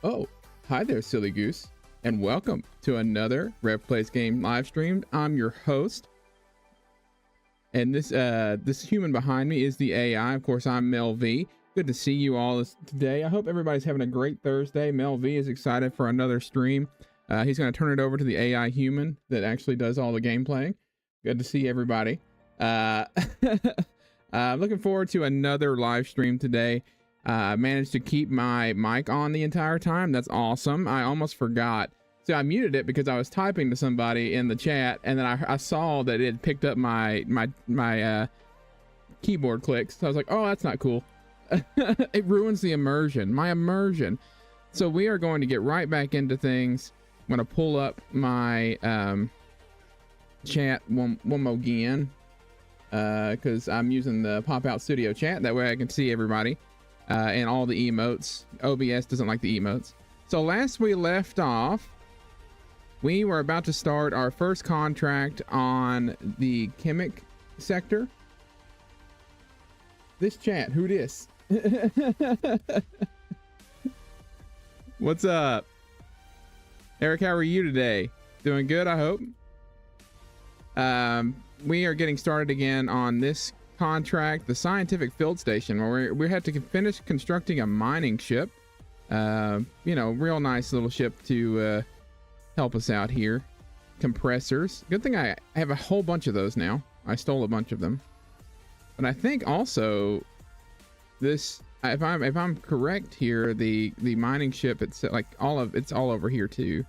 Oh, hi there, silly goose, and welcome to another Rev Plays Game live stream. I'm your host, and this human behind me is the AI. Of course, I'm Mel V. Good to see you all today. I hope everybody's having a great Thursday. Mel V is excited for another stream. He's going to turn it over to the AI human that actually does all the gameplay. Good to see everybody. Looking forward to another live stream today. I managed to keep my mic on the entire time. That's awesome. I almost forgot. So I muted it because I was typing to somebody in the chat, and then I saw that it had picked up my keyboard clicks. So I was like, oh, that's not cool. It ruins the immersion, my immersion. So we are going to get right back into things. I'm going to pull up my chat one more again because I'm using the pop-out studio chat. That way I can see everybody. And all the emotes. OBS doesn't like the emotes. So last we left off, we were about to start our first contract on the Kemik Sector. This chat, who dis? What's up? Eric, how are you today? Doing good, I hope. We are getting started again on this contract, the scientific field station, where we had to finish constructing a mining ship. You know, real nice little ship to help us out here. Compressors. Good thing I have a whole bunch of those now. I stole a bunch of them. But I think also this, if I'm correct here, the mining ship, it's like it's all over here too.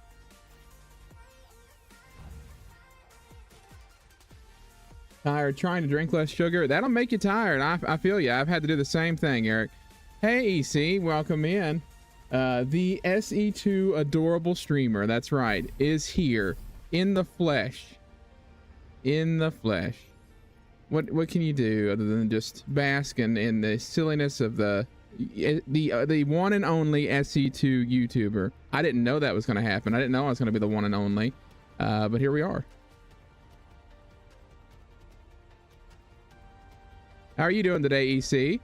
Tired trying to drink less sugar. That'll make you tired. I feel you. I've had to do the same thing, Eric. Hey, EC, welcome in. The SE2 adorable streamer, that's right, is here in the flesh. In the flesh. What can you do other than just bask in the silliness of the one and only SE2 YouTuber? I didn't know that was going to happen. I didn't know I was going to be the one and only. But here we are. How are you doing today, EC?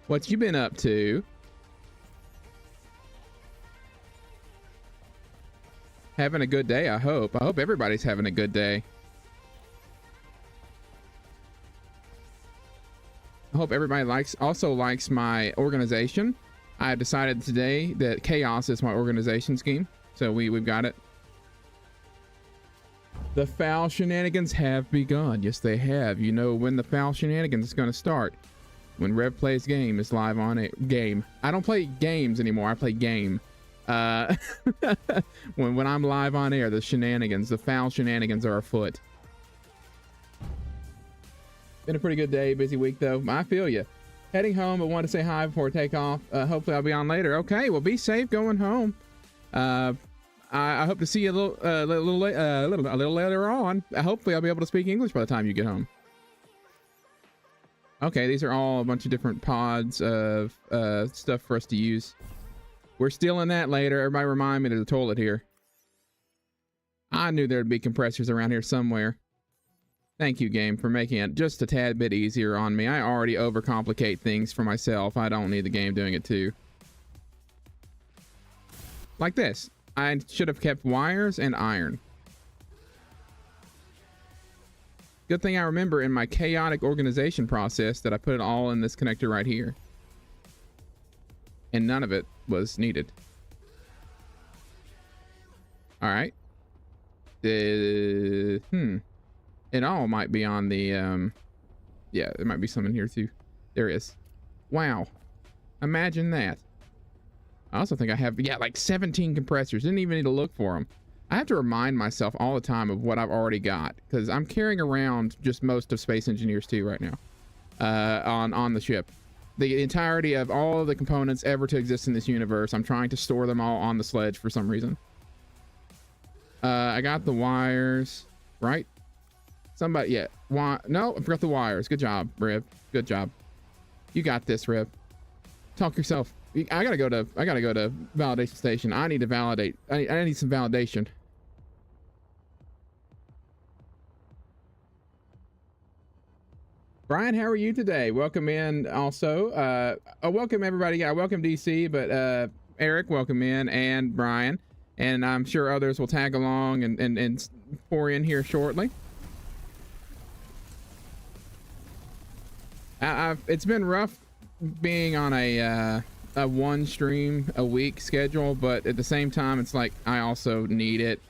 What you been up to? Having a good day, I hope. I hope everybody's having a good day. I hope everybody also likes my organization. I have decided today that chaos is my organization scheme. So we've got it. The foul shenanigans have begun. Yes, they have. You know when the foul shenanigans is going to start. When Rev Plays Game is live on a game. I don't play games anymore. I play game. When I'm live on air, the shenanigans, the foul shenanigans are afoot. Been a pretty good day, busy week though. I feel you. Heading home, but want to say hi before takeoff. Hopefully I'll be on later. Okay, well be safe going home. I hope to see you a little later on. Hopefully I'll be able to speak English by the time you get home. Okay, these are all a bunch of different pods of stuff for us to use. We're stealing that later. Everybody remind me there's a toilet here. I knew there'd be compressors around here somewhere. Thank you, game, for making it just a tad bit easier on me. I already overcomplicate things for myself. I don't need the game doing it too. Like this. I should have kept wires and iron. Good thing I remember in my chaotic organization process that I put it all in this connector right here. And none of it was needed. All right. It all might be on the, yeah, there might be some in here too. There is. Wow. Imagine that. I also think I have, yeah, like 17 compressors. Didn't even need to look for them. I have to remind myself all the time of what I've already got because I'm carrying around just most of Space Engineers 2 right now on the ship. The entirety of all of the components ever to exist in this universe. I'm trying to store them all on the sledge for some reason. I got the wires, right? Somebody, yeah. No, I forgot the wires. Good job, Rev. Good job. You got this, Rev. Talk yourself. I gotta go to validation station. I need to validate. I need some validation. Brian, how are you today? Welcome in also. Welcome everybody. Yeah, welcome DC, but Eric, welcome in, and Brian. And I'm sure others will tag along and pour in here shortly. It's been rough being on a one stream a week schedule, but at the same time, it's like I also need it.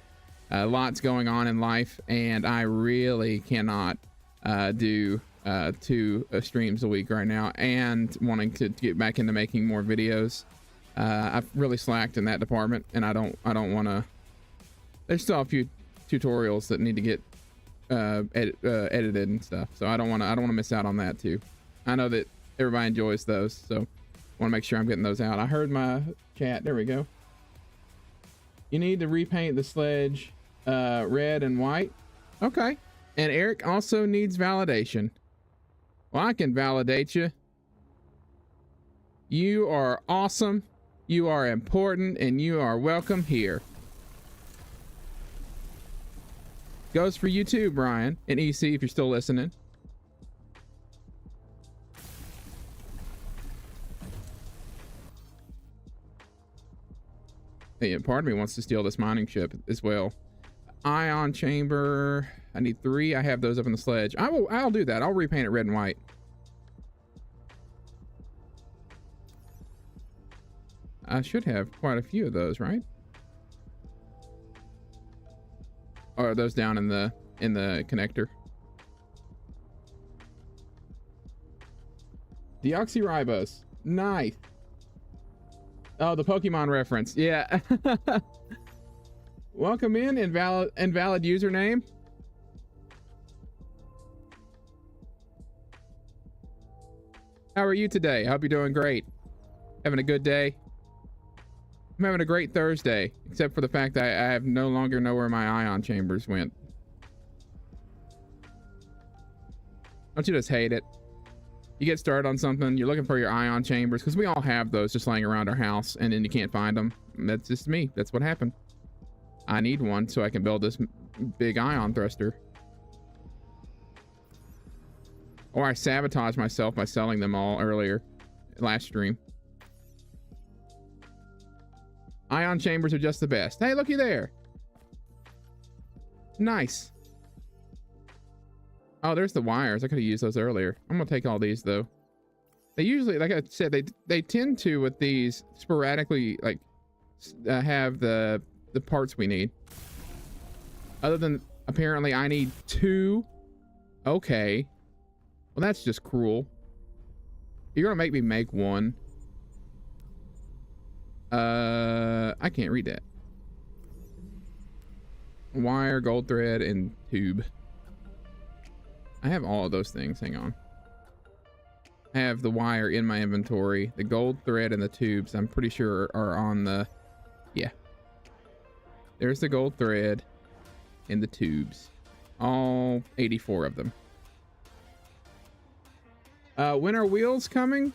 Lots going on in life, and I really cannot do 2 streams a week right now, and wanting to get back into making more videos. I've really slacked in that department, and I don't want to. There's still a few tutorials that need to get edited and stuff, so I don't want to miss out on that too. I know that everybody enjoys those, so want to make sure I'm getting those out. I heard my chat. There we go. You need to repaint the sledge red and white. Okay. And Eric also needs validation. Well, I can validate you. You are awesome. You are important, and you are welcome here. Goes for you too, Brian and EC, if you're still listening. Yeah, part of me wants to steal this mining ship as well. Ion chamber. I need 3. I have those up in the sledge. I'll do that. I'll repaint it red and white. I should have quite a few of those, right? Or are those down in the connector? Deoxyribose. Nice. Oh, the Pokemon reference. Yeah. Welcome in, invalid username. How are you today? I hope you're doing great. Having a good day. I'm having a great Thursday, except for the fact that I have no longer know where my ion chambers went. Don't you just hate it? You get started on something, you're looking for your ion chambers, because we all have those just laying around our house, and then you can't find them. That's just me. That's what happened. I need one so I can build this big ion thruster. Or I sabotaged myself by selling them all earlier, last stream. Ion chambers are just the best. Hey, looky there. Nice. Oh, there's the wires. I could have used those earlier. I'm gonna take all these though. They usually, like I said, they tend to with these sporadically like have the parts we need. Other than apparently I need 2. Okay. Well, that's just cruel. You're gonna make me make 1. I can't read that. Wire, gold thread, and tube. I have all of those things. Hang on. I have the wire in my inventory. The gold thread and the tubes, I'm pretty sure are on the... Yeah. There's the gold thread and the tubes. All 84 of them. When are wheels coming?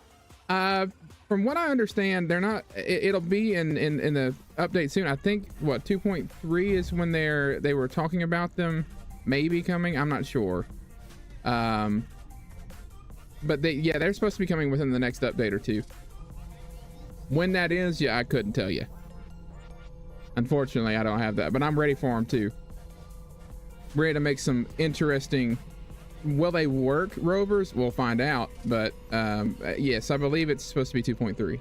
From what I understand, they're not. It'll be in the update soon. I think what 2.3 is when they were talking about them maybe coming. I'm not sure. But they're supposed to be coming within the next update or 2. When that is, yeah, I couldn't tell you. Unfortunately, I don't have that, but I'm ready for them too. Ready to make some interesting. Will they work, rovers? We'll find out. But yes, I believe it's supposed to be 2.3.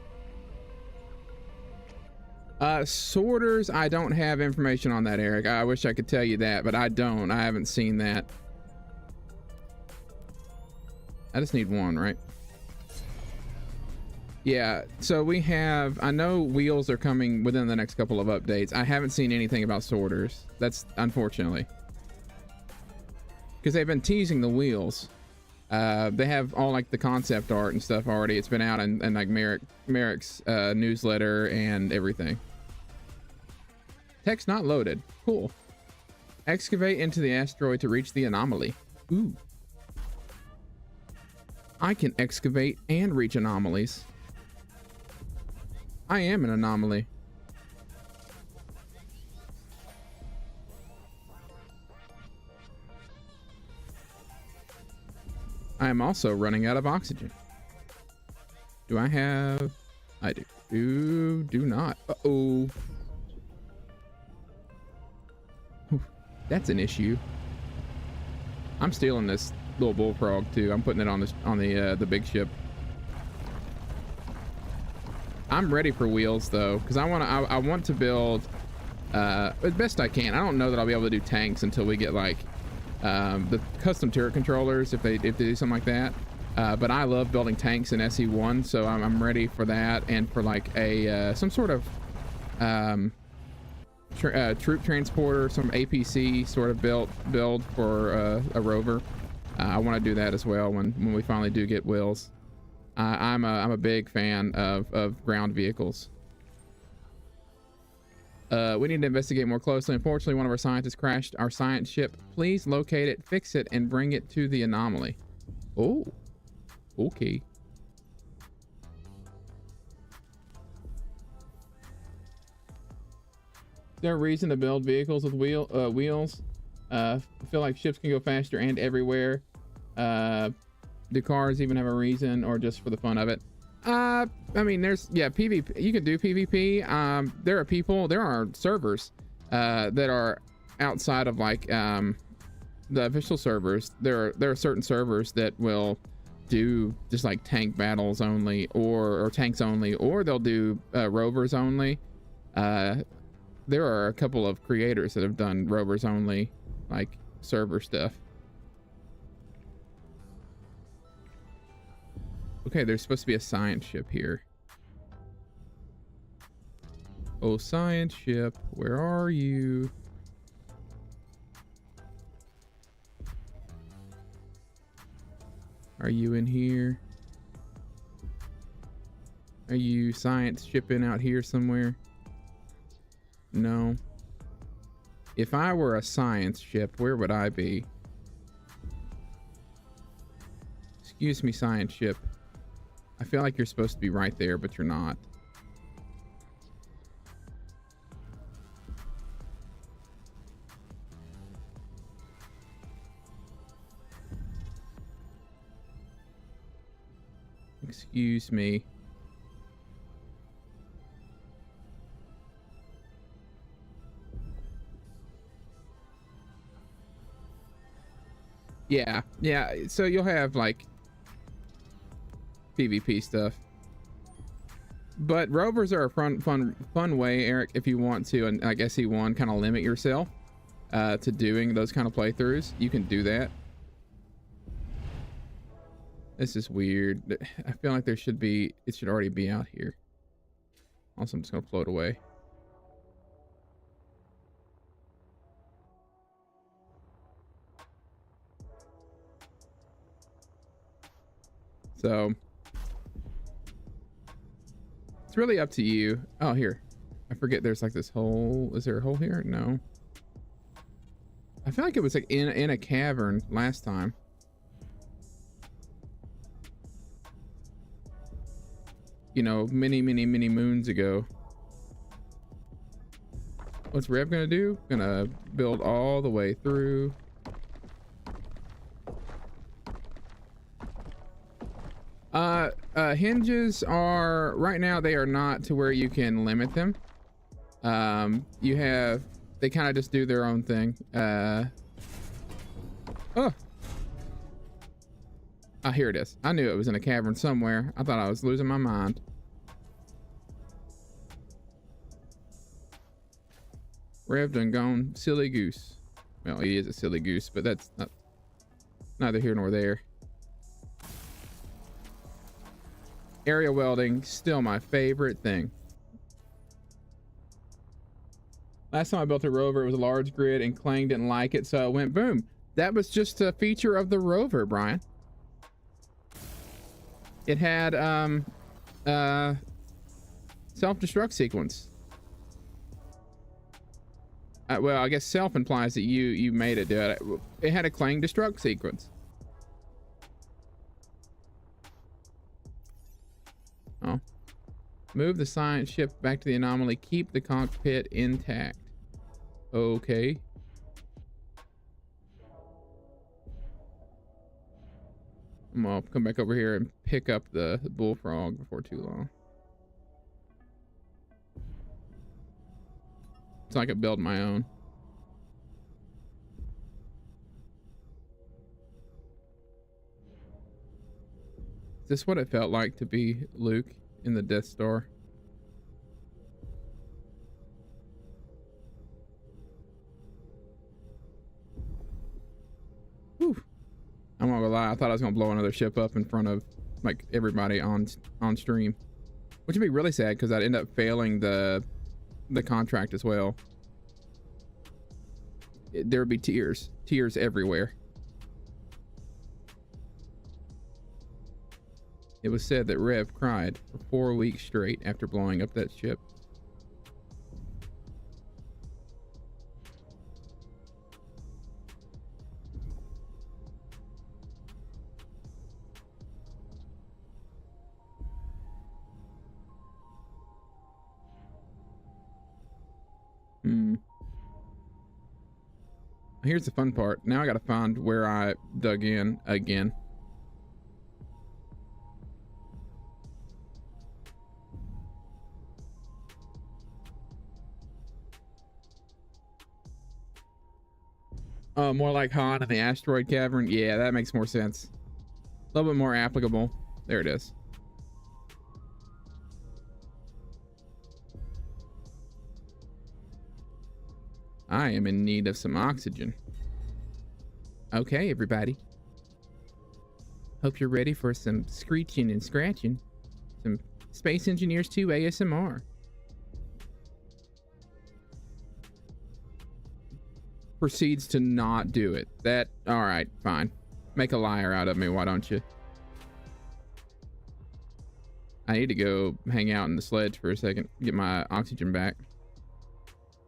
Sorters, I don't have information on that, Eric. I wish I could tell you that, but I don't. I haven't seen that. I just need 1, right? Yeah, so we have... I know wheels are coming within the next couple of updates. I haven't seen anything about sorters. That's unfortunately. Because they've been teasing the wheels. They have all like the concept art and stuff already. It's been out in like Merrick's newsletter and everything. Text not loaded. Cool. Excavate into the asteroid to reach the anomaly. Ooh. I can excavate and reach anomalies. I am an anomaly. I I am also running out of oxygen. Do I have? I do. Do not. Uh-oh. That's an issue. I'm stealing this little bullfrog too. I'm putting it on the big ship. I'm ready for wheels though, because I want to build as best I can. I don't know that I'll be able to do tanks until we get like the custom turret controllers, if they do something like that. But I love building tanks in SE1, so I'm ready for that, and for like a some sort of troop transporter, some APC sort of build for a rover. I want to do that as well when we finally do get wheels. I'm a big fan of ground vehicles. We need to investigate more closely. Unfortunately, one of our scientists crashed our science ship. Please locate it, fix it, and bring it to the anomaly. Oh, okay. Is there a reason to build vehicles with wheels? I feel like ships can go faster and everywhere. Do cars even have a reason, or just for the fun of it? I mean, there's PvP. You can do PvP. There are servers that are outside of like the official servers. There are certain servers that will do just like tank battles only, or tanks only, or they'll do rovers only. There are a couple of creators that have done rovers only, like server stuff. Okay, there's supposed to be a science ship here. Oh, science ship, where are you? Are you in here? Are you science shipping out here somewhere? No. If I were a science ship, where would I be? Excuse me, science ship. I feel like you're supposed to be right there, but you're not. Excuse me. Yeah, so you'll have like PvP stuff, but rovers are a fun way, Eric, if you want to, and I guess SE1 kind of limit yourself to doing those kind of playthroughs. You can do that. This is weird. I feel like it should already be out here. Also, I'm just gonna float away. So it's really up to you. Oh, here. I forget there's like this hole. Is there a hole here? No. I feel like it was like in a cavern last time. You know, many moons ago. What's Rev gonna do? Gonna build all the way through. Hinges are right now, they are not to where you can limit them. They kind of just do their own thing. Here it is. I knew it was in a cavern somewhere. I thought I was losing my mind. Rev done gone silly goose. Well, he is a silly goose, but that's neither here nor there. Aerial welding, still my favorite thing. Last time I built a rover, it was a large grid and Clang didn't like it, so it went boom. That was just a feature of the rover, Brian. It had self-destruct sequence. Well, I guess self implies that you made it do it. It had a Clang destruct sequence. Oh. Move the science ship back to the anomaly. Keep the cockpit intact. Okay. I'm gonna come back over here and pick up the bullfrog before too long. So I could build my own. Is this what it felt like to be Luke in the Death Star? Whew. I'm not gonna lie, I thought I was gonna blow another ship up in front of like everybody on stream, which would be really sad because I'd end up failing the contract as well. There would be tears everywhere. It was said that Rev cried for 4 weeks straight after blowing up that ship. Here's the fun part. Now I gotta find where I dug in again. More like Han in the asteroid cavern. Yeah, that makes more sense. A little bit more applicable. There it is. I am in need of some oxygen. Okay, everybody. Hope you're ready for some screeching and scratching. Some Space Engineers 2 ASMR. Proceeds to not do it. That, all right, fine. Make a liar out of me, why don't you? I need to go hang out in the sledge for a second, get my oxygen back.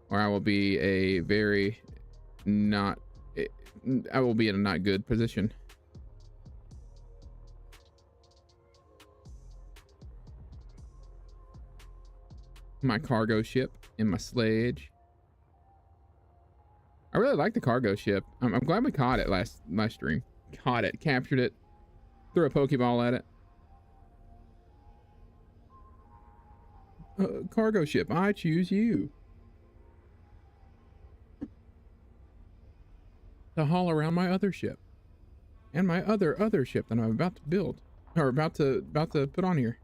Or I will be a very not, I will be in a not good position. My cargo ship in my sledge. I really like the cargo ship. I'm glad we caught it last stream. Caught it, captured it, threw a Pokeball at it. Cargo ship, I choose you. To haul around my other ship. And my other ship that I'm about to build. Or about to put on here.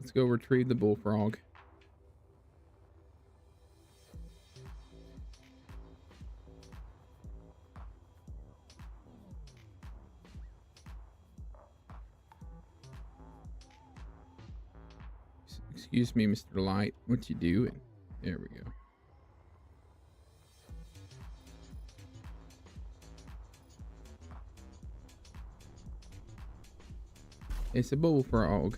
Let's go retrieve the bullfrog. Excuse me, Mr. Light. What you doing? There we go. It's a bullfrog.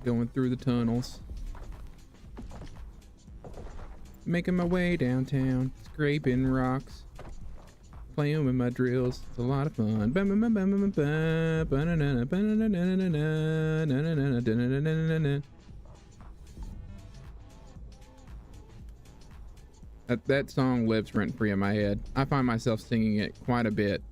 Going through the tunnels. Making my way downtown. Scraping rocks. Playing with my drills. It's a lot of fun. That song lives rent free in my head. I find myself singing it quite a bit.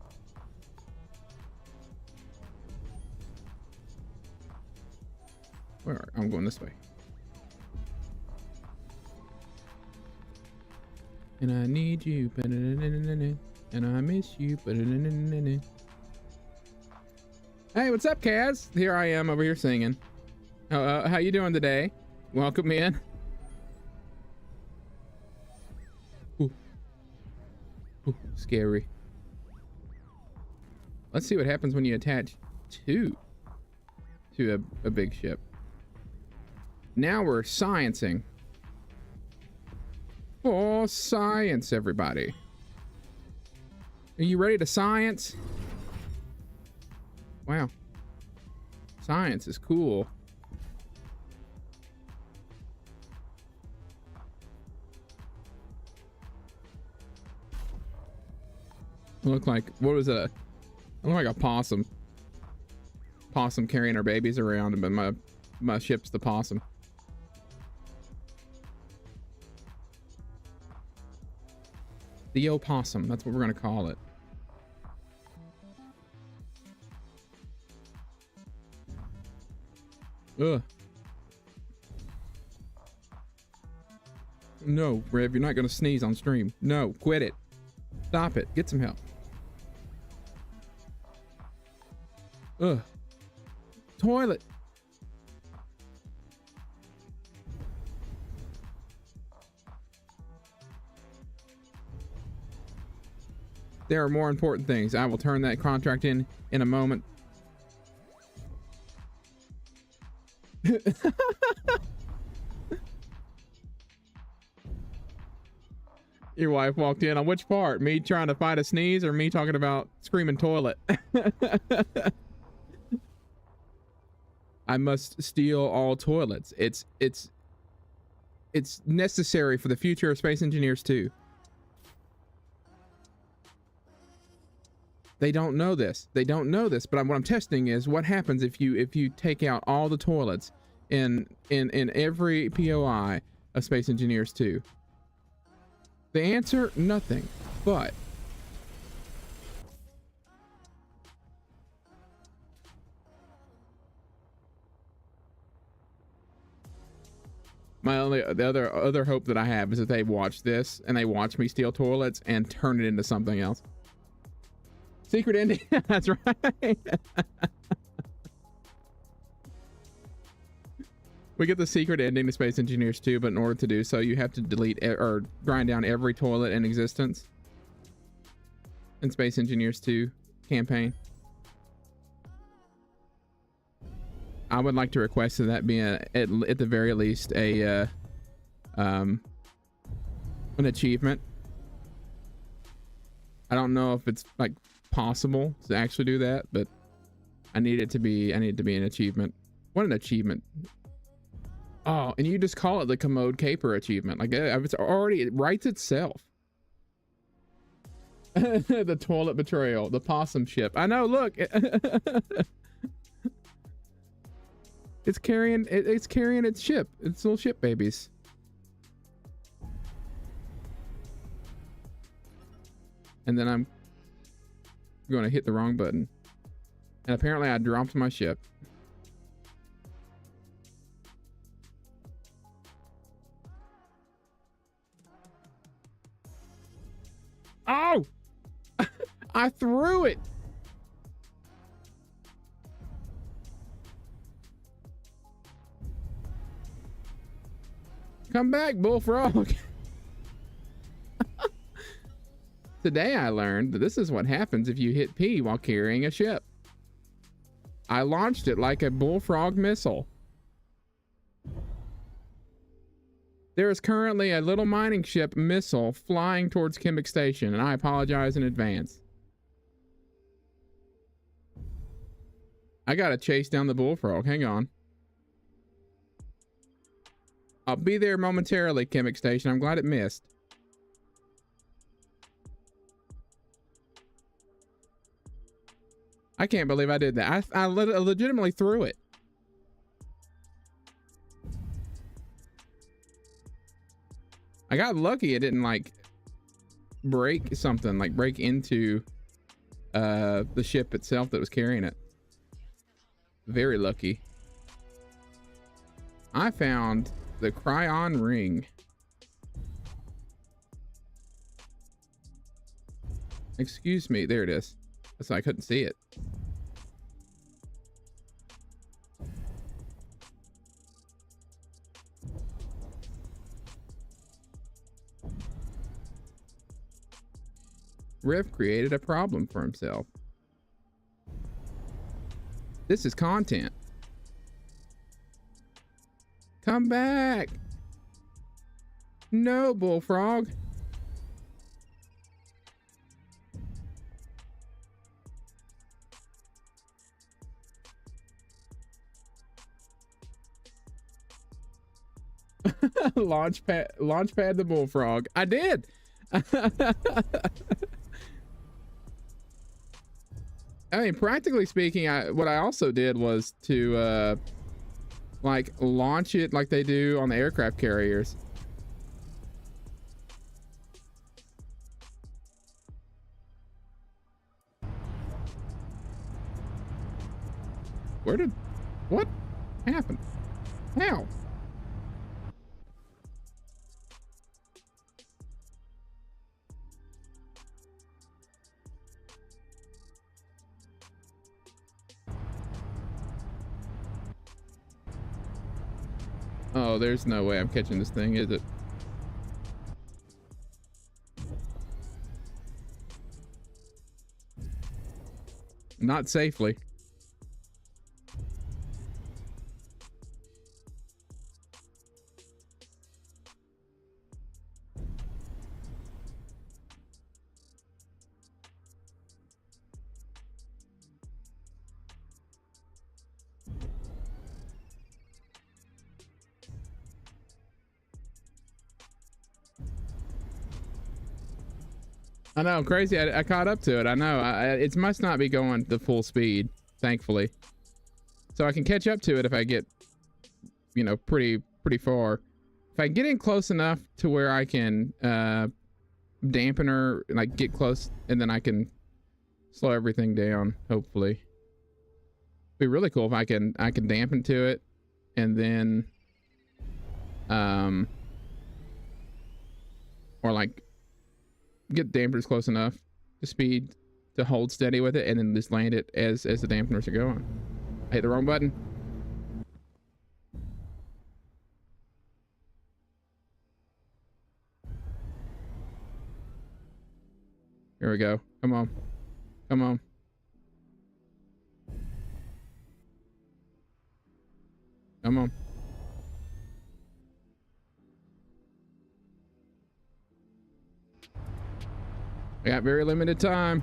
Where? I'm going this way. And I need you. And I miss you. Hey, what's up, Kaz? Here I am over here singing. How you doing today? Welcome in. Ooh. Ooh, scary. Let's see what happens when you attach two to a big ship. Now we're sciencing. For science, everybody. Are you ready to science? Wow. Science is cool. I look like, what was it? I look like a possum. possum carrying her babies around, but my ship's the possum. The opossum, that's what we're gonna call it. Ugh. No, Rev, you're not gonna sneeze on stream. No, quit it. Stop it. Get some help. Ugh. Toilet. There are more important things. I will turn that contract in a moment. Your wife walked in on which part? Me trying to fight a sneeze or me talking about screaming toilet? I must steal all toilets. It's necessary for the future of Space Engineers 2. They don't know this. They don't know this, but what I'm testing is what happens if you take out all the toilets in every POI of Space Engineers 2. The answer, nothing. But the other hope that I have is that they watch this and they watch me steal toilets and turn it into something else. Secret ending. That's right. We get the secret ending to Space Engineers 2, but in order to do so, you have to delete or grind down every toilet in existence in Space Engineers 2 campaign. I would like to request that that be at the very least an achievement. I don't know if it's like possible to actually do that, but I need it to be an achievement. What an achievement. Oh, and you just call it the Commode Caper achievement. Like it's already, it writes itself. The toilet betrayal, the possum ship. I know, look. It's carrying its ship, its little ship babies. And then I'm going to hit the wrong button. And apparently I dropped my ship. Oh! I threw it! Come back, bullfrog. Today I learned that this is what happens if you hit P while carrying a ship. I launched it like a bullfrog missile. There is currently a little mining ship missile flying towards Kemik Station, and I apologize in advance. I gotta chase down the bullfrog. Hang on. I'll be there momentarily, Kemik Station. I'm glad it missed. I can't believe I did that. I legitimately threw it. I got lucky it didn't like break something, like break into the ship itself that was carrying it. Very lucky. I found the Cryon ring. Excuse me, there it is. So I couldn't see it. Rev created a problem for himself. This is content. Come back. No, bullfrog. Launchpad the bullfrog. I did. I mean, practically speaking, what I also did was to like launch it like they do on the aircraft carriers. What happened? How? Oh, there's no way I'm catching this thing, is it? Not safely. I know, crazy. I caught up to it. I know. It must not be going the full speed, thankfully. So I can catch up to it if I get, you know, pretty far. If I get in close enough to where I can dampen her, like get close, and then I can slow everything down. Hopefully, be really cool if I can dampen to it, and then or like get dampers close enough to speed to hold steady with it, and then just land it as the dampeners are going. I hit the wrong button. Here we go. Come on. Come on. Come on. I got very limited time.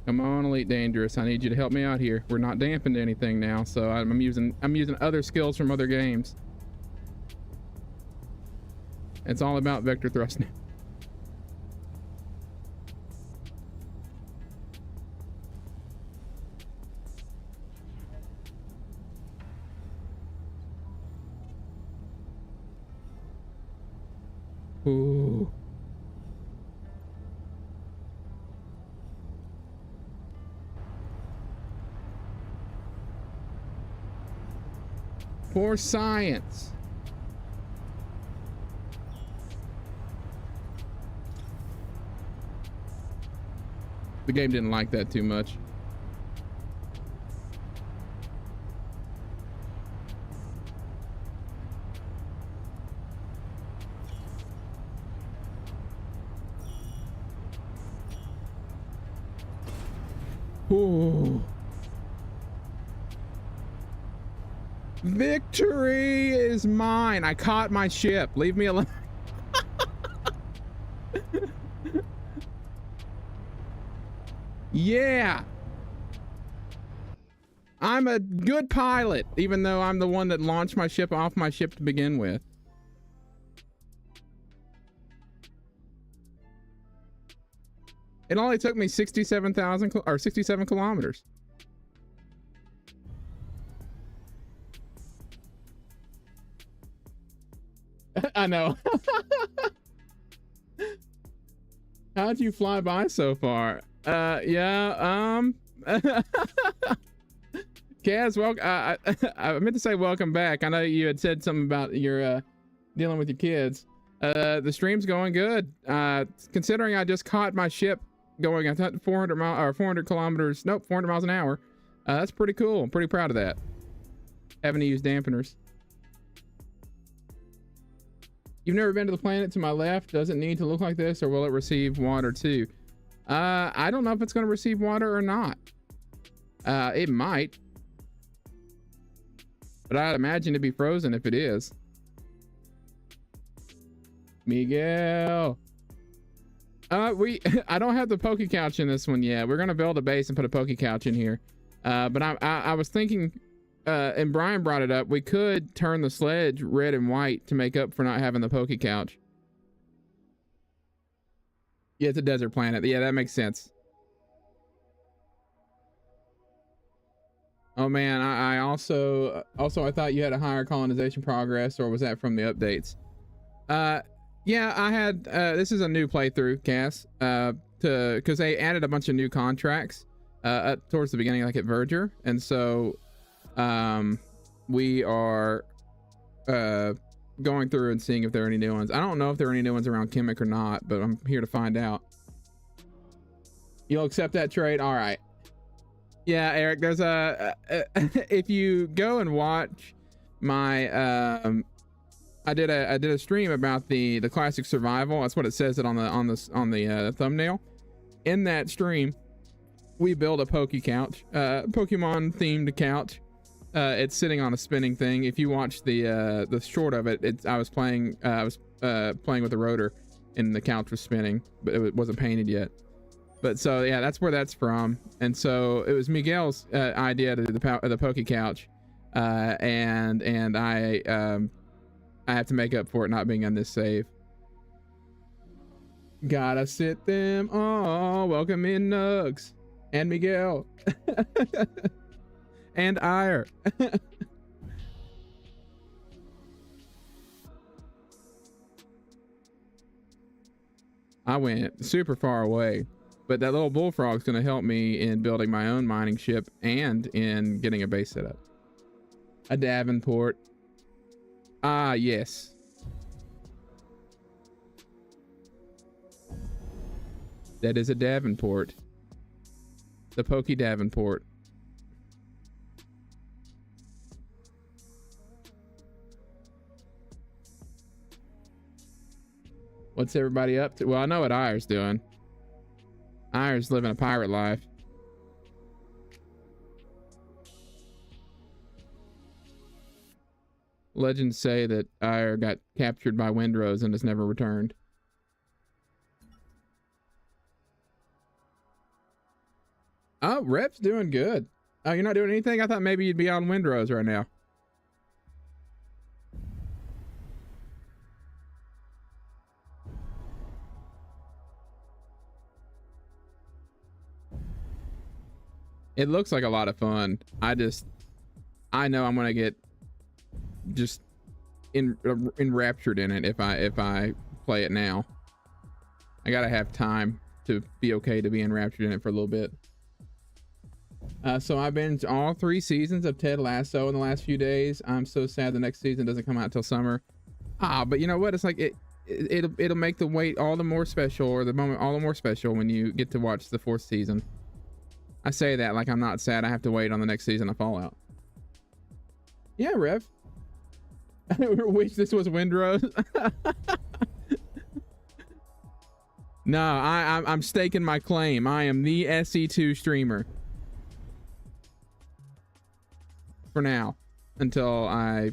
Come on, Elite Dangerous. I need you to help me out here. We're not dampened anything now, so I'm using other skills from other games. It's all about vector thrust now. Ooh. For science. The game didn't like that too much. Ooh. Victory is mine. I caught my ship. Leave me alone. Yeah. I'm a good pilot, even though I'm the one that launched my ship off my ship to begin with. It only took me 67,000 or 67 kilometers. I know. How'd you fly by so far? Yeah, Kaz, I meant to say welcome back. I know you had said something about your dealing with your kids. The stream's going good. Considering I just caught my ship going, I thought 400 kilometers, nope, 400 miles an hour. That's pretty cool. I'm pretty proud of that. Having to use dampeners. You've never been to the planet to my left. Does it need to look like this, or will it receive water too? I don't know if it's going to receive water or not. It might, but I'd imagine it'd be frozen if it is. Miguel. I don't have the poke couch in this one yet. We're gonna build a base and put a poke couch in here. But I was thinking, and Brian brought it up, we could turn the sledge red and white to make up for not having the poke couch. Yeah, it's a desert planet. Yeah, that makes sense. Oh man, I also I thought you had a higher colonization progress, or was that from the updates? Yeah, I had this is a new playthrough, Cass, because they added a bunch of new contracts up towards the beginning, like at Verger, and so we are going through and seeing if there are any new ones. I don't know if there are any new ones around Kemik or not, but I'm here to find out. You'll accept that trade? All right. Yeah, Eric, there's a if you go and watch my I did a stream about the classic survival. That's what it says it on the thumbnail. In that stream, we build a Poke couch, Pokemon themed couch. It's sitting on a spinning thing. If you watch the short of it, I was playing with the rotor, and the couch was spinning, but it wasn't painted yet. But so yeah, that's where that's from. And so it was Miguel's idea to do the Poke couch, and I have to make up for it not being on this save. Gotta sit them all. Welcome in, Nugs and Miguel and Ire. I went super far away. But that little bullfrog's going to help me in building my own mining ship and in getting a base set up. A Davenport. Ah, yes. That is a Davenport. The Poke Davenport. What's everybody up to? Well, I know what Ire's doing. Ire's living a pirate life. Legends say that Ire got captured by Windrose and has never returned. Oh, Rep's doing good. Oh, you're not doing anything? I thought maybe you'd be on Windrose right now. It looks like a lot of fun. I know I'm gonna get just enraptured in it if I play it now. I gotta have time to be okay to be enraptured in it for a little bit. So I've binged all 3 seasons of Ted Lasso in the last few days. I'm so sad the next season doesn't come out till summer. But you know what? It's like it'll make the wait all the more special, or the moment all the more special, when you get to watch the 4th season. I say that like I'm not sad I have to wait on the next season of Fallout. Yeah, Rev. I wish this was Windrose. No, I'm staking my claim. I am the SE2 streamer. For now. Until I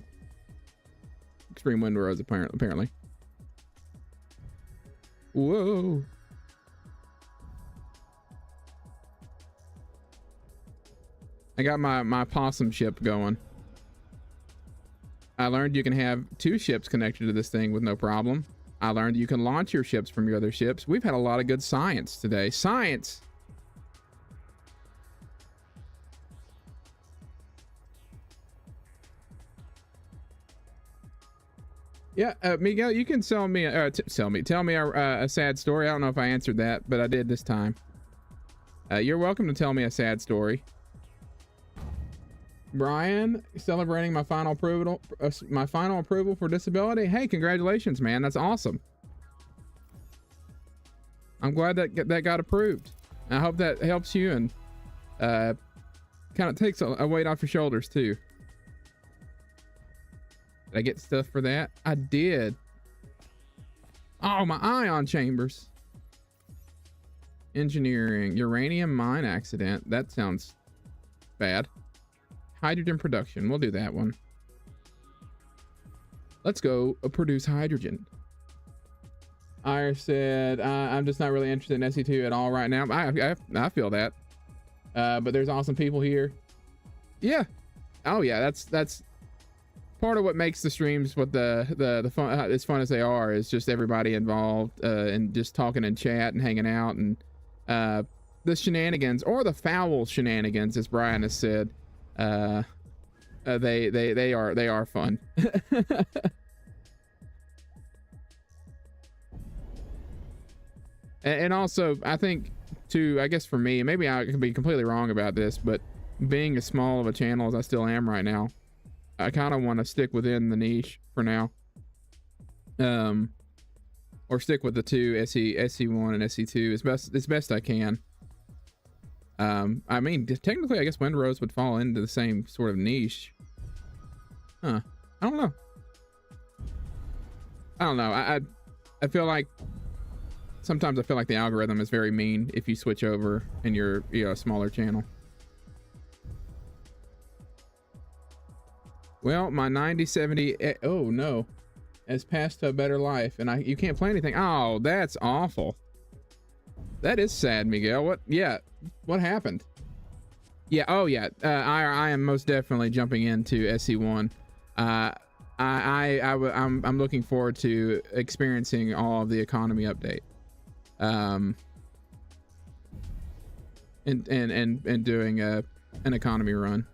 stream Windrose, apparently. Whoa. I got my possum ship going. I learned you can have 2 ships connected to this thing with no problem. I learned you can launch your ships from your other ships. We've had a lot of good science today. Science! Yeah, Miguel, you can tell me a sad story. I don't know if I answered that, but I did this time. You're welcome to tell me a sad story. Brian, celebrating my final approval for disability. Hey, congratulations, man. That's awesome. I'm glad that got approved. I hope that helps you and kind of takes a weight off your shoulders too. Did I get stuff for that? I did. Oh, my ion chambers. Engineering, uranium mine accident. That sounds bad. Hydrogen production. We'll do that one. Let's go produce hydrogen. Iris said, I'm just not really interested in SE2 at all right now. I feel that. But there's awesome people here. Yeah. Oh yeah, that's part of what makes the streams what the fun, as fun as they are, is just everybody involved, and just talking in chat and hanging out, and the shenanigans, or the foul shenanigans, as Brian has said, they are fun. And also, I think too, I guess for me, maybe I could be completely wrong about this, but being as small of a channel as I still am right now, I kind of want to stick within the niche for now. Or stick with the two, SE1 and SE2 as best I can. I mean, technically, I guess Windrose would fall into the same sort of niche. Huh. I don't know. I feel like sometimes I feel like the algorithm is very mean if you switch over and you're a smaller channel. Well, my 9070, oh no, has passed to a better life, and you can't play anything. Oh, that's awful. That is sad, Miguel. What happened? Yeah, oh yeah, I am most definitely jumping into SE1. I'm looking forward to experiencing all of the economy update. And doing an economy run.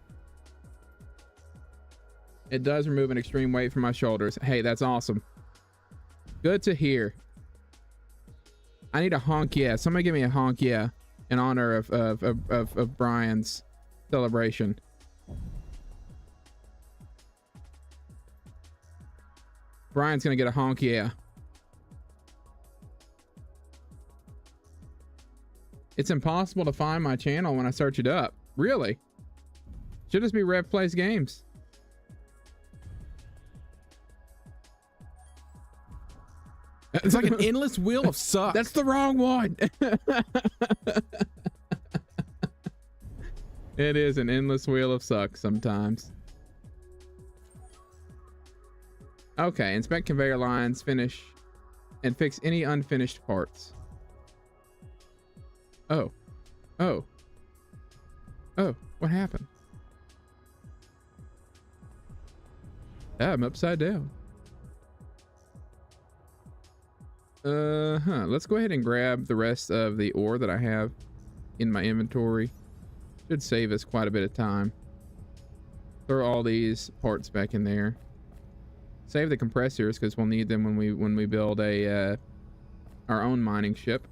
It does remove an extreme weight from my shoulders. Hey, that's awesome. Good to hear. I need a honk yeah. Somebody give me a honk yeah in honor of Brian's celebration. Brian's gonna get a honk yeah. It's impossible to find my channel when I search it up. Really? Should just be Rev Plays Games. It's like an endless wheel of suck. That's the wrong one. It is an endless wheel of suck sometimes. Okay, inspect conveyor lines, finish, and fix any unfinished parts. Oh. Oh. Oh, what happened? I'm upside down. Let's go ahead and grab the rest of the ore that I have in my inventory. Should save us quite a bit of time. Throw all these parts back in there. Save the compressors because we'll need them when we build our own mining ship.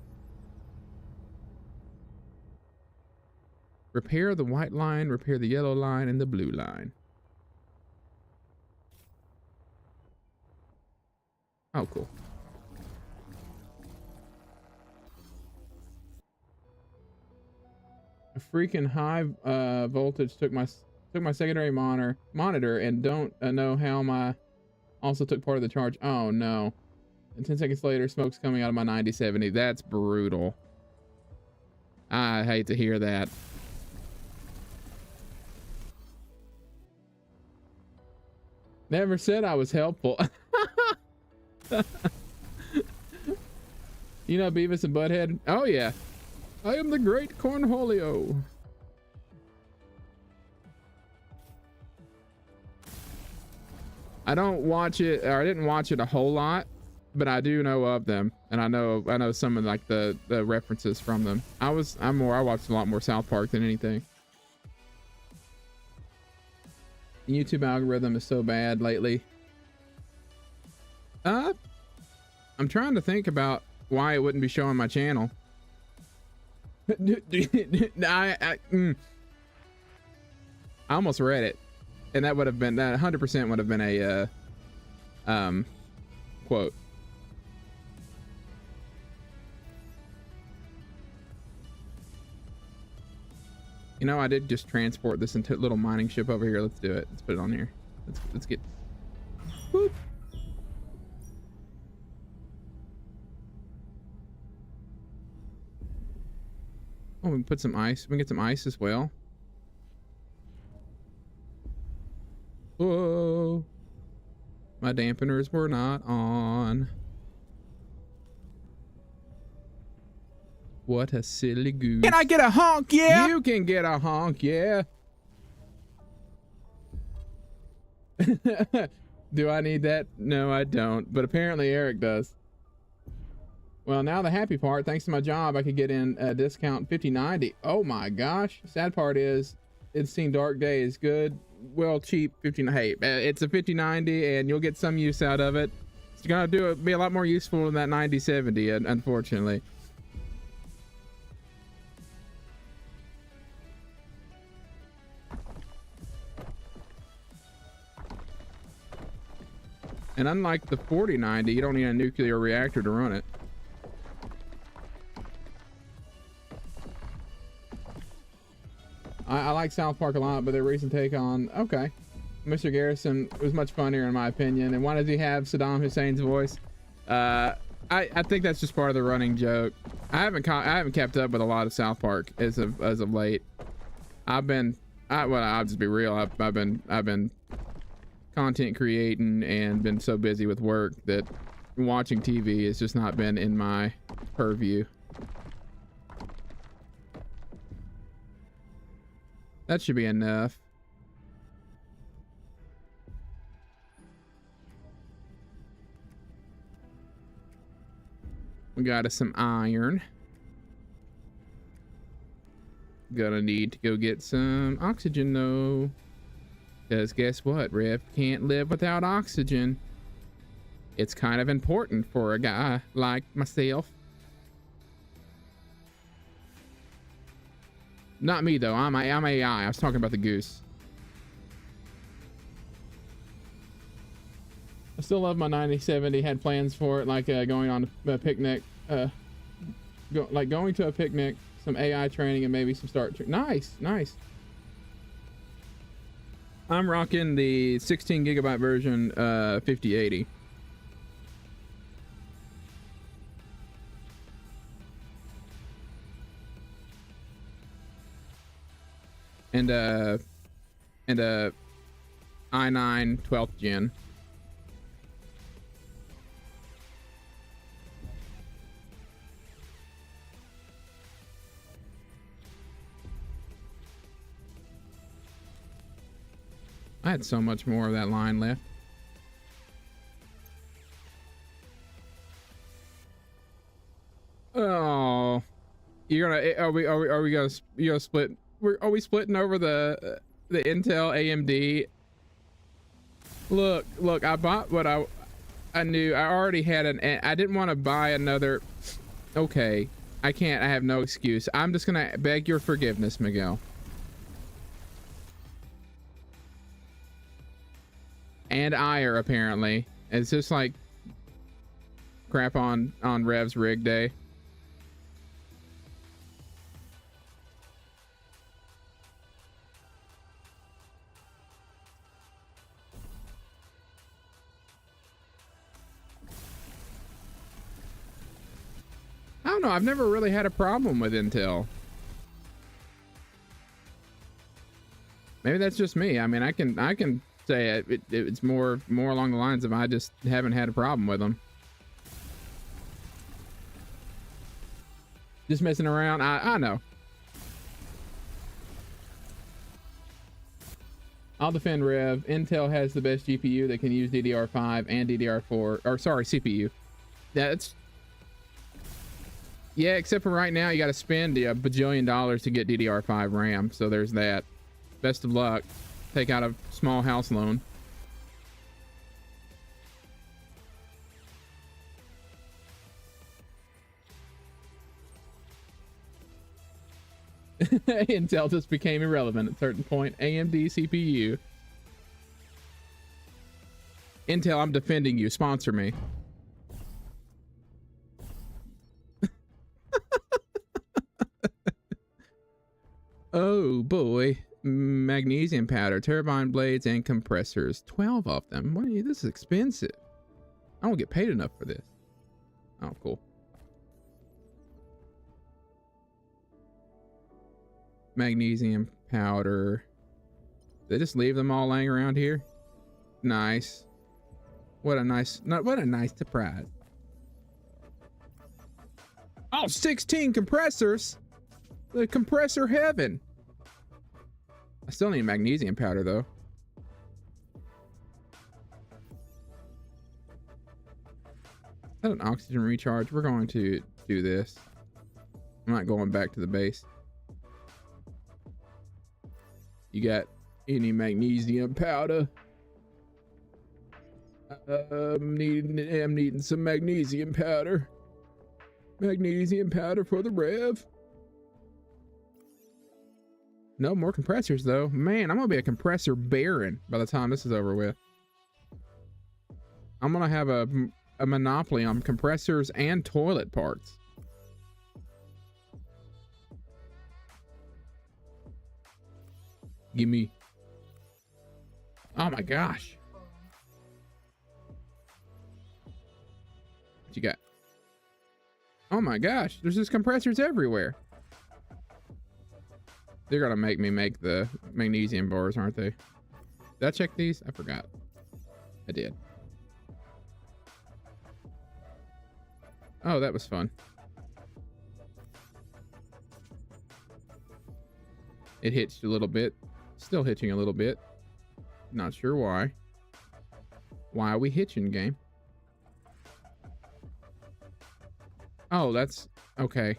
Repair the white line, repair the yellow line, and the blue line. Oh, cool. A freaking high voltage took my secondary monitor and don't know how my also took part of the charge. Oh no. And 10 seconds later, smoke's coming out of my 9070. That's brutal. I hate to hear that. Never said I was helpful. You know Beavis and Butthead? Oh yeah. I am the great Cornholio. I don't watch it, or I didn't watch it a whole lot, but I do know of them, and I know some of like the references from them. I watched a lot more South Park than anything. The YouTube algorithm is so bad lately. I'm trying to think about why it wouldn't be showing my channel. I almost read it, and that would have been, that 100% would have been a quote. You know, I did just transport this into little mining ship over here. Let's do it. Let's put it on here. Let's get. Whoop. Oh, we can put some ice. We can get some ice as well. Whoa. My dampeners were not on. What a silly goose. Can I get a honk? Yeah. You can get a honk, yeah. Do I need that? No, I don't. But apparently Eric does. Well, now the happy part. Thanks to my job, I could get in a discount 50/90. Oh my gosh. Sad part is, it's seen dark days. Good, well, cheap 50. Hey, it's a 50/90, and you'll get some use out of it. It's gonna be a lot more useful than that 90/70, unfortunately. And unlike the 40/90, you don't need a nuclear reactor to run it. I like South Park a lot, but their recent take on, okay, Mr. Garrison was much funnier in my opinion. And why does he have Saddam Hussein's voice? I think that's just part of the running joke. I haven't kept up with a lot of South Park as of late. I'll just be real. I've been content creating and been so busy with work that watching TV has just not been in my purview. That should be enough. We got us some iron. Gonna need to go get some oxygen though. Because guess what? Rev can't live without oxygen. It's kind of important for a guy like myself. Not me though. I'm AI. I was talking about the goose. I still love my 90/70. Had plans for it, like going on a picnic. Like going to a picnic, some AI training, and maybe some Nice. I'm rocking the 16 gigabyte version, 5080. And i9 12th gen. I had so much more of that line left. Oh, are we gonna split? Are we splitting over the Intel AMD? Look, I bought what I knew. I already had I didn't want to buy another. Okay, I can't. I have no excuse. I'm just gonna beg your forgiveness, Miguel. And ire, apparently. It's just like crap on Rev's rig day. I don't know. I've never really had a problem with Intel. Maybe that's just me. I mean, I can say it's more along the lines of I just haven't had a problem with them. Just messing around. I know. I'll defend Rev. Intel has the best GPU that can use DDR5 and DDR4, or sorry, CPU. Yeah, except for right now, you got to spend a bajillion dollars to get DDR5 RAM. So there's that. Best of luck. Take out a small house loan. Intel just became irrelevant at a certain point. AMD CPU. Intel, I'm defending you. Sponsor me. Oh boy. Magnesium powder, turbine blades, and compressors. 12 of them. What are you? This is expensive. I don't get paid enough for this. Oh, cool. Magnesium powder. They just leave them all laying around here. Nice. What a nice surprise. Oh, 16 compressors. The compressor heaven. I still need magnesium powder though. Is that an oxygen recharge? We're going to do this. I'm not going back to the base. You got any magnesium powder? I'm needing some magnesium powder. Magnesium powder for the rev. No more compressors though. Man, I'm gonna be a compressor baron by the time this is over with. I'm gonna have a monopoly on compressors and toilet parts. Give me. Oh my gosh. What you got? Oh my gosh, there's just compressors everywhere. They're gonna make me make the magnesium bars, aren't they? Did I check these? I forgot. I did. Oh, that was fun. It hitched a little bit. Still hitching a little bit. Not sure why. Why are we hitching, game? Oh, that's okay.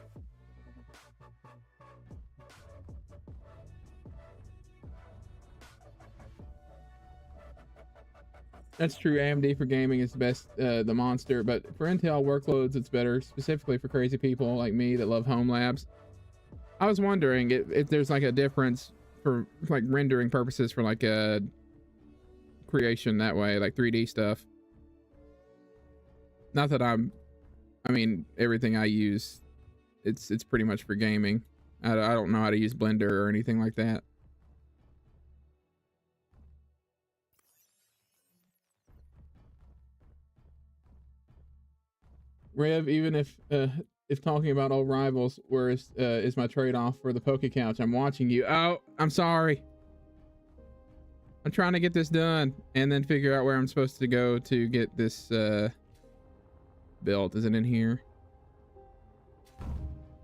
That's true. AMD for gaming is the best, the monster, but for Intel workloads, it's better, specifically for crazy people like me that love home labs. I was wondering if there's like a difference for like rendering purposes for like a creation that way, like 3D stuff. Not that I mean, everything I use, it's pretty much for gaming. I don't know how to use Blender or anything like that. Rev, even if talking about old rivals, where is my trade-off for the Poke Couch? I'm watching you. Oh, I'm sorry. I'm trying to get this done and then figure out where I'm supposed to go to get this built. Is it in here?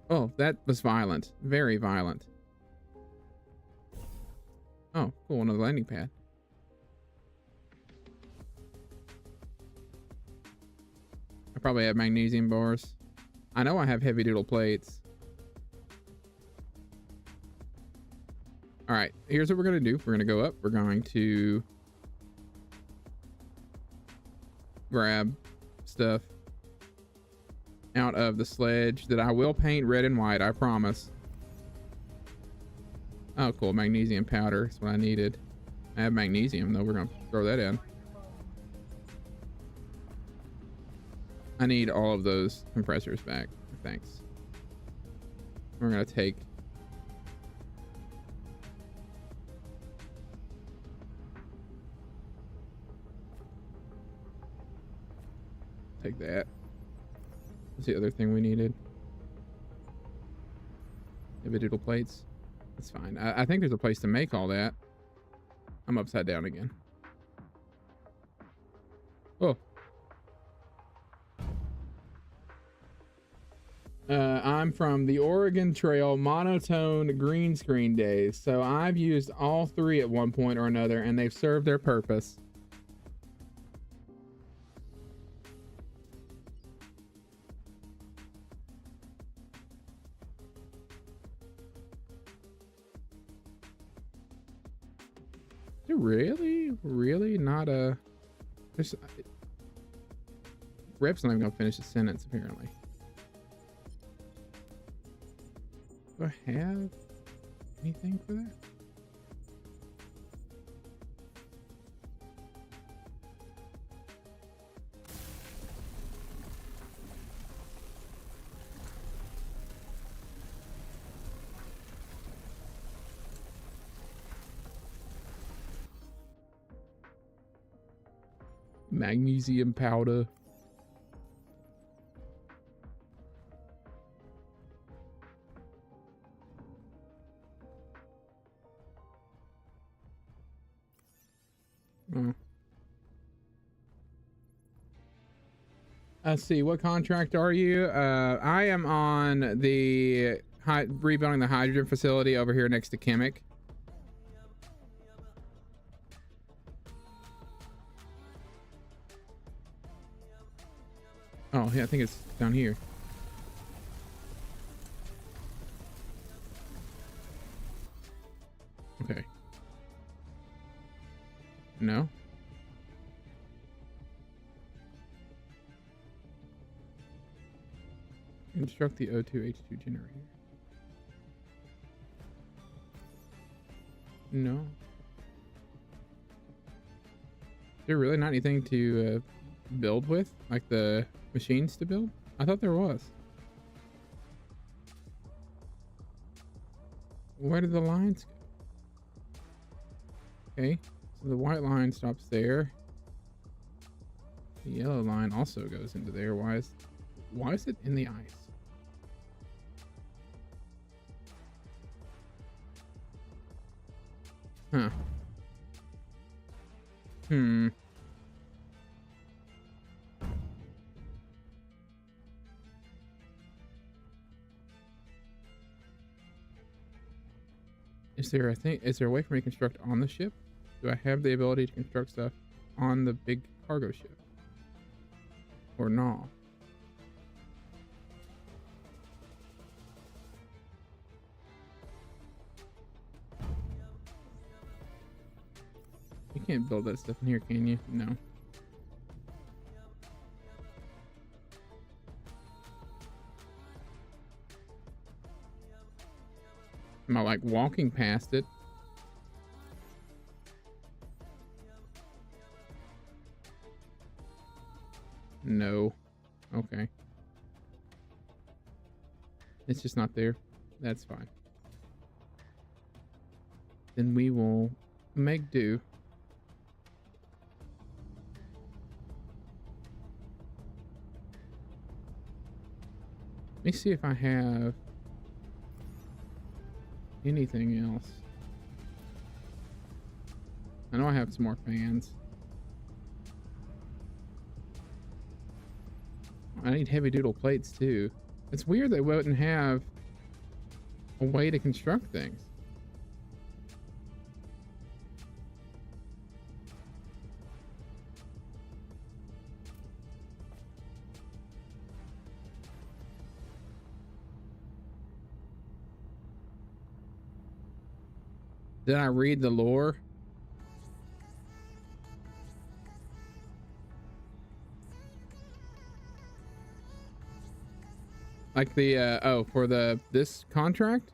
Oh, that was violent. Very violent. Oh, cool. Another landing pad. I probably have magnesium bars. I know I have heavy doodle plates. All right, here's what we're gonna do. We're gonna go up. We're going to grab stuff out of the sledge that I will paint red and white, I promise. Oh, cool. Magnesium powder is what I needed. I have magnesium, though. We're gonna throw that in. I need all of those compressors back. Thanks. We're gonna take that. What's the other thing we needed? Individual plates. That's fine. I think there's a place to make all that. I'm upside down again. Oh. I'm from the Oregon Trail monotone green screen days, so I've used all three at one point or another, and they've served their purpose. Really not a... Rep's not even gonna finish the sentence, apparently. Do I have anything for that? Magnesium powder. Oh. Let's see, what contract are you? I am on the rebuilding the hydrogen facility over here next to Kemik. Oh, yeah, I think it's down here. Okay. No? Construct the O2H2 generator. No. Is there really not anything to build with? Like the machines to build? I thought there was. Where did the lines go? Okay, so the white line stops there. The yellow line also goes into there. Why is it in the ice? Huh. Is there a way for me to construct on the ship? Do I have the ability to construct stuff on the big cargo ship? Or no? You can't build that stuff in here, can you? No. Am I like walking past it? No. Okay. It's just not there. That's fine. Then we will make do. Let me see if I have anything else. I know I have some more fans. I need heavy doodle plates too. It's weird they wouldn't have a way to construct things. Did I read the lore? Like the oh, for this contract?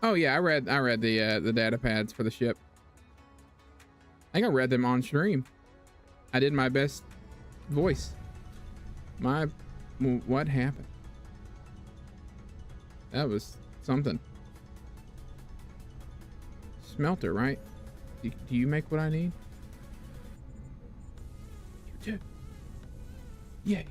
Oh yeah, I read the data pads for the ship. I think I read them on stream. I did my best voice. What happened? That was something. Smelter, right? Do you make what I need? You do. Yay.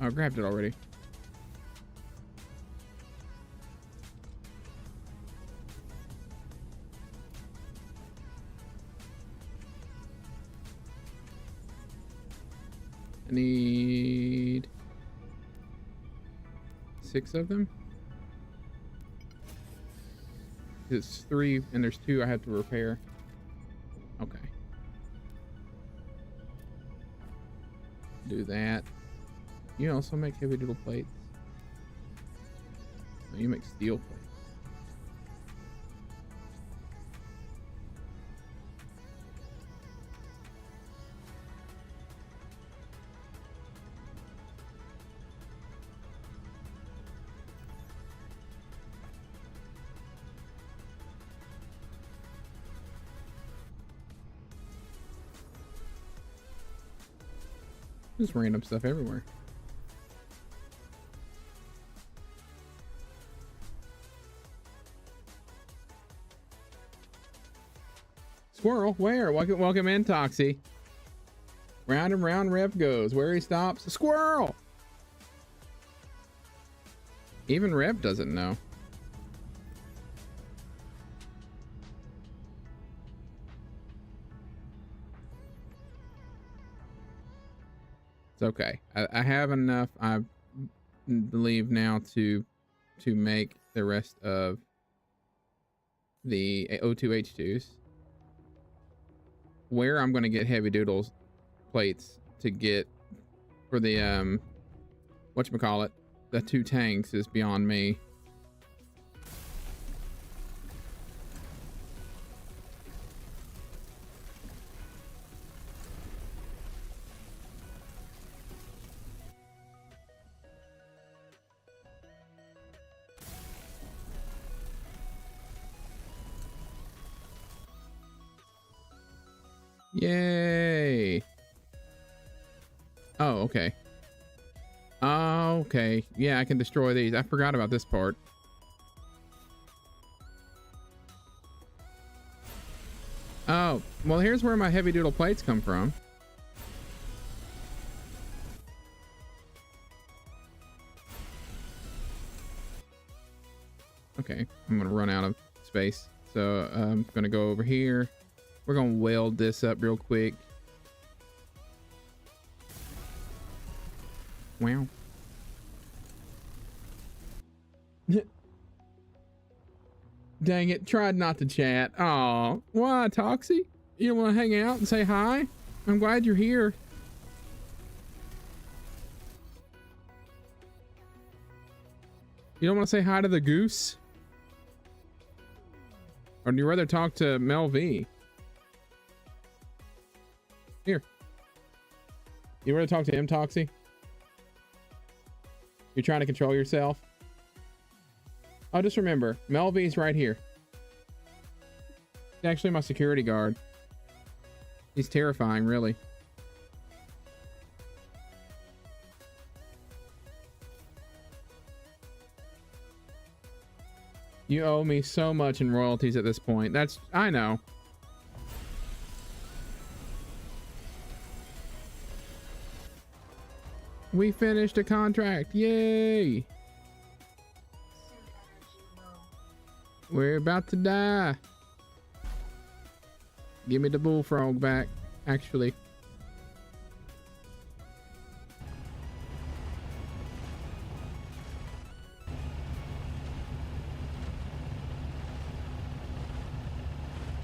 Oh, I grabbed it already. I need 6 of them. It's 3 and there's 2 I have to repair. Okay. Do that. You also make heavy doodle plates. No, you make steel plates. Just random stuff everywhere. Squirrel, where? Welcome in, Toxie. Round and round Rev goes. Where he stops, a squirrel. Even Rev doesn't know. It's okay. I have enough, I believe, now to make the rest of the O2H2s. Where I'm going to get heavy doodles plates to get for the whatchamacallit, the 2 tanks is beyond me. Yay. Oh, okay. Oh, okay. Yeah, I can destroy these. I forgot about this part. Oh, well, here's where my heavy doodle plates come from. Okay, I'm gonna run out of space. So I'm gonna go over here. We're gonna weld this up real quick. Wow. Dang it, tried not to chat. Aw, why, Toxie? You don't want to hang out and say hi? I'm glad you're here. You don't want to say hi to the goose? Or do you rather talk to Mel V? Here. You rather talk to him, Toxie? You're trying to control yourself? Oh, just remember, Mel V's right here. He's actually my security guard. He's terrifying, really. You owe me so much in royalties at this point. That's, I know. We finished a contract. Yay. We're about to die. Give me the bullfrog back, actually.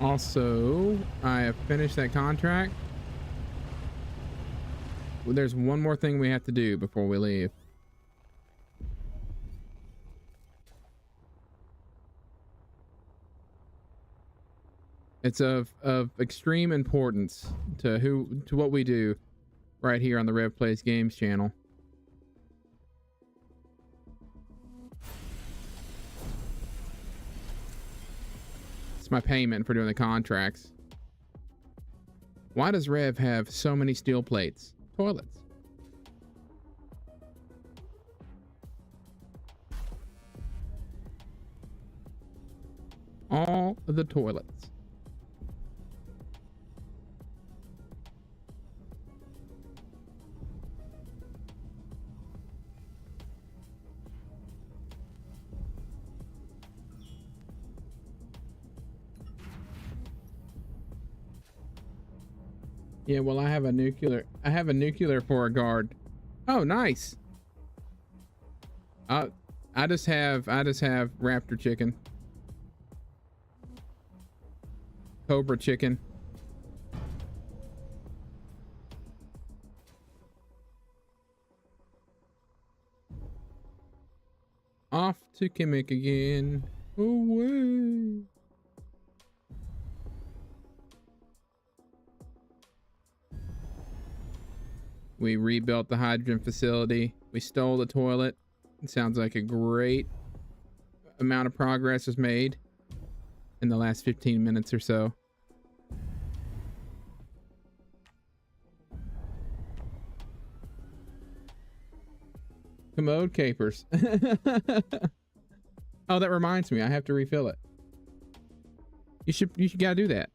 Also, I have finished that contract. Well, there's one more thing we have to do before we leave. It's of extreme importance to what we do right here on the Rev Plays Games channel. It's my payment for doing the contracts. Why does Rev have so many steel plates? Toilets. All of the toilets. Yeah, well, I have a nuclear for a guard. Oh, nice. I just have raptor chicken. Cobra chicken. Off to Kemik again. Away. We rebuilt the hydrogen facility. We stole the toilet. It sounds like a great amount of progress was made in the last 15 minutes or so. Commode capers. Oh, that reminds me. I have to refill it. You should gotta do that.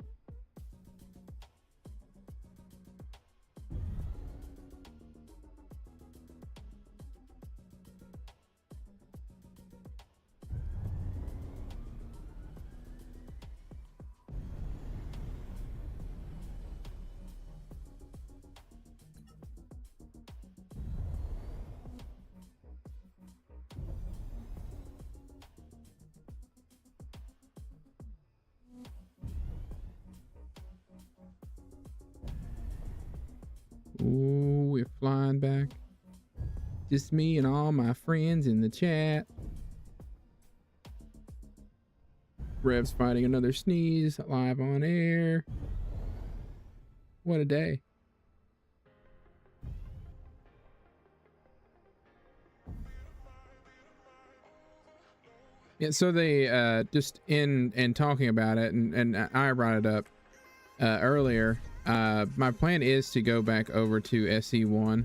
Ooh, we're flying back. Just me and all my friends in the chat. Rev's fighting another sneeze live on air. What a day. Yeah, so they just in talking about it, and I brought it up earlier. My plan is to go back over to SE1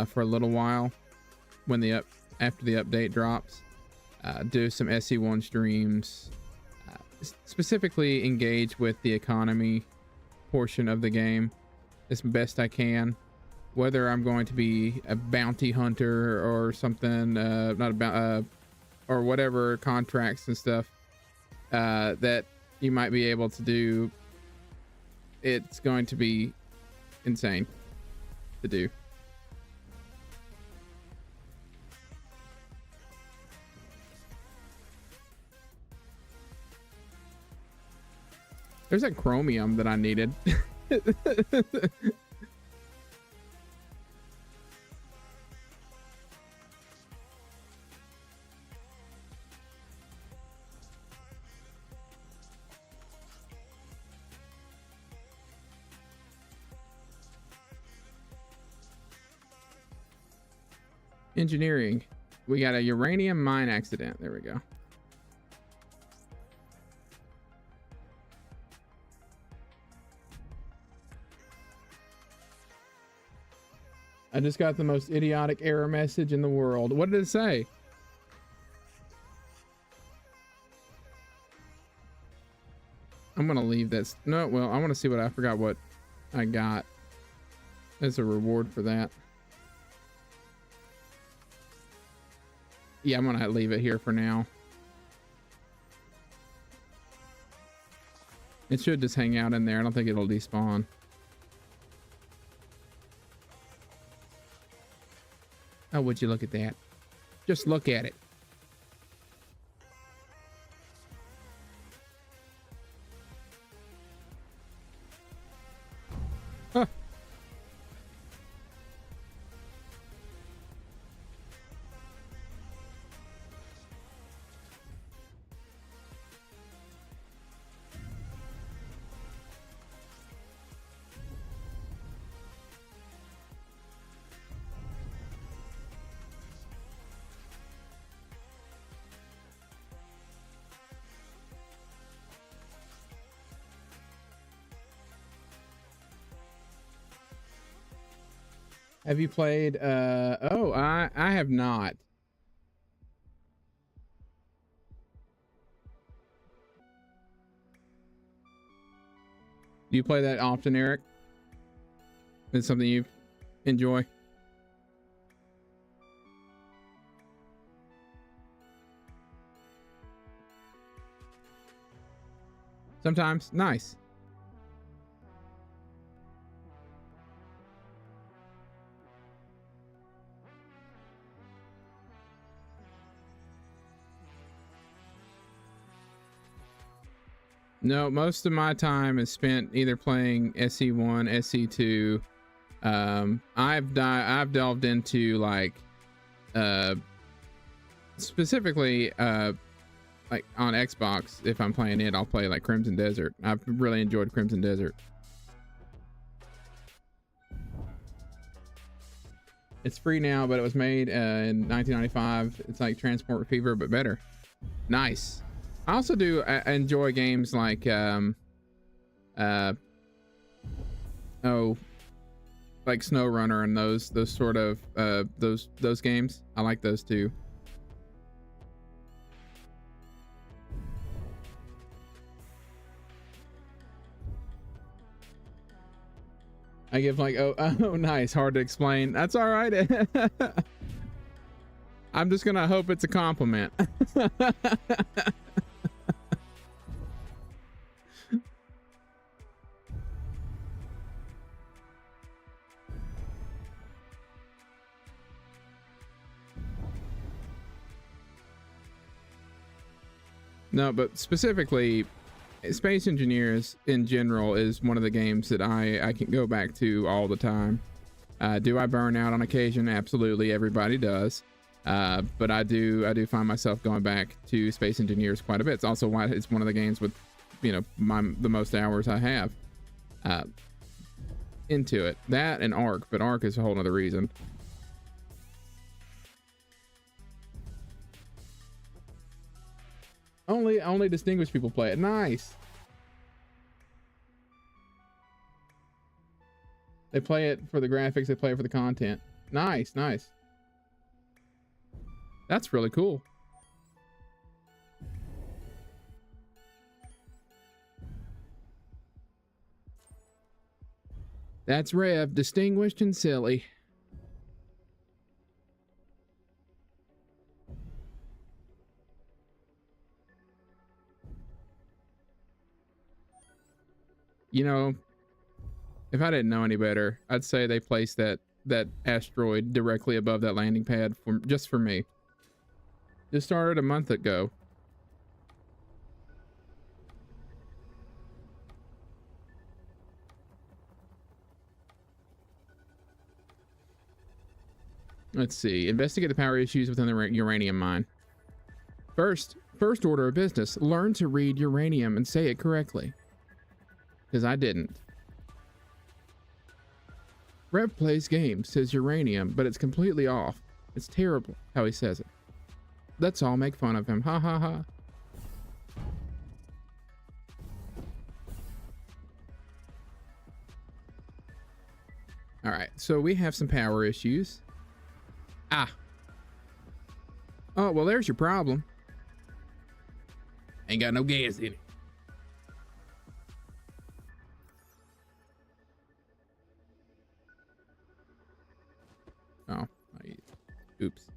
for a little while when after the update drops. Do some SE1 streams, specifically engage with the economy portion of the game as best I can. Whether I'm going to be a bounty hunter or something, not about or whatever contracts and stuff that you might be able to do, it's going to be insane to do. There's that chromium that I needed. Engineering. We got a uranium mine accident. There we go. I just got the most idiotic error message in the world. What did it say? I'm gonna leave this. No, well, I want to see what I forgot what I got as a reward for that. Yeah, I'm gonna leave it here for now. It should just hang out in there. I don't think it'll despawn. Oh, would you look at that? Just look at it. Huh. Have you played oh, I have not. Do you play that often, Eric? Is it something you enjoy? Sometimes. Nice. No, most of my time is spent either playing SE1, SE2. I've delved into like specifically like on Xbox. If I'm playing it, I'll play like Crimson Desert. I've really enjoyed Crimson Desert. It's free now, but it was made in 1995. It's like Transport Fever, but better. Nice. I also do enjoy games like like SnowRunner and those sort of those games. I like those too. I give like oh nice, hard to explain. That's all right. I'm just gonna hope it's a compliment. No, but specifically, Space Engineers in general is one of the games that I can go back to all the time. Do I burn out on occasion? Absolutely, everybody does. But I do find myself going back to Space Engineers quite a bit. It's also why it's one of the games with, you know, the most hours I have into it. That and Ark, but Ark is a whole nother reason. Only distinguished people play it. Nice. They play it for the graphics. They play it for the content. Nice, nice. That's really cool. That's Rev, distinguished and silly. You know, if I didn't know any better, I'd say they placed that asteroid directly above that landing pad just for me. Just started a month ago. Let's see. Investigate the power issues within the uranium mine. First order of business, learn to read uranium and say it correctly. Because I didn't. Rev plays games, says uranium, but it's completely off. It's terrible how he says it. Let's all make fun of him. Ha ha ha. All right, so we have some power issues. Ah. Oh, well, there's your problem. Ain't got no gas in it. Oh, oops.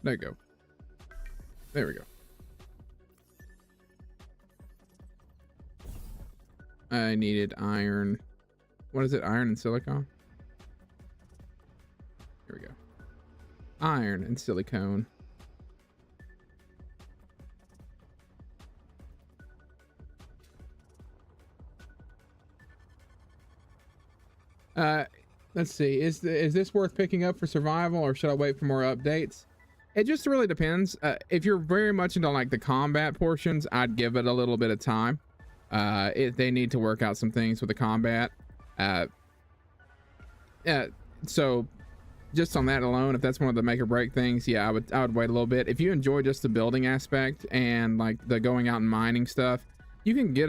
There you go. There we go. I needed iron. What is it? Iron and silicone? Here we go. Iron and silicone. Let's see. Is this worth picking up for survival, or should I wait for more updates? It just really depends. If you're very much into like the combat portions, I'd give it a little bit of time. If they need to work out some things with the combat. So just on that alone, if that's one of the make or break things, yeah, I would wait a little bit. If you enjoy just the building aspect and like the going out and mining stuff, you can get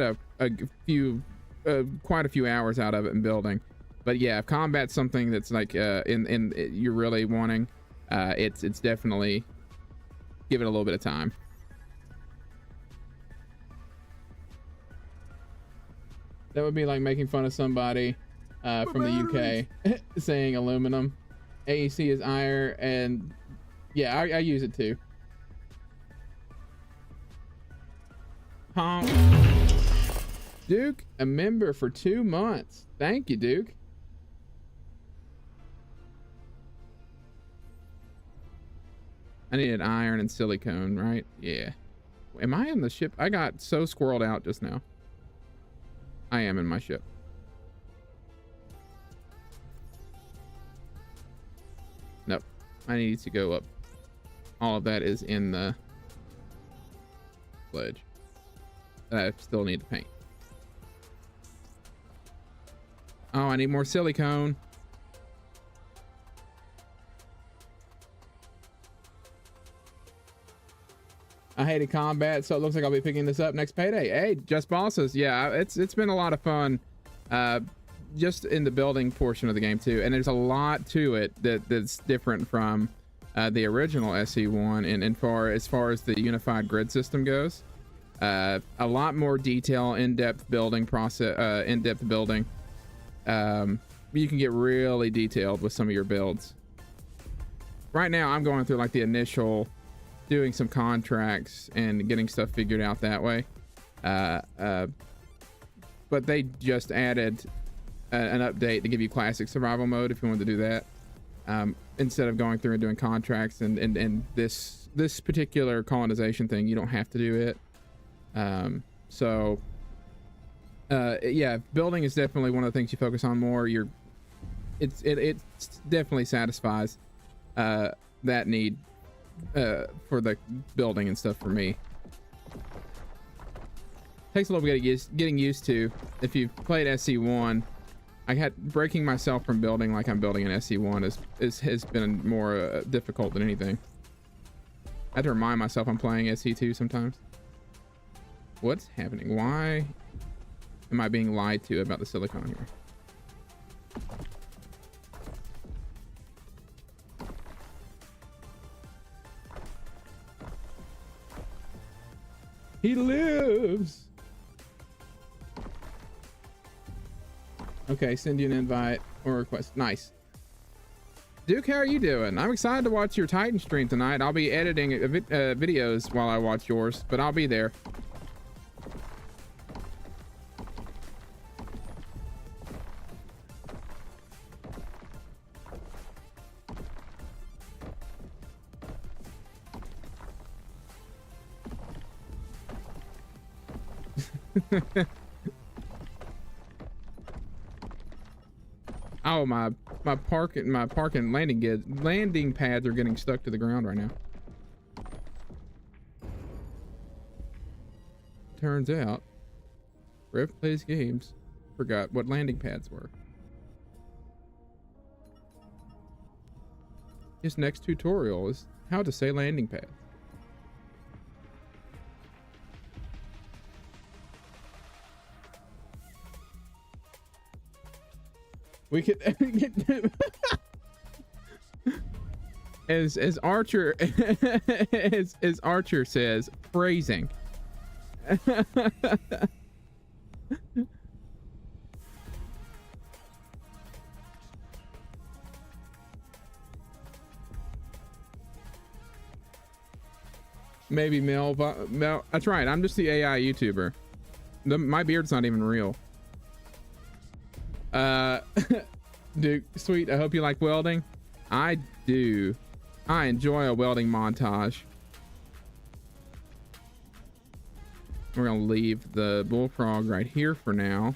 quite a few hours out of it in building. But yeah, if combat's something that's like you're really wanting, it's definitely give it a little bit of time. That would be like making fun of somebody from the UK saying aluminum. AEC is iron, and yeah, I use it too. Honk. Duke, a member for 2 months. Thank you, Duke. I needed iron and silicone, right? Yeah. Am I in the ship? I got so squirreled out just now. I am in my ship. Nope. I need to go up. All of that is in the sledge that I still need to paint. Oh, I need more silicone. I hated combat, so it looks like I'll be picking this up next payday. Hey, Just Bosses. Yeah, it's been a lot of fun. Just in the building portion of the game too, and there's a lot to it that's different from the original SE1 and as far as the unified grid system goes. A lot more detail, in-depth building process, in-depth building. You can get really detailed with some of your builds. Right now I'm going through like the initial doing some contracts and getting stuff figured out that way. But they just added an update to give you classic survival mode if you wanted to do that, instead of going through and doing contracts and this particular colonization thing. You don't have to do it. So yeah, building is definitely one of the things you focus on more. It definitely satisfies that need for the building and stuff for me. Takes a little bit of getting used to. If you've played SC1, I had breaking myself from building like I'm building an SC1 has been more difficult than anything. I have to remind myself I'm playing SC2 sometimes. What's happening? Why am I being lied to about the silicon here? He lives. Okay, send you an invite or request. Nice. Duke, how are you doing? I'm excited to watch your Titan stream tonight. I'll be editing videos while I watch yours, but I'll be there. Oh, my parking landing pads are getting stuck to the ground right now. Turns out, Rev plays games. Forgot what landing pads were. His next tutorial is how to say landing pads. We could as Archer as Archer says, phrasing. Maybe Mel, that's right. I'm just the AI YouTuber. My beard's not even real. Dude, sweet. I hope you like welding. I do. I enjoy a welding montage. We're gonna leave the bullfrog right here for now.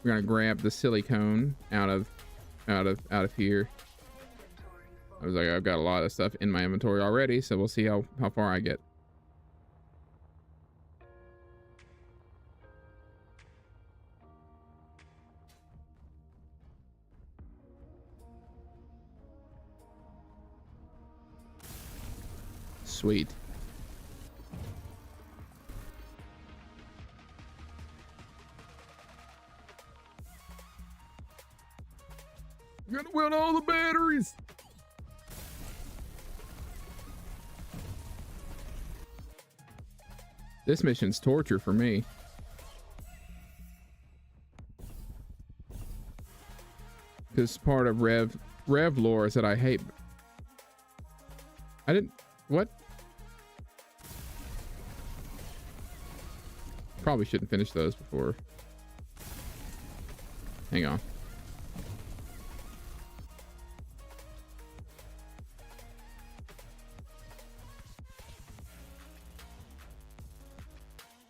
We're gonna grab the silicone out of here. I was like, I've got a lot of stuff in my inventory already, so we'll see how far I get. Sweet. I'm gonna weld all the batteries. This mission's torture for me. Because part of Rev lore is that I hate. I didn't. What? Probably shouldn't finish those before. Hang on.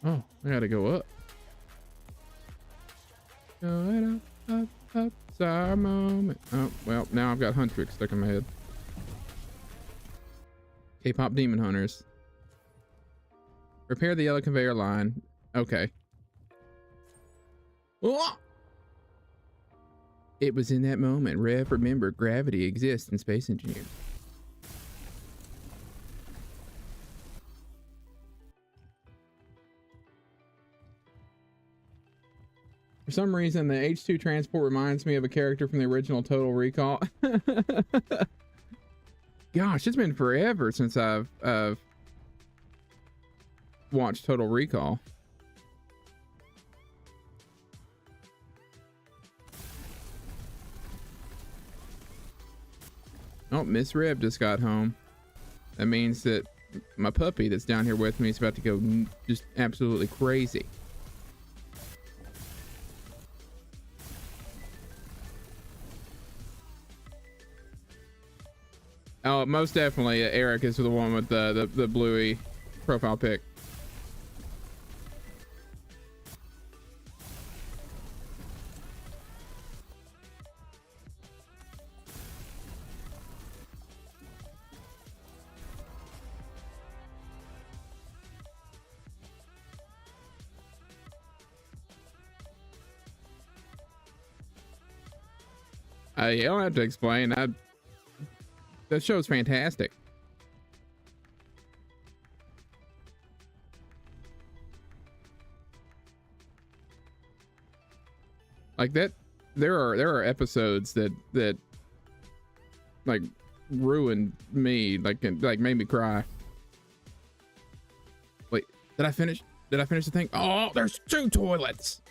Oh, I gotta go up. Go up, it's our moment. Oh, well, now I've got Huntrix stuck in my head. K-pop Demon Hunters. Repair the yellow conveyor line. Okay. Oh! It was in that moment Rev remembered gravity exists in Space Engineering. For some reason, the H2 transport reminds me of a character from the original Total Recall. Gosh, it's been forever since I've watched Total Recall. Oh, Miss Rev just got home. That means that my puppy that's down here with me is about to go just absolutely crazy. Oh, most definitely. Eric is the one with the bluey profile pic. You don't have to explain. That show's fantastic. Like that, there are episodes that like ruined me, like made me cry. Wait, did I finish the thing? Oh, there's 2 toilets.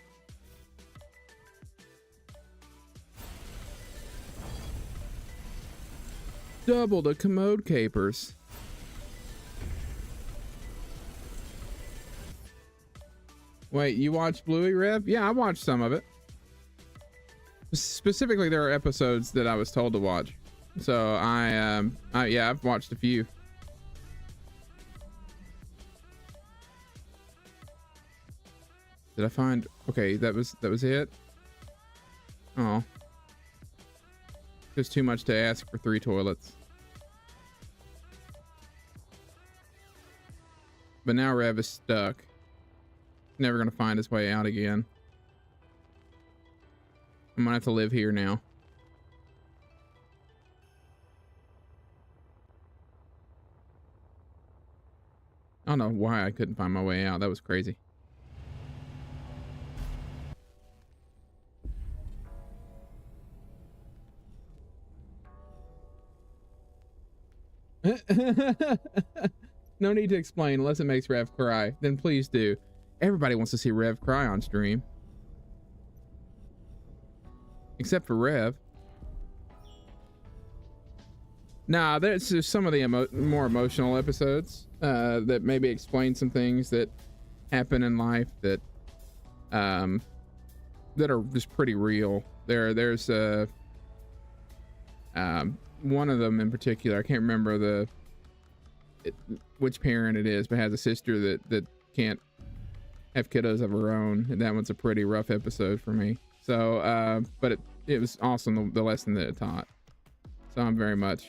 Double the commode capers. Wait, you watched Bluey, Rev? Yeah, I watched some of it. Specifically, there are episodes that I was told to watch. So yeah, I've watched a few. Did I find? Okay, that was it. Oh, just too much to ask for 3 toilets. But now Rev is stuck. Never gonna find his way out again. I'm gonna have to live here now. I don't know why I couldn't find my way out. That was crazy. No need to explain unless it makes Rev cry. Then please do. Everybody wants to see Rev cry on stream. Except for Rev. Nah, there's just some of the more emotional episodes that maybe explain some things that happen in life that that are just pretty real. There's one of them in particular. I can't remember which parent it is, but has a sister that can't have kiddos of her own, and that one's a pretty rough episode for me. So, but it was awesome, the lesson that it taught. So I'm very much.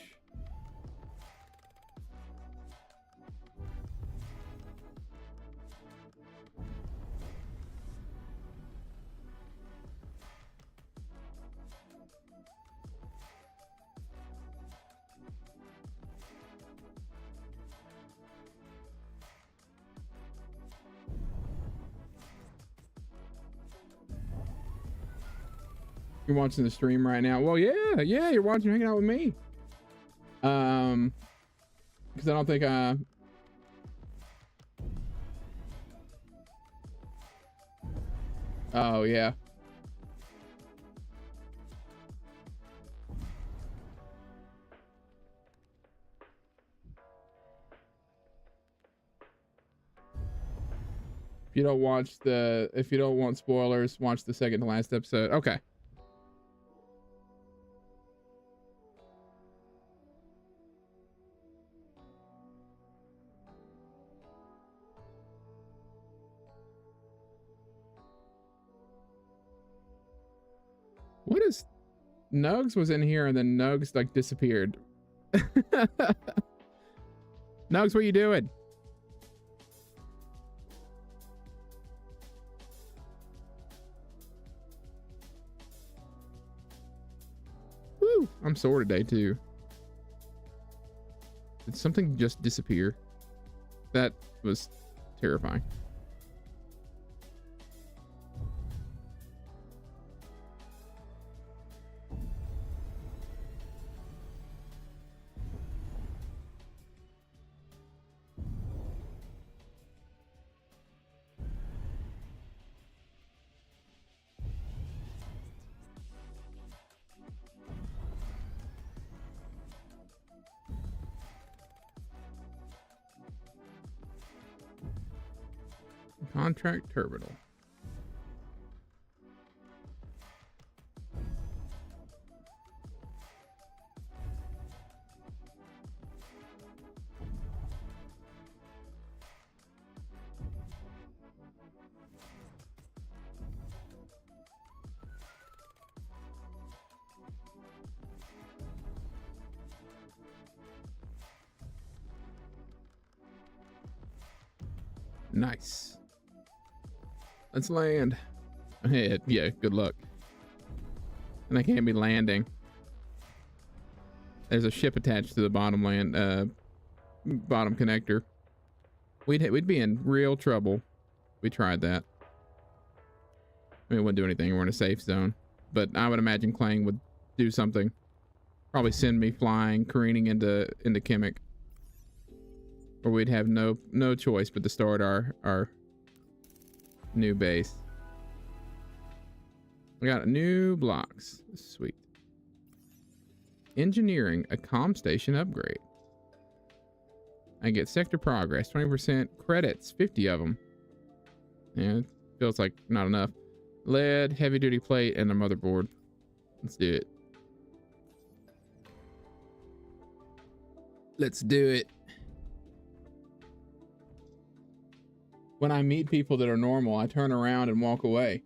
You're watching the stream right now. Well, yeah, you're watching, hanging out with me. Because I don't think oh yeah. If you don't want spoilers, watch the second to last episode. Okay. What is Nugs was in here and then Nugs like disappeared. Nugs, what you doing? Woo, I'm sore today too. Did something just disappear? That was terrifying. Contract terminal. Nice. Let's land. Yeah, good luck. And I can't be landing. There's a ship attached to the bottom bottom connector. We'd be in real trouble if we tried that. I mean, it wouldn't do anything. We're in a safe zone. But I would imagine Clang would do something. Probably send me flying, careening into Kemik. Or we'd have no choice but to start our new base. We got new blocks. Sweet. Engineering a comm station upgrade. I get sector progress, 20% credits, 50 of them. Yeah, it feels like not enough. Lead, heavy duty plate, and a motherboard. Let's do it. Let's do it. When I meet people that are normal, I turn around and walk away.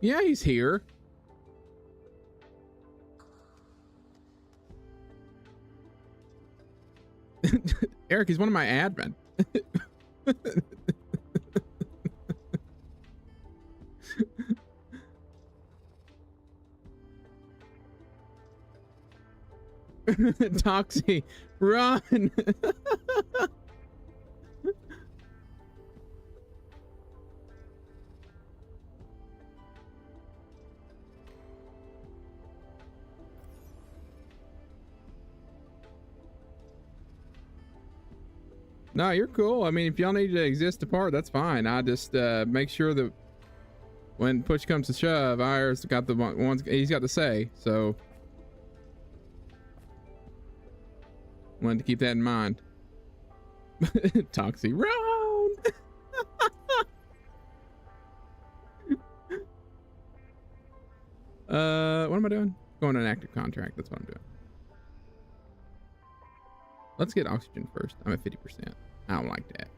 Yeah, he's here. Eric, he's one of my admin. Toxie, run! No, you're cool. I mean, if y'all need to exist apart, that's fine. I just make sure that when push comes to shove, Ayers got the ones he's got to say. So, wanted to keep that in mind. Toxie, run! What am I doing? Going on an active contract. That's what I'm doing. Let's get oxygen first. I'm at 50%. I don't like that.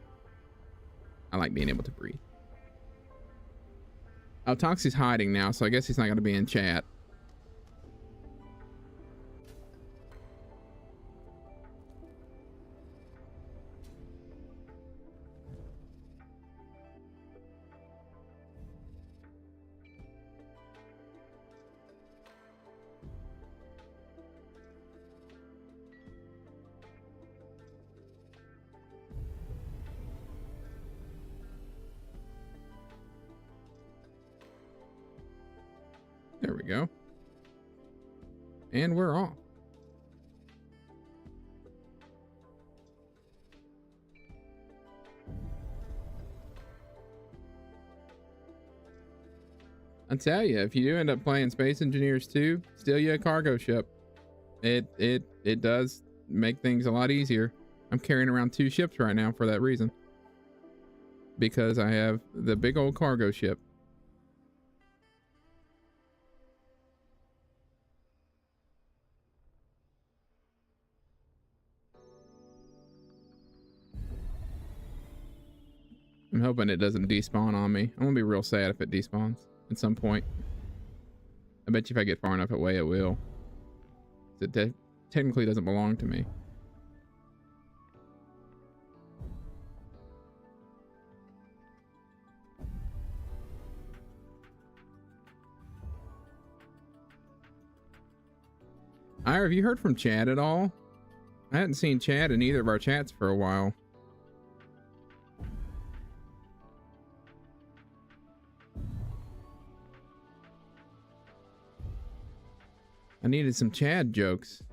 I like being able to breathe. Oh, Toxie's hiding now, so I guess he's not going to be in chat. There we go. And we're off. I tell you, if you do end up playing Space Engineers 2, steal you a cargo ship. It does make things a lot easier. I'm carrying around 2 ships right now for that reason. Because I have the big old cargo ship. I'm hoping it doesn't despawn on me. I'm gonna be real sad if it despawns at some point. I bet you if I get far enough away, it will. It technically doesn't belong to me. Ira, have you heard from Chad at all? I hadn't seen Chad in either of our chats for a while. I needed some Chad jokes.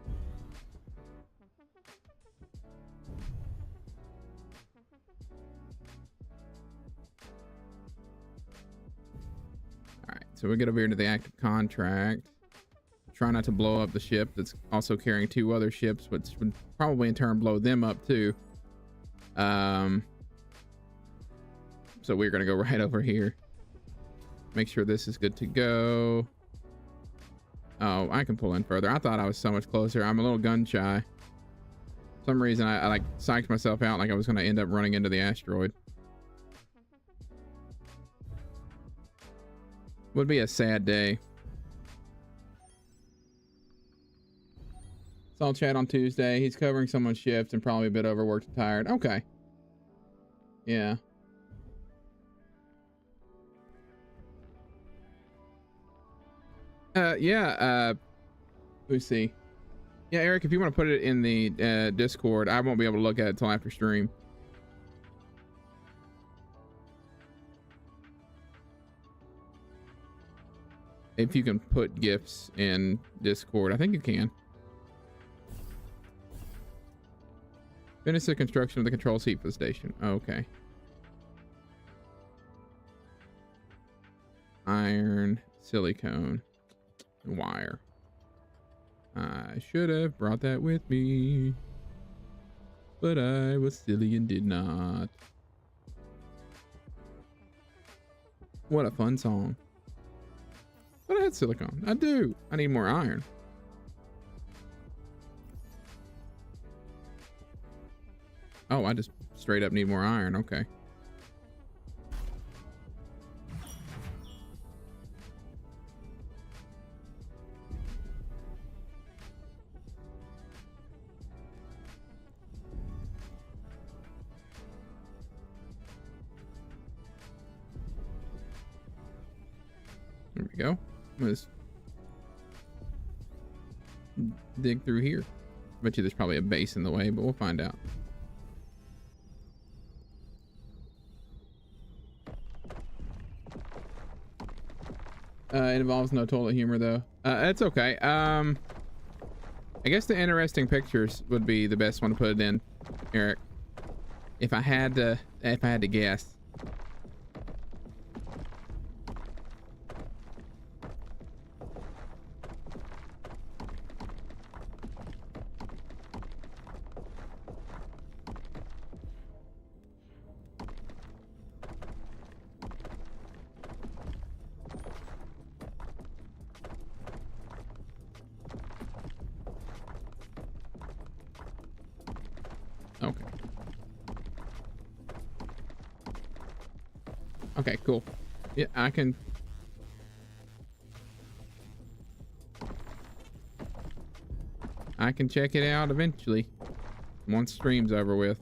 Alright, so we get over here to the active contract. Try not to blow up the ship that's also carrying 2 other ships, which would probably in turn blow them up too. So we're gonna go right over here. Make sure this is good to go. Oh, I can pull in further. I thought I was so much closer. I'm a little gun shy. For some reason, I like psyched myself out like I was going to end up running into the asteroid. Would be a sad day. Saw Chad on Tuesday. He's covering someone's shift and probably a bit overworked and tired. Okay. Yeah. Yeah. Let me see. Yeah, Eric, if you want to put it in the Discord, I won't be able to look at it till after stream. If you can put GIFs in Discord, I think you can. Finish the construction of the control seat for the station. Okay. Iron, silicone, and wire. I should have brought that with me, but I was silly and did not. What a fun song. But I had silicone. I do. I need more iron. Oh, I just straight up need more iron. Okay. There we go. Let's dig through here. Bet you there's probably a base in the way, but we'll find out. It involves no toilet humor though. It's okay. I guess the interesting pictures would be the best one to put it in, Eric. If I had to guess. Okay, cool. Yeah, I can. I can check it out eventually. Once stream's over with.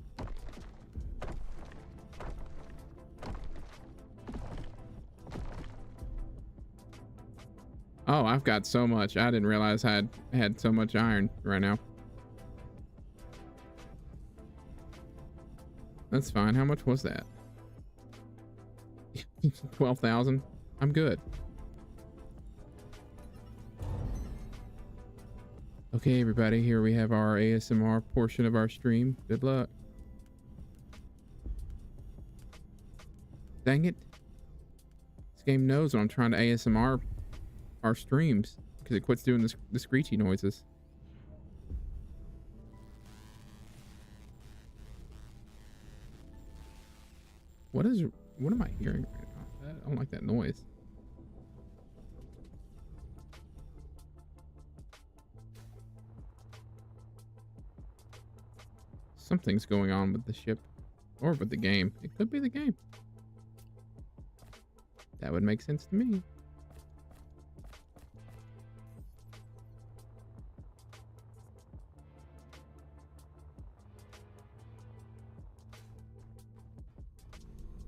Oh, I've got so much. I didn't realize I had so much iron right now. That's fine. How much was that? 12,000. I'm good. Okay, everybody, here we have our ASMR portion of our stream. Good luck. Dang it. This game knows when I'm trying to ASMR our streams because it quits doing the screechy noises. What am I hearing right now? I don't like that noise. Something's going on with the ship or with the game. It could be the game. That would make sense to me.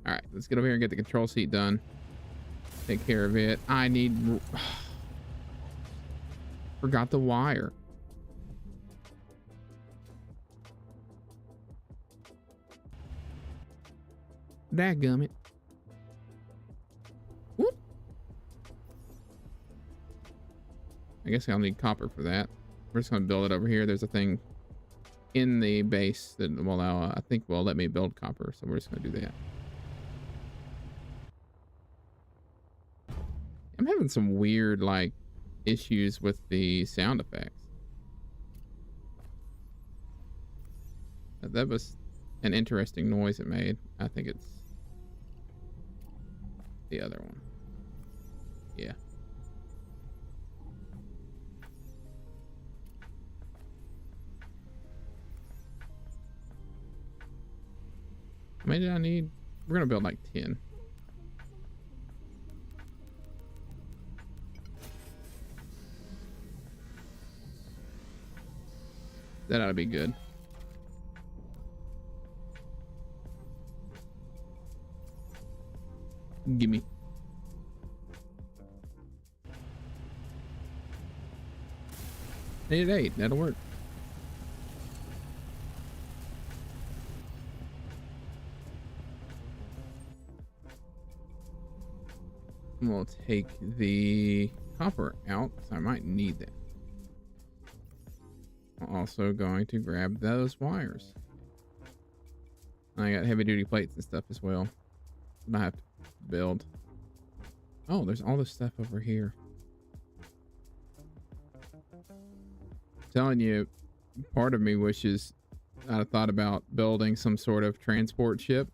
All right, let's get over here and get the control seat done. Take care of it. I need... Forgot the wire. Dadgummit. Whoop. I guess I'll need copper for that. We're just going to build it over here. There's a thing in the base that will allow, I think will let me build copper. So we're just going to do that. I'm having some weird like issues with the sound effects. That was an interesting noise it made. I think it's the other one. Yeah. How many did I need? We're gonna build like 10. That ought to be good. Gimme. Needed 8. That'll work. We'll take the copper out, so I might need that. I'm also going to grab those wires. I got heavy duty plates and stuff as well that I have to build. Oh, there's all this stuff over here. I'm telling you, part of me wishes I'd thought about building some sort of transport ship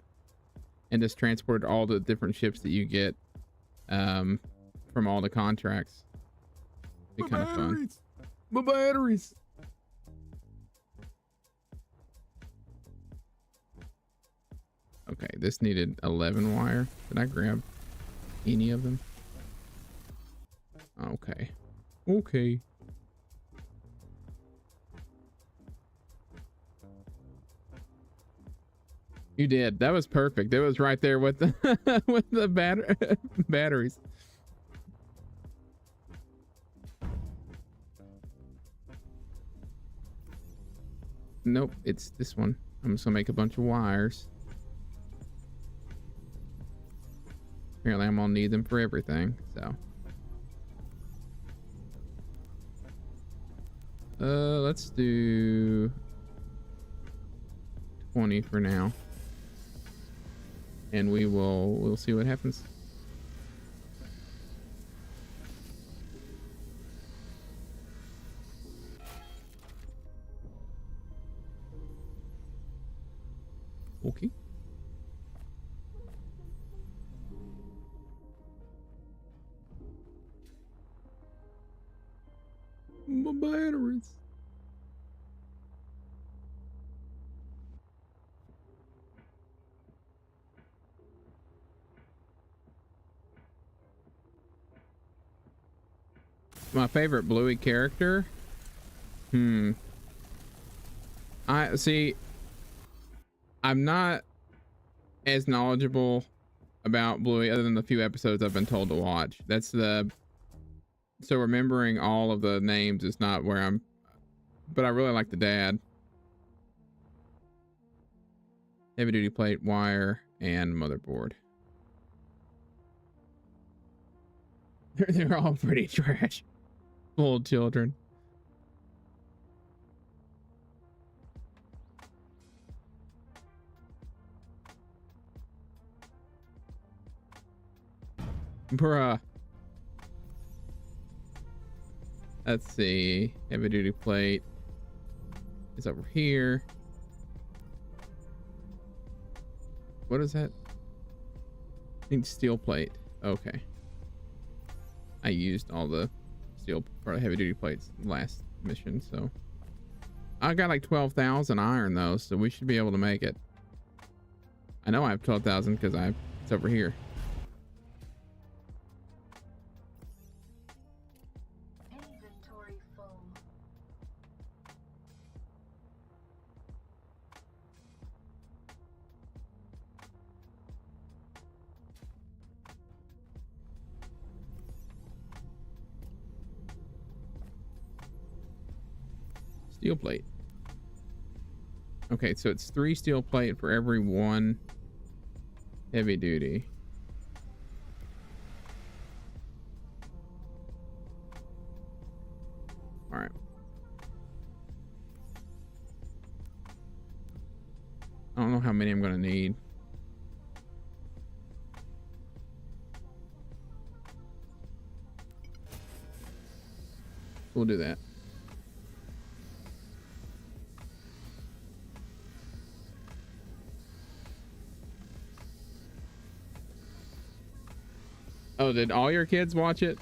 and just transport all the different ships that you get from all the contracts. Be kind of fun. My batteries. Okay, this needed 11 wire. Did I grab any of them? Okay. Okay. You did. That was perfect. It was right there with the with the batteries. Nope, it's this one. I'm just gonna make a bunch of wires. Apparently I'm gonna need them for everything, so. Let's do 20 for now. And we'll see what happens. Okay. My batteries. My favorite Bluey character? I see. I'm not as knowledgeable about Bluey other than the few episodes I've been told to watch. So remembering all of the names is not where I'm, but I really like the dad. Heavy duty plate, wire, and motherboard. They're all pretty trash. Old children. Bruh. Let's see. Heavy duty plate is over here. What is that? I think steel plate. Okay. I used all the steel or heavy duty plates last mission, so I got like 12,000 iron though, so we should be able to make it. I know I have 12,000 because it's over here. Inventory full. Steel plate. Okay, so it's 3 steel plate for every 1 heavy duty. All right. I don't know how many I'm going to need. We'll do that. Oh, did all your kids watch it?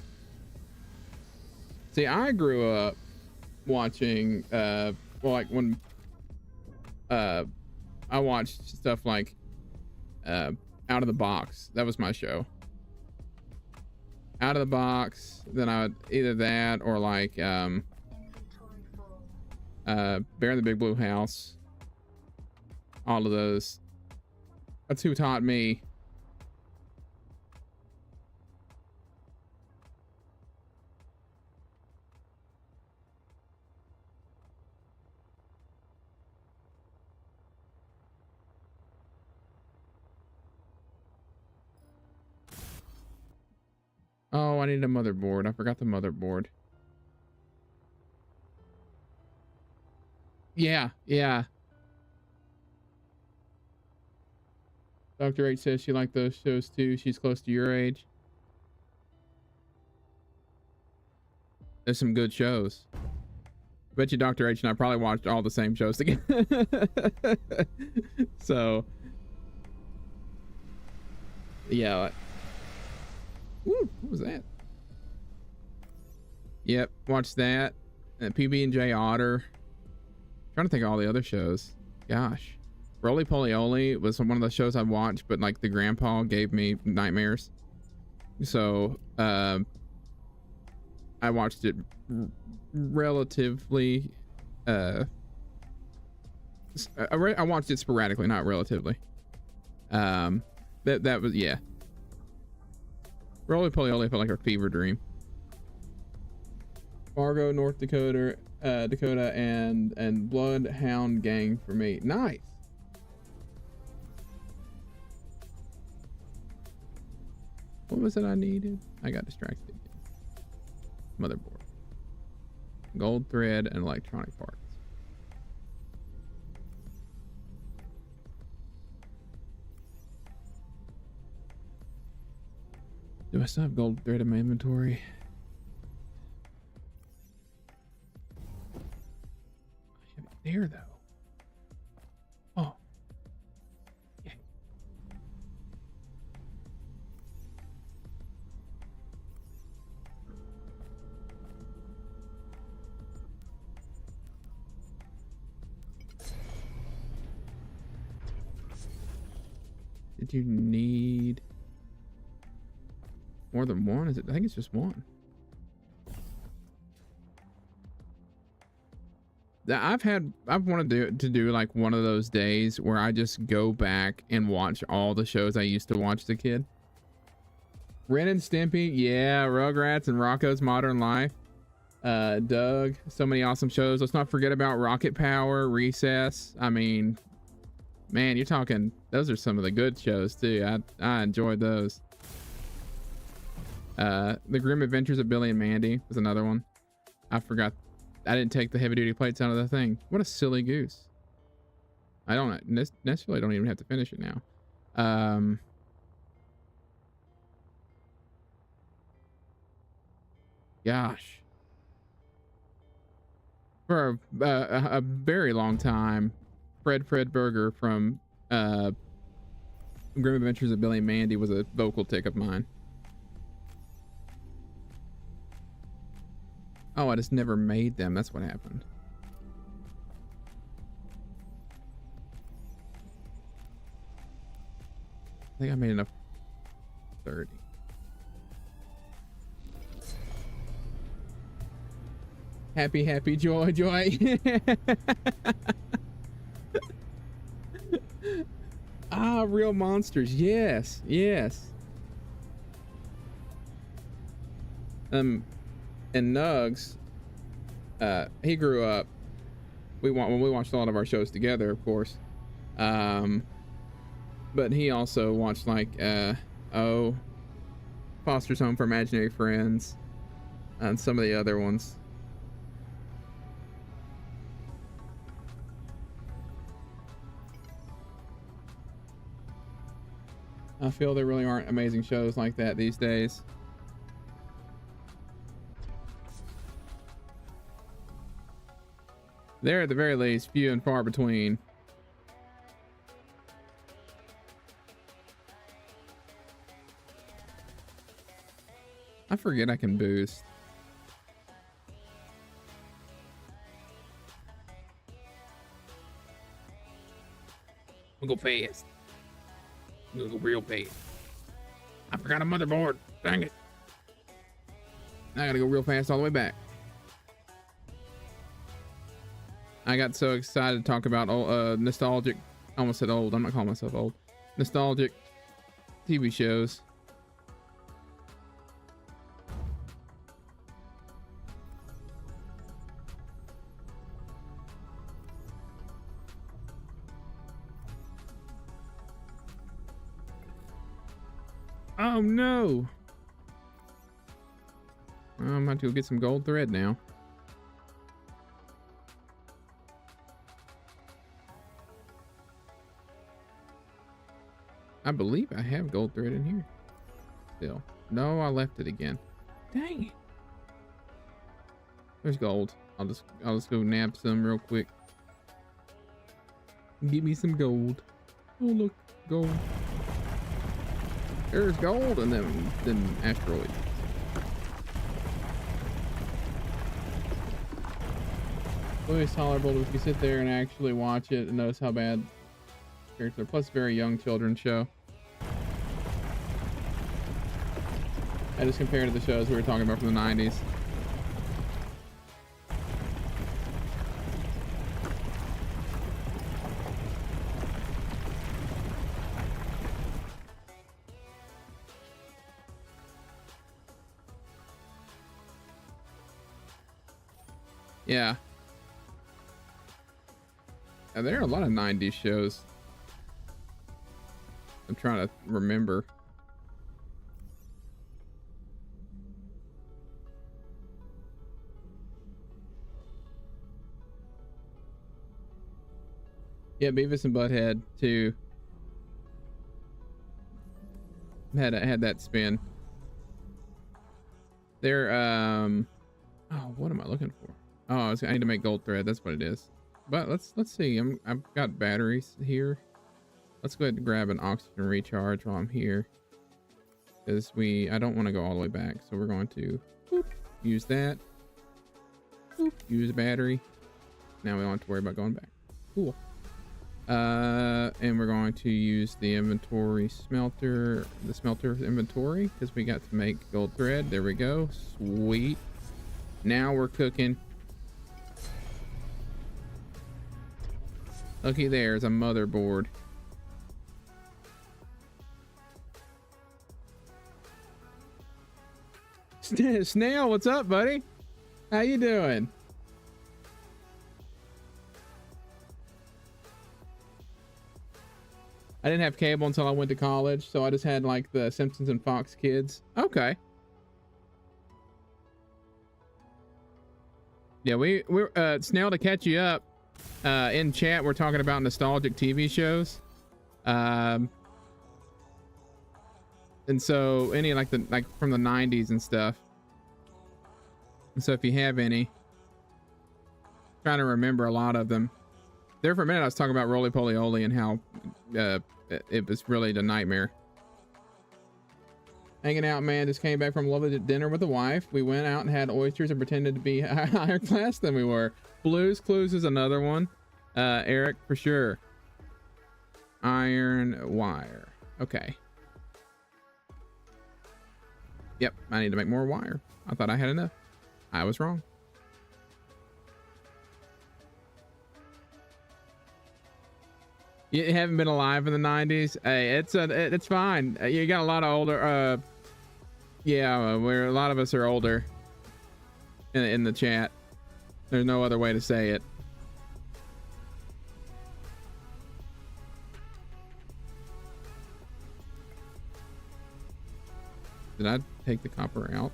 See, I grew up watching, well, like when, I watched stuff like, Out of the Box. That was my show. Out of the Box. Then I would either that or like, Bear in the Big Blue House. All of those. That's who taught me. Oh, I need a motherboard. I forgot the motherboard. Yeah, yeah. Dr. H says she liked those shows too. She's close to your age. There's some good shows. Bet you Dr. H and I probably watched all the same shows together. So, yeah. Woo, what was that? Yep, watched that. PB&J Otter. Trying to think of all the other shows. Gosh. Roly Poly Oly was one of the shows I watched, but like the grandpa gave me nightmares. So, I watched it relatively, I watched it sporadically, not relatively. That was, yeah. Roly Poly Oly felt like a fever dream. Fargo, North Dakota, and Bloodhound Gang for me. Nice. What was it I needed? I got distracted again. Motherboard. Gold thread and electronic parts. Do I still have gold thread in my inventory? I have it there though. Oh. Yeah. Did you need more than one? Is it? I think it's just one. I've wanted to do like one of those days where I just go back and watch all the shows I used to watch as a kid. Ren and Stimpy, yeah, Rugrats and Rocko's Modern Life. Doug, so many awesome shows. Let's not forget about Rocket Power, Recess. I mean, man, you're talking, those are some of the good shows too. I enjoyed those. The Grim Adventures of Billy and Mandy was another one. I forgot. I didn't take the heavy duty plates out of the thing. What a silly goose. I don't necessarily don't even have to finish it now. Gosh. For a very long time, Fred Burger from Grim Adventures of Billy and Mandy was a vocal tick of mine. Oh, I just never made them. That's what happened. I think I made enough 30. Happy, joy. Ah, Real Monsters. Yes. And Nugs, he grew up. When we watched a lot of our shows together, of course. But he also watched like Foster's Home for Imaginary Friends, and some of the other ones. I feel there really aren't amazing shows like that these days. They're at the very least few and far between. I forget I can boost. We'll go fast. We'll go real fast. I forgot a motherboard. Dang it. I gotta go real fast all the way back. I got so excited to talk about nostalgic, I almost said old, I'm not calling myself old, nostalgic TV shows. Oh no. I'm about to go get some gold thread now. I believe I have gold thread in here still. No, I left it again. Dang it. There's gold. I'll just go nab some real quick. Give me some gold. Oh look, gold. There's gold and then asteroid. Always tolerable if you sit there and actually watch it and notice how bad characters are. Plus, very young children's show. I just compared to the shows we were talking about from the 90s. Yeah. And there are a lot of 90s shows. I'm trying to remember. Yeah, Beavis and Butthead too. Had that spin. They're oh, what am I looking for? Oh, I need to make gold thread. That's what it is. But let's see. I've got batteries here. Let's go ahead and grab an oxygen recharge while I'm here, because I don't want to go all the way back. So we're going to boop, use that. Boop, use a battery. Now we don't have to worry about going back. Cool. And we're going to use the inventory smelter, the smelter inventory, because we got to make gold thread. There we go. Sweet. Now we're cooking. Looky, there's a motherboard. Snail, what's up, buddy? How you doing? I didn't have cable until I went to college, so I just had like the Simpsons and Fox Kids. Okay. Yeah, we're Snail, to catch you up. In chat, we're talking about nostalgic TV shows. And so any like from the 90s and stuff. And so if you have any, trying to remember a lot of them. There for a minute I was talking about Roly Poly Oly and how it was really the nightmare. Hanging out, man. Just came back from a lovely dinner with a wife. We went out and had oysters and pretended to be higher class than we were. Blues Clues is another one. Eric, for sure. Iron wire. Okay. Yep, I need to make more wire. I thought I had enough. I was wrong. You haven't been alive in the 90s? Hey, it's fine. You got a lot of older, yeah, where a lot of us are older in the chat. There's no other way to say it. Did I take the copper out?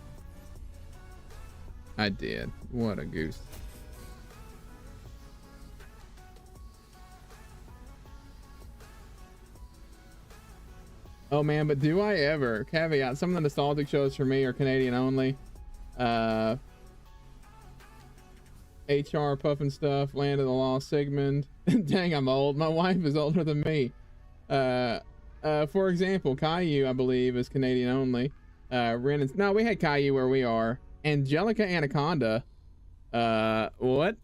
I did. What a goose. Oh man, but do I ever? Caveat, some of the nostalgic shows for me are Canadian only. HR Puffin Stuff, Land of the Lost Sigmund. Dang, I'm old. My wife is older than me. For example, Caillou, I believe, is Canadian only. Ren and, no, we had Caillou where we are. Angelica Anaconda. What?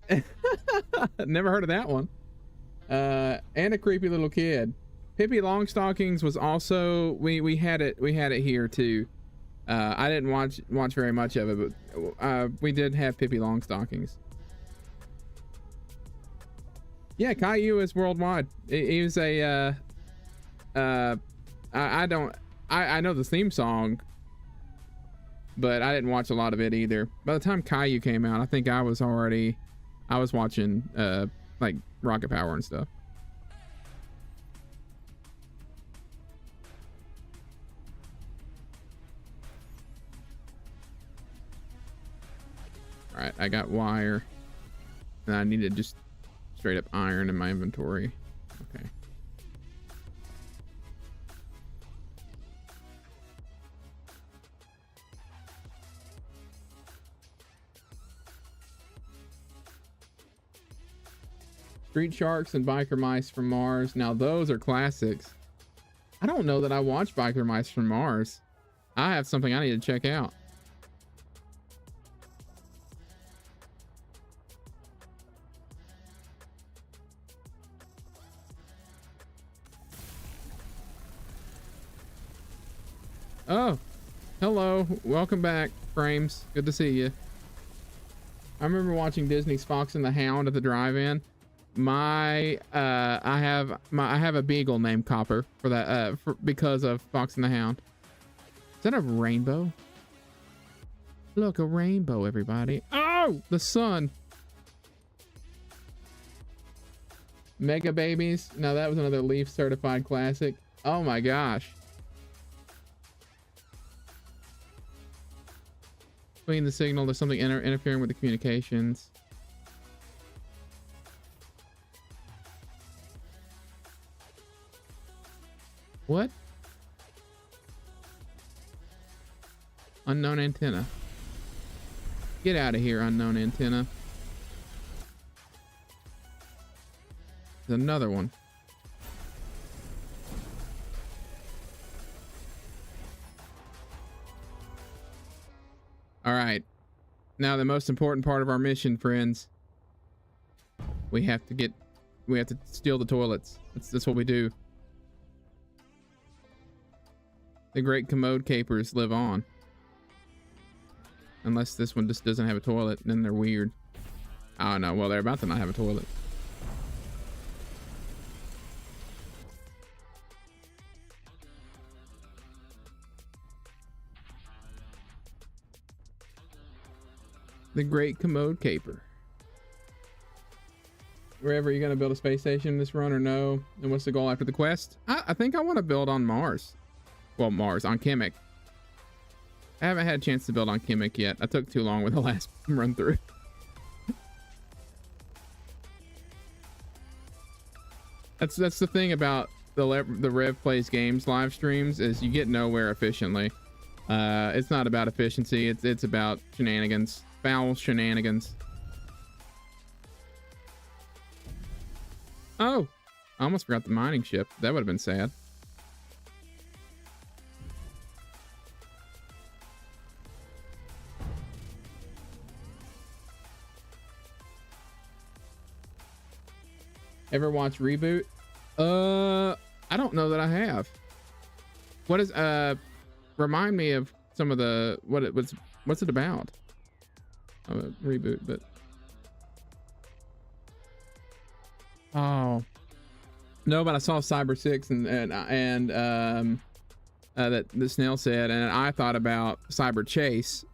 Never heard of that one. And a creepy little kid. Pippi Longstockings was also, we had it here too. I didn't watch very much of it, but we did have Pippi Longstockings. Yeah, Caillou is worldwide. He was a I know the theme song, but I didn't watch a lot of it either. By the time Caillou came out, I think I was watching like Rocket Power and stuff. got wire. And I needed just straight up iron in my inventory. Okay. Street Sharks and Biker Mice from Mars. Now those are classics. I don't know that I watched Biker Mice from Mars. I have something I need to check out. Oh, hello. Welcome back, Frames. Good to see you. I remember watching Disney's Fox and the Hound at the drive-in. I have a beagle named Copper for that because of Fox and the Hound. Is that a rainbow? Look, a rainbow, everybody. Oh, the sun. Mega Babies. Now that was another Leaf certified classic. Oh my gosh. Between the signal, there's something interfering with the communications. What? Unknown antenna. Get out of here, unknown antenna. There's another one. All right. Now the most important part of our mission, friends. We have to steal the toilets. That's what we do. The great commode capers live on. Unless this one just doesn't have a toilet, then they're weird. Oh no, well they're about to not have a toilet. The great commode caper. Wherever you're gonna build a space station this run or no? And what's the goal after the quest? I think I want to build on Mars. Well, Mars, on Kemik. I haven't had a chance to build on Kemik yet. I took too long with the last run through. That's the thing about the Rev Plays Games live streams is you get nowhere efficiently. It's not about efficiency. It's about shenanigans, foul shenanigans. Oh, I almost forgot the mining ship. That would have been sad. Ever watch Reboot? I don't know that I have. What is remind me of some of the what's it about? Reboot, but oh no, but I saw Cyber 6 and that the snail said, and I thought about Cyber Chase,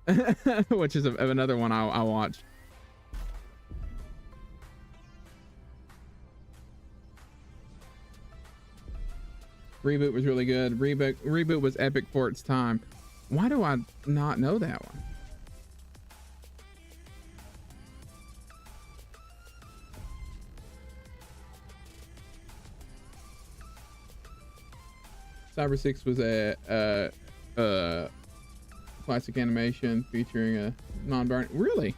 which is another one I watched. Reboot was really good. Reboot was epic for its time. Why do I not know that one? Cyber 6 was a classic animation featuring a non-burn. Really?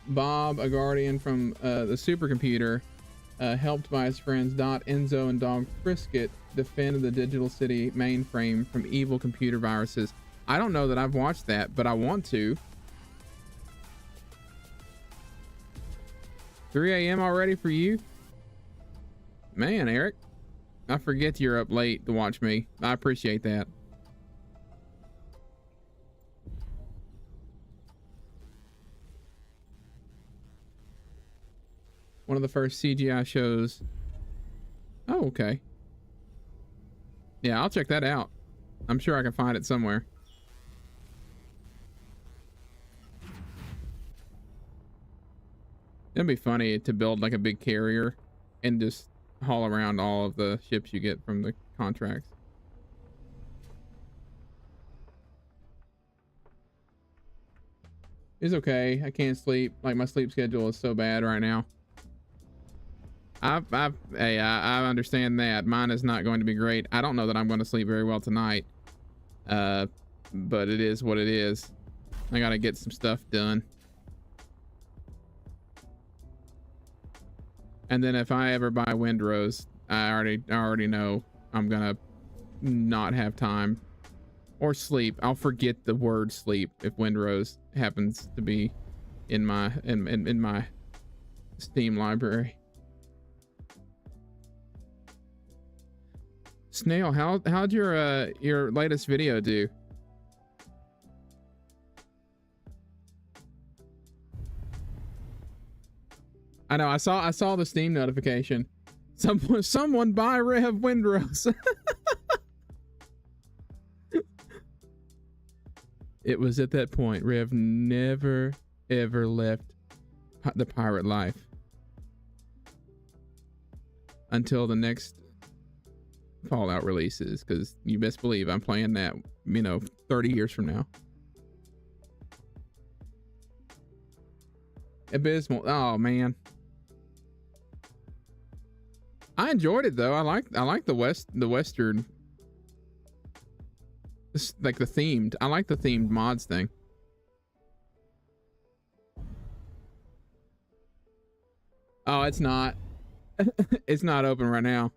Bob, a guardian from the supercomputer, helped by his friends Dot, Enzo, and Dog Frisket, defend the Digital City mainframe from evil computer viruses. I don't know that I've watched that, but I want to. 3 a.m. already for you? Man, Eric, I forget you're up late to watch me. I appreciate that. One of the first CGI shows. Oh, okay. Yeah, I'll check that out. I'm sure I can find it somewhere. It'd be funny to build like a big carrier and just haul around all of the ships you get from the contracts. It's okay. I can't sleep. Like, my sleep schedule is so bad right now. Hey, I understand that. Mine is not going to be great. I don't know that I'm going to sleep very well tonight. But it is what it is. I gotta get some stuff done. And then if I ever buy windrows, I already know I'm gonna not have time or sleep. I'll forget the word sleep if windrows happens to be in my in my Steam library. Snail, how'd your latest video do? I know, I saw the Steam notification. Someone buy Rev windrows. It was at that point Rev never ever left the pirate life until the next Fallout releases, because you best believe I'm playing that, 30 years from now. Abysmal. Oh man, I enjoyed it though. I like the western, like the themed. I like the themed mods thing. Oh, it's not. It's not open right now.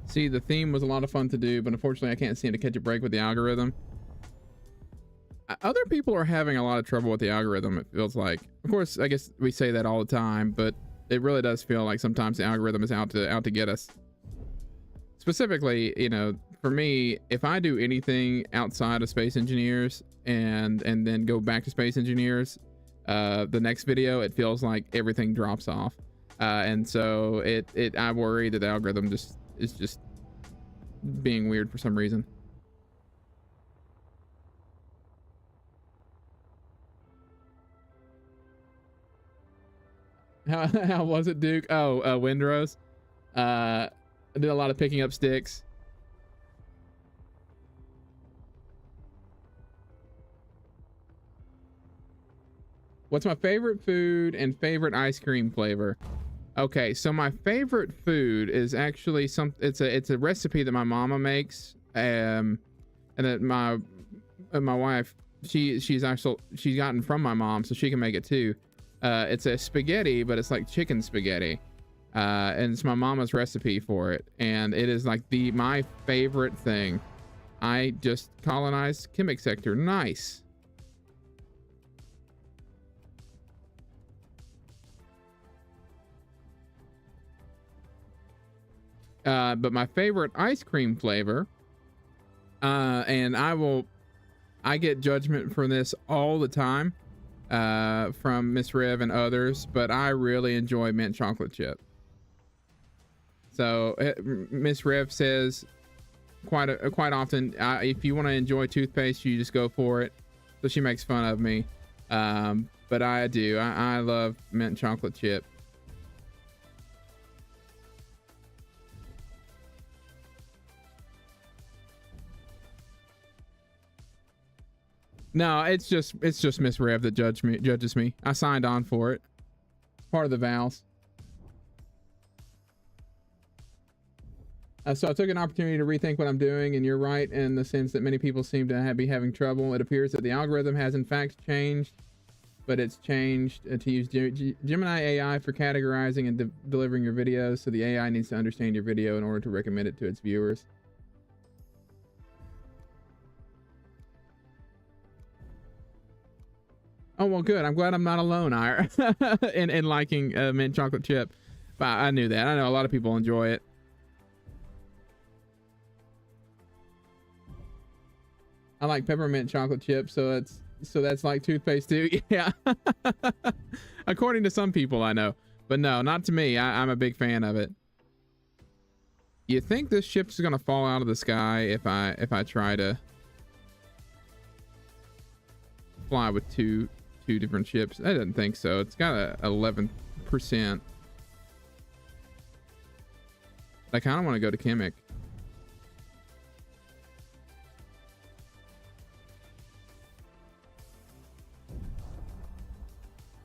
See, the theme was a lot of fun to do, but unfortunately I can't seem to catch a break with the algorithm. Other people are having a lot of trouble with the algorithm, it feels like. Of course, I guess we say that all the time, but it really does feel like sometimes the algorithm is out to get us. Specifically, for me, if I do anything outside of Space Engineers and then go back to Space Engineers, the next video, it feels like everything drops off. And so I worry that the algorithm is just being weird for some reason. How was it, Duke? Oh, windrows. I did a lot of picking up sticks. What's my favorite food and favorite ice cream flavor? Okay, so my favorite food is actually it's a recipe that my mama makes, and that my wife she's gotten from my mom, so she can make it too. It's a spaghetti, but it's like chicken spaghetti, and it's my mama's recipe for it, and it is like my favorite thing. I just colonized Kemik Sector. Nice. But my favorite ice cream flavor, and I get judgment for this all the time, from Miss Rev and others, but I really enjoy mint chocolate chip. So Miss Rev says quite often, if you want to enjoy toothpaste, you just go for it. So she makes fun of me, but I do. I love mint chocolate chip. No, it's just Miss Rev that judges me. I signed on for it. Part of the vows. So I took an opportunity to rethink what I'm doing, and you're right in the sense that many people seem to be having trouble. It appears that the algorithm has in fact changed, but it's changed to use Gemini AI for categorizing and delivering your videos. So the AI needs to understand your video in order to recommend it to its viewers. Oh, well, good. I'm glad I'm not alone, Ira, in liking mint chocolate chip. But I knew that. I know a lot of people enjoy it. I like peppermint chocolate chip, so that's like toothpaste too. Yeah. According to some people I know. But no, not to me. I'm a big fan of it. You think this ship's gonna fall out of the sky if I try to fly with two different ships? I didn't think so. It's got a 11%. I kind of want to go to Kemik.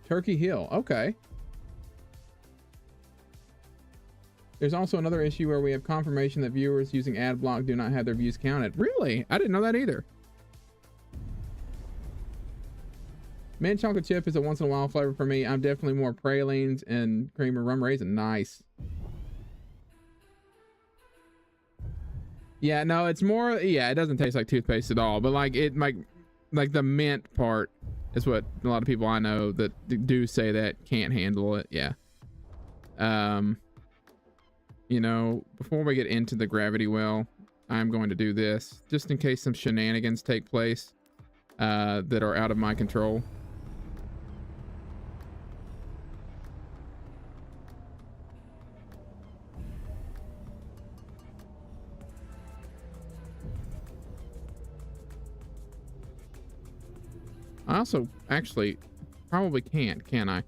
Turkey Hill. Okay. There's also another issue where we have confirmation that viewers using ad block do not have their views counted. Really? I didn't know that either. Mint chocolate chip is a once in a while flavor for me. I'm definitely more pralines and cream or rum raisin. Nice. Yeah, no, it's more, yeah, it doesn't taste like toothpaste at all, but like it like the mint part is what a lot of people I know that do say that can't handle it. Yeah. You know, before we get into the gravity well, I'm going to do this just in case some shenanigans take place that are out of my control. I also actually probably can't, can I?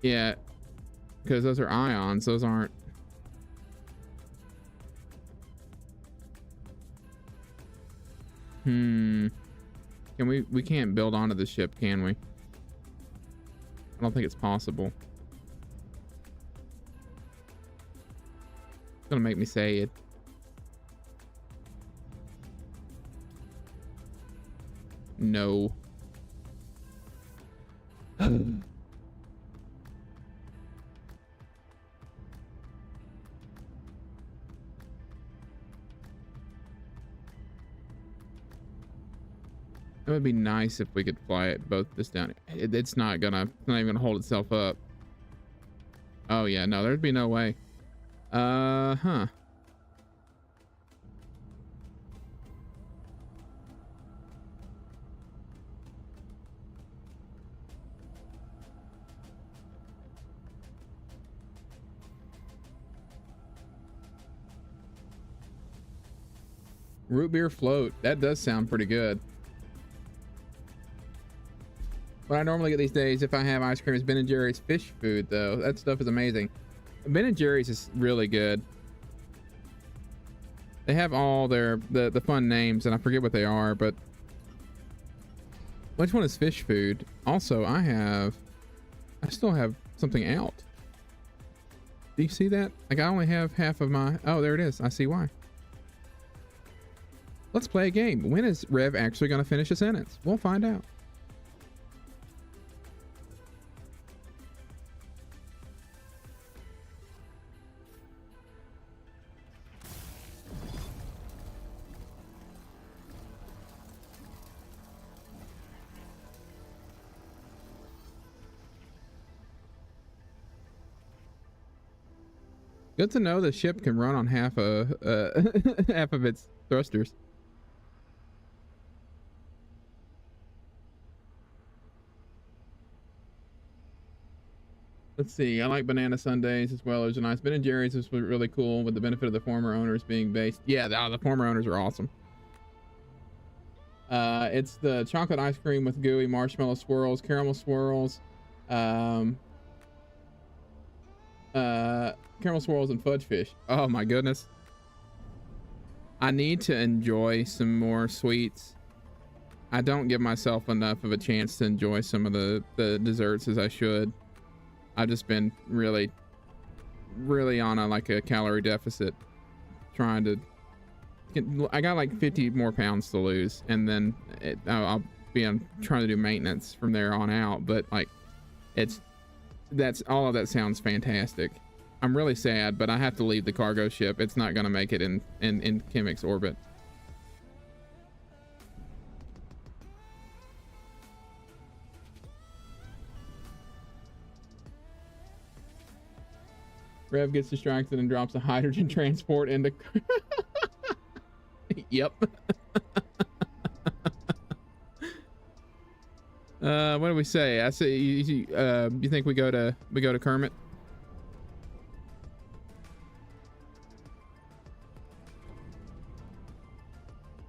Yeah, because those are ions. Those aren't. Can we can't build onto the ship, can we? I don't think it's possible. It's gonna make me say it. No. It would be nice if we could fly it both this down. It's not even gonna hold itself up. Oh yeah, no, there'd be no way. Huh. Root beer float. That does sound pretty good. What I normally get these days if I have ice cream is Ben & Jerry's fish food, though. That stuff is amazing. Ben & Jerry's is really good. They have all the fun names, and I forget what they are, but which one is fish food? Also, I still have something out. Do you see that? Like I only have half of my, oh, there it is. I see why. Let's play a game. When is Rev actually going to finish a sentence? We'll find out. Good to know the ship can run on half of its thrusters. Let's see. I like banana sundaes as well. There's a nice Ben & Jerry's. This was really cool with the benefit of the former owners being based. Yeah, the former owners are awesome. It's the chocolate ice cream with gooey marshmallow swirls, caramel swirls, caramel swirls and fudge fish. Oh my goodness. I need to enjoy some more sweets. I don't give myself enough of a chance to enjoy some of the desserts as I should. I've just been really on a calorie deficit trying to I got like 50 more pounds to lose, and then I'll be trying to do maintenance from there on out. But like that's all of that sounds fantastic. I'm really sad, but I have to leave the cargo ship. It's not going to make it in Kemik's orbit. Rev gets distracted and drops a hydrogen transport into yep. What do we say? I say you think we go to Kermit?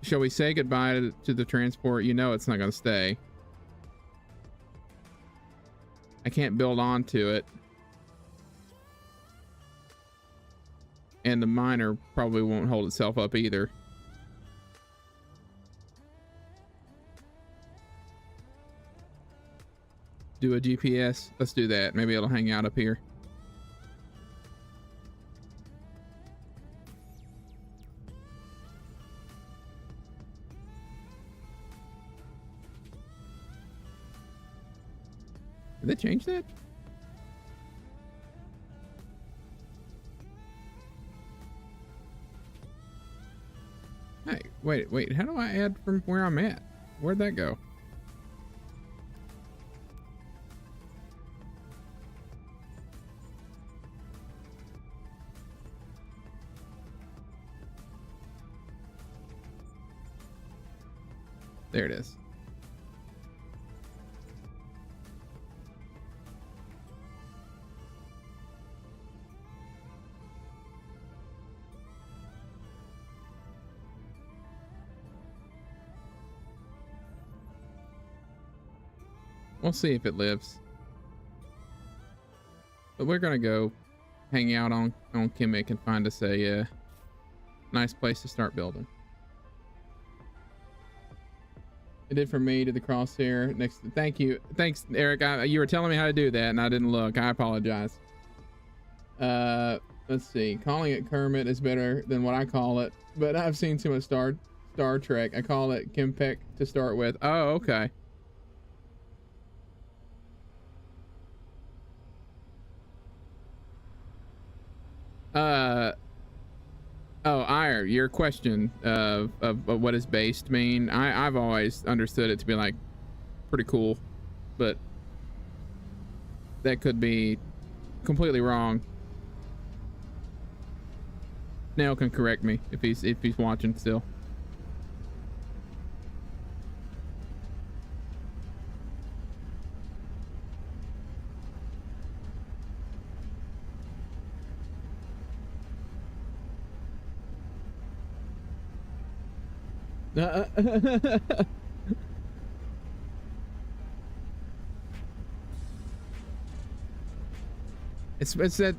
Shall we say goodbye to the transport? You know it's not going to stay. I can't build onto it. And the miner probably won't hold itself up either. Do a GPS. Let's do that. Maybe it'll hang out up here. Did they change that? Hey, wait. How do I add from where I'm at? Where'd that go? There it is. We'll see if it lives. But we're gonna go hang out on Kemik and find us a nice place to start building. It did for me to the crosshair next. Thank you. Thanks, Eric. You were telling me how to do that and I didn't look. I apologize. Let's see. Calling it Kermit is better than what I call it, but I've seen too much Star Trek. I call it Kemik to start with. Oh, okay. Oh, Ire, your question of what does based mean? I've always understood it to be like pretty cool, but that could be completely wrong. Snail can correct me if he's watching still.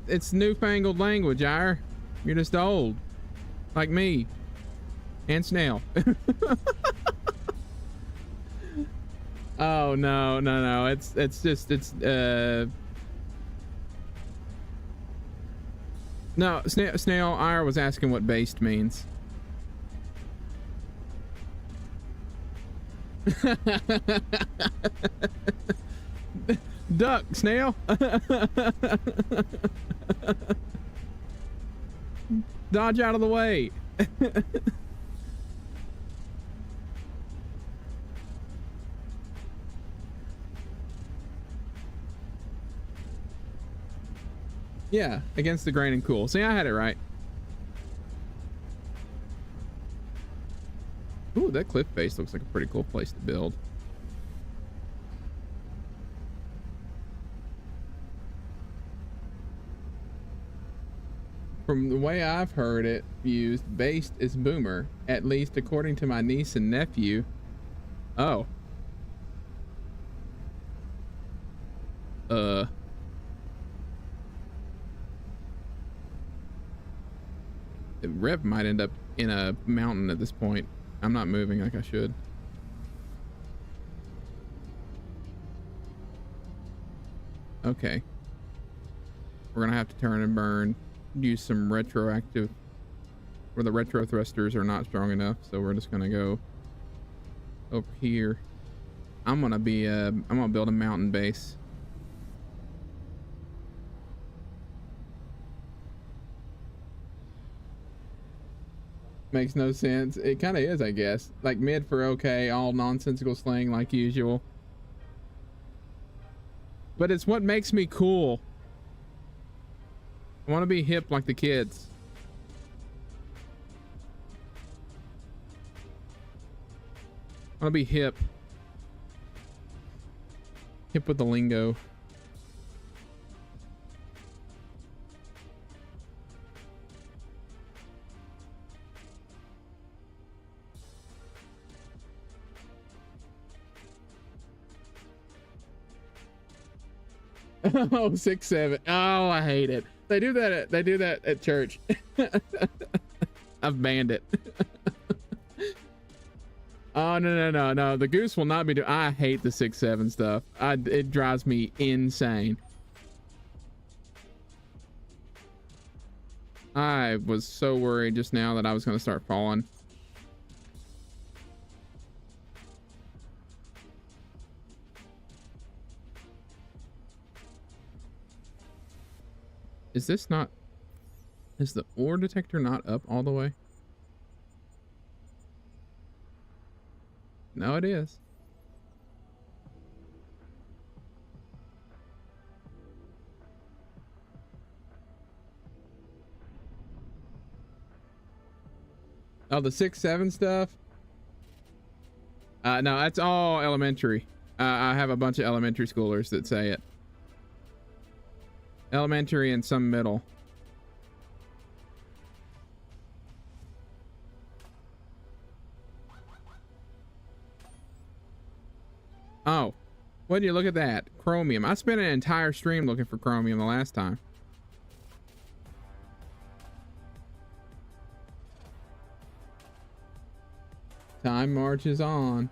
It's newfangled language, Ire. You're just old, like me, and Snail. Oh no! No, Snail. Ire was asking what based means. Duck, Snail. Dodge out of the way. Yeah, against the grain and cool. See, I had it right. Ooh, that cliff face looks like a pretty cool place to build. From the way I've heard it used, based is boomer, at least according to my niece and nephew. Oh. The Rev might end up in a mountain at this point. I'm not moving like I should. Okay. We're gonna have to turn and burn. Use some retroactive, where the retro thrusters are not strong enough, so we're just gonna go over here. I'm gonna build a mountain base. Makes no sense. It kind of is, I guess. Like mid for okay, all nonsensical slang like usual. But it's what makes me cool. I want to be hip like the kids. I want to be hip. Hip with the lingo. Oh, 6, 7. Oh, I hate it. They do that at church. I've banned it. Oh, no. The goose will not be doing. I hate the 6, 7 stuff. It drives me insane. I was so worried just now that I was going to start falling. Is this not... Is the ore detector not up all the way? No, it is. Oh, the 6, 7 stuff? No, that's all elementary. I have a bunch of elementary schoolers that say it. Elementary and some middle. Oh, would you look at that? Chromium. I spent an entire stream looking for chromium the last time. Time marches on.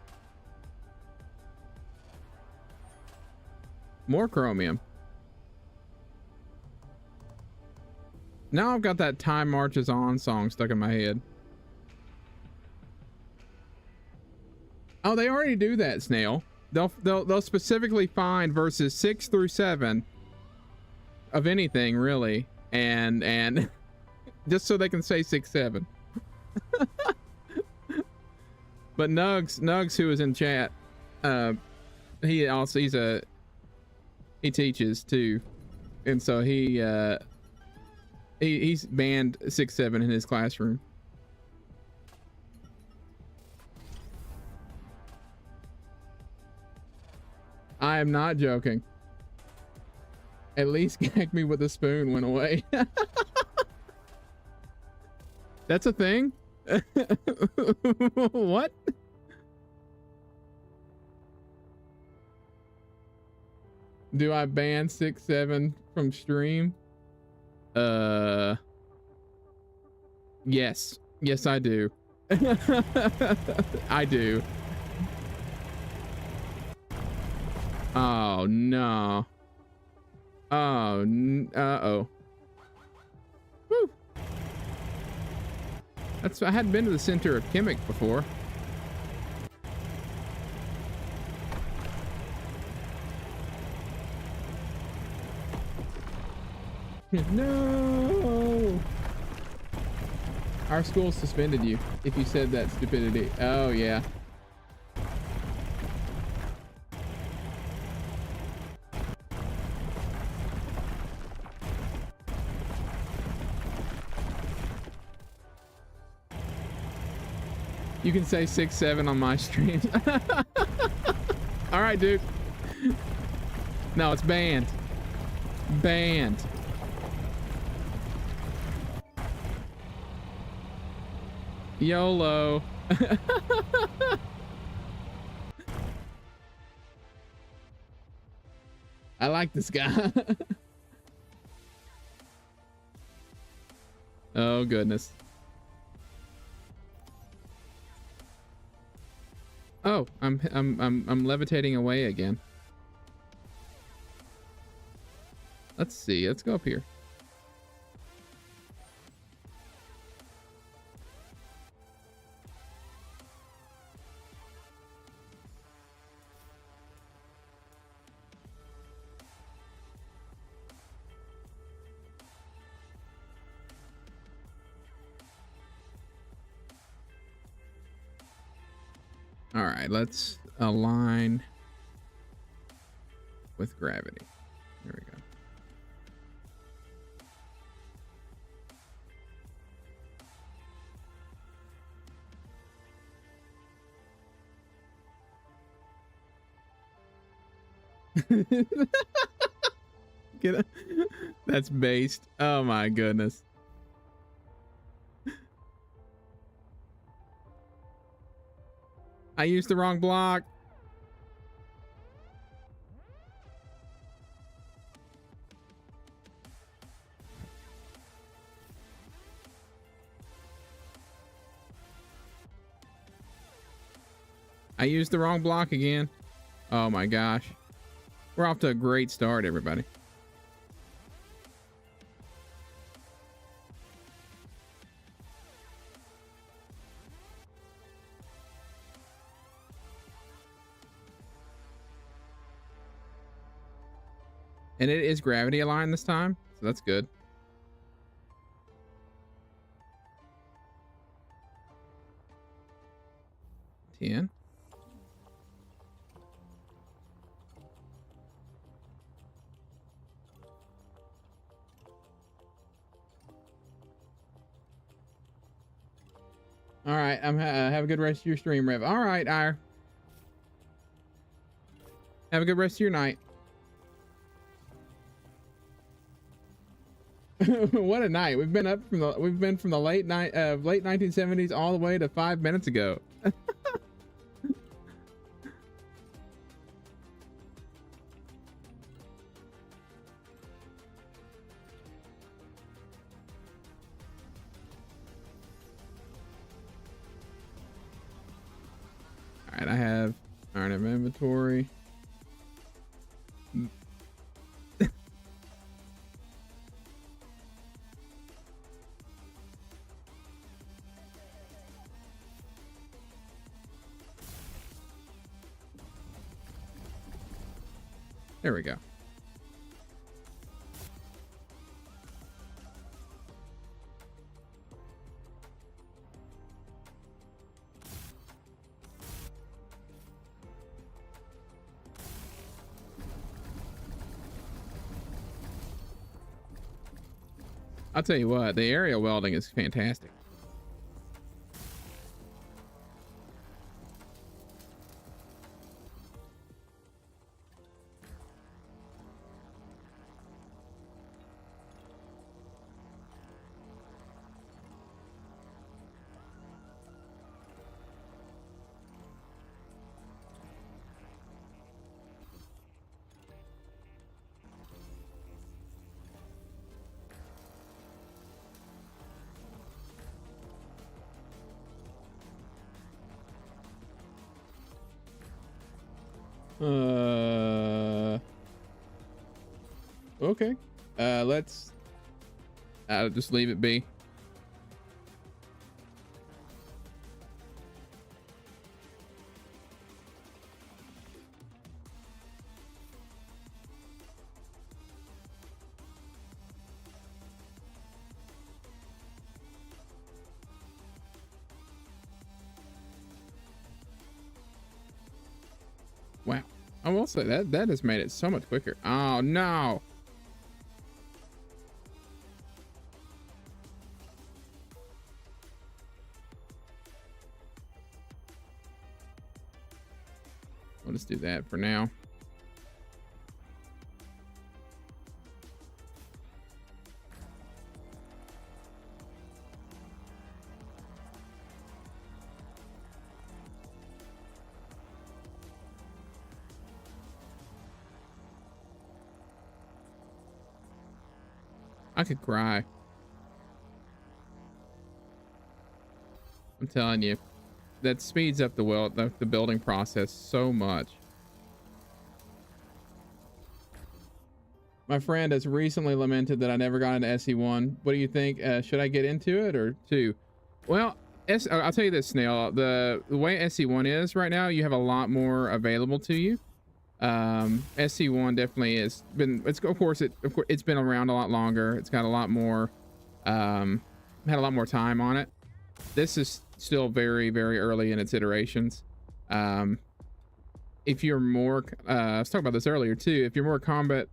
More chromium. Now I've got that Time Marches On song stuck in my head. Oh, they already do that, Snail. They'll specifically find verses 6 through 7 of anything, really, and just so they can say 6, 7. But Nugs, who was in chat, he teaches too, and so he's banned 6, 7 in his classroom. I am not joking. At least gag me with a spoon went away. That's a thing? What? Do I ban 6, 7 from stream? Yes. Yes, I do. I do. Oh, no. Oh, uh-oh. Woo. I hadn't been to the center of Kemik before. No! Our school suspended you if you said that stupidity. Oh, yeah. You can say 6, 7 on my streams. All right, dude. No, it's banned. Banned. YOLO. I like this guy. Oh goodness. Oh, I'm levitating away again. Let's see. Let's go up here. All right, let's align with gravity. There we go. Get it? That's based. Oh my goodness. I used the wrong block. I used the wrong block again. Oh my gosh. We're off to a great start, everybody. And it is gravity aligned this time, so that's good. Ten. All right, have a good rest of your stream, Rev. All right, Ire. Have a good rest of your night. What a night. We've been from the late 1970s all the way to 5 minutes ago. All right, I have iron of inventory. There we go. I'll tell you what, the aerial welding is fantastic. Okay. Let's just leave it be. Wow. I will say that has made it so much quicker. Oh no. We'll just do that for now. I could cry. I'm telling you, that speeds up the building process so much. My friend has recently lamented that I never got into SE1. What do you think? Should I get into it or two? Well, I'll tell you this, Snail. The way SE1 is right now, you have a lot more available to you. SC1 definitely has been, it's been around a lot longer. It's got a lot more had a lot more time on it. This is still very, very early in its iterations. If you're more I was talking about this earlier too, if you're more combat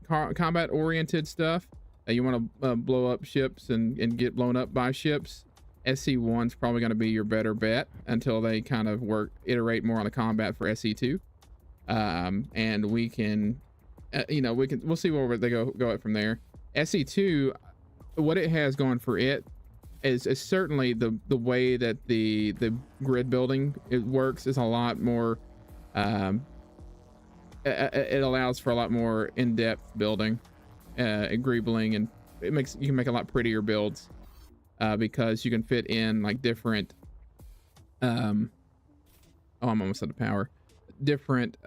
oriented stuff, you want to blow up ships and get blown up by ships, SC1's probably going to be your better bet until they kind of iterate more on the combat for SE2. And we can we'll see where they go it from there. SE2, what it has going for it is certainly the way that the grid building works is a lot more it allows for a lot more in-depth building and greebling, and you can make a lot prettier builds because you can fit in like different I'm almost out of power. different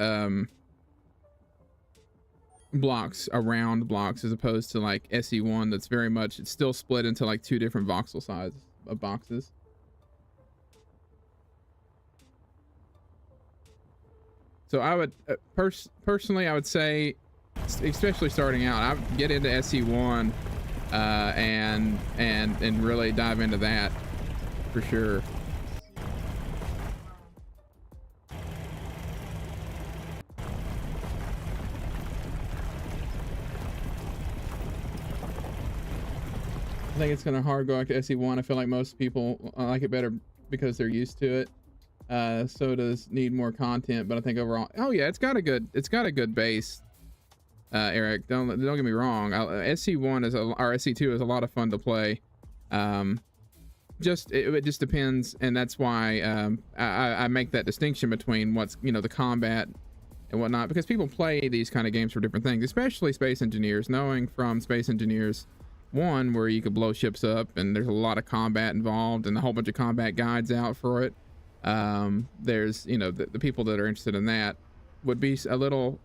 blocks around blocks, as opposed to like SE1 that's very much, it's still split into like 2 different voxel sizes of boxes. So I would personally, I would say, especially starting out, I would get into SE1 and really dive into that for sure. I think it's gonna hard go back to SE1. I feel like most people like it better because they're used to it. So does need more content, but I think overall, oh yeah, it's got a good base. Eric, don't get me wrong. SE1 is or SE2 is a lot of fun to play. It just depends, and that's why I make that distinction between what's, you know, the combat and whatnot, because people play these kind of games for different things, especially Space Engineers. Knowing from Space Engineers 1, where you could blow ships up and there's a lot of combat involved and a whole bunch of combat guides out for it. There's, you know, the people that are interested in that would be a little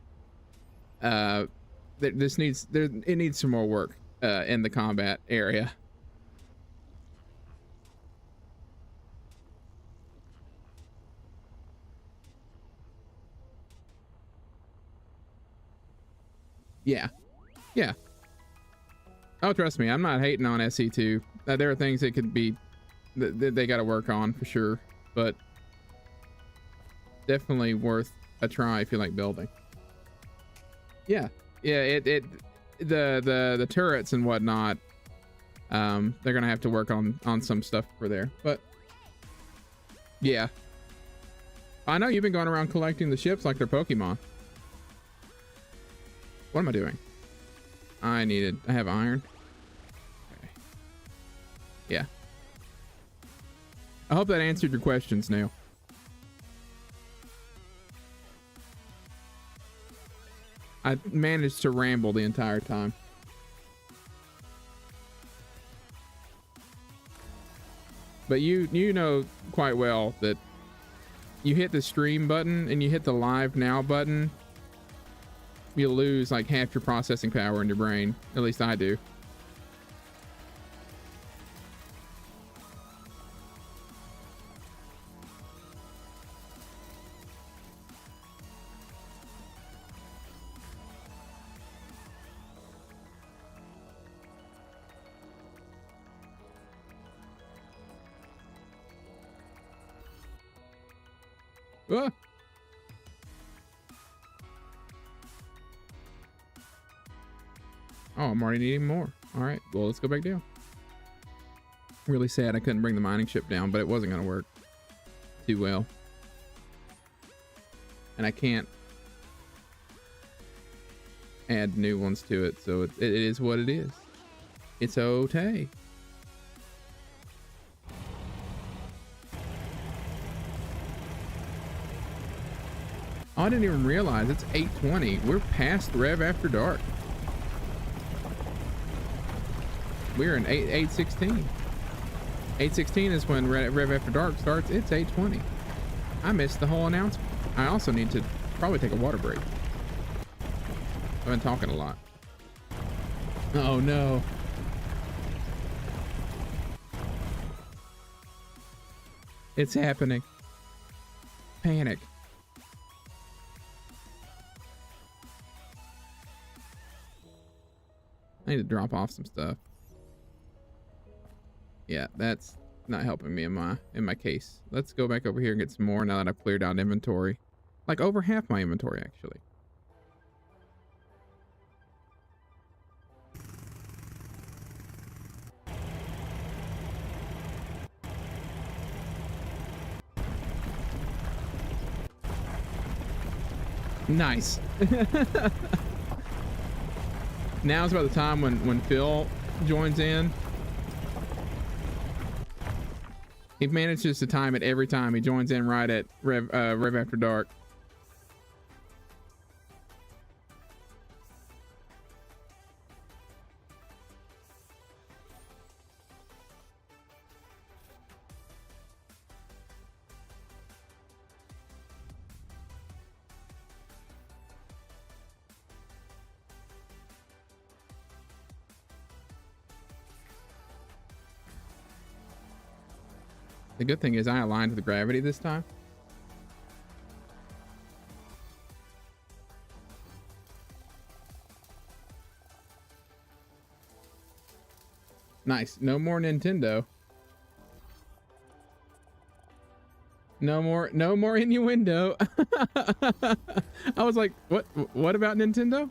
it needs some more work in the combat area. Yeah. Oh, trust me, I'm not hating on SE2. There are things that could be that they got to work on for sure, but definitely worth a try if you like building. Yeah, the turrets and whatnot, they're gonna have to work on some stuff for there, but yeah. I know you've been going around collecting the ships like they're Pokemon. What am I doing? I have iron. Okay. Yeah. I hope that answered your question, Snail. I managed to ramble the entire time. But you know quite well that you hit the stream button and you hit the live now button, you lose like half your processing power in your brain. At least I do. Ah. Oh, I'm already needing more. All right, well, let's go back down. Really sad I couldn't bring the mining ship down, but it wasn't going to work too well. And I can't add new ones to it, so it is what it is. It's okay. Oh, I didn't even realize it's 8:20. We're past Rev After Dark. We're in 8:16. 8:16 is when Rev After Dark starts. It's 8:20. I missed the whole announcement. I also need to probably take a water break. I've been talking a lot. Oh no. It's happening. Panic. I need to drop off some stuff. Yeah, that's not helping me in my case. Let's go back over here and get some more now that I've cleared out inventory. Like over half my inventory, actually. Nice. Now's about the time when Phil joins in. He manages to time it every time. He joins in right at Rev After Dark. The good thing is I aligned with gravity this time. Nice. No more Nintendo. No more innuendo. I was like, what about Nintendo?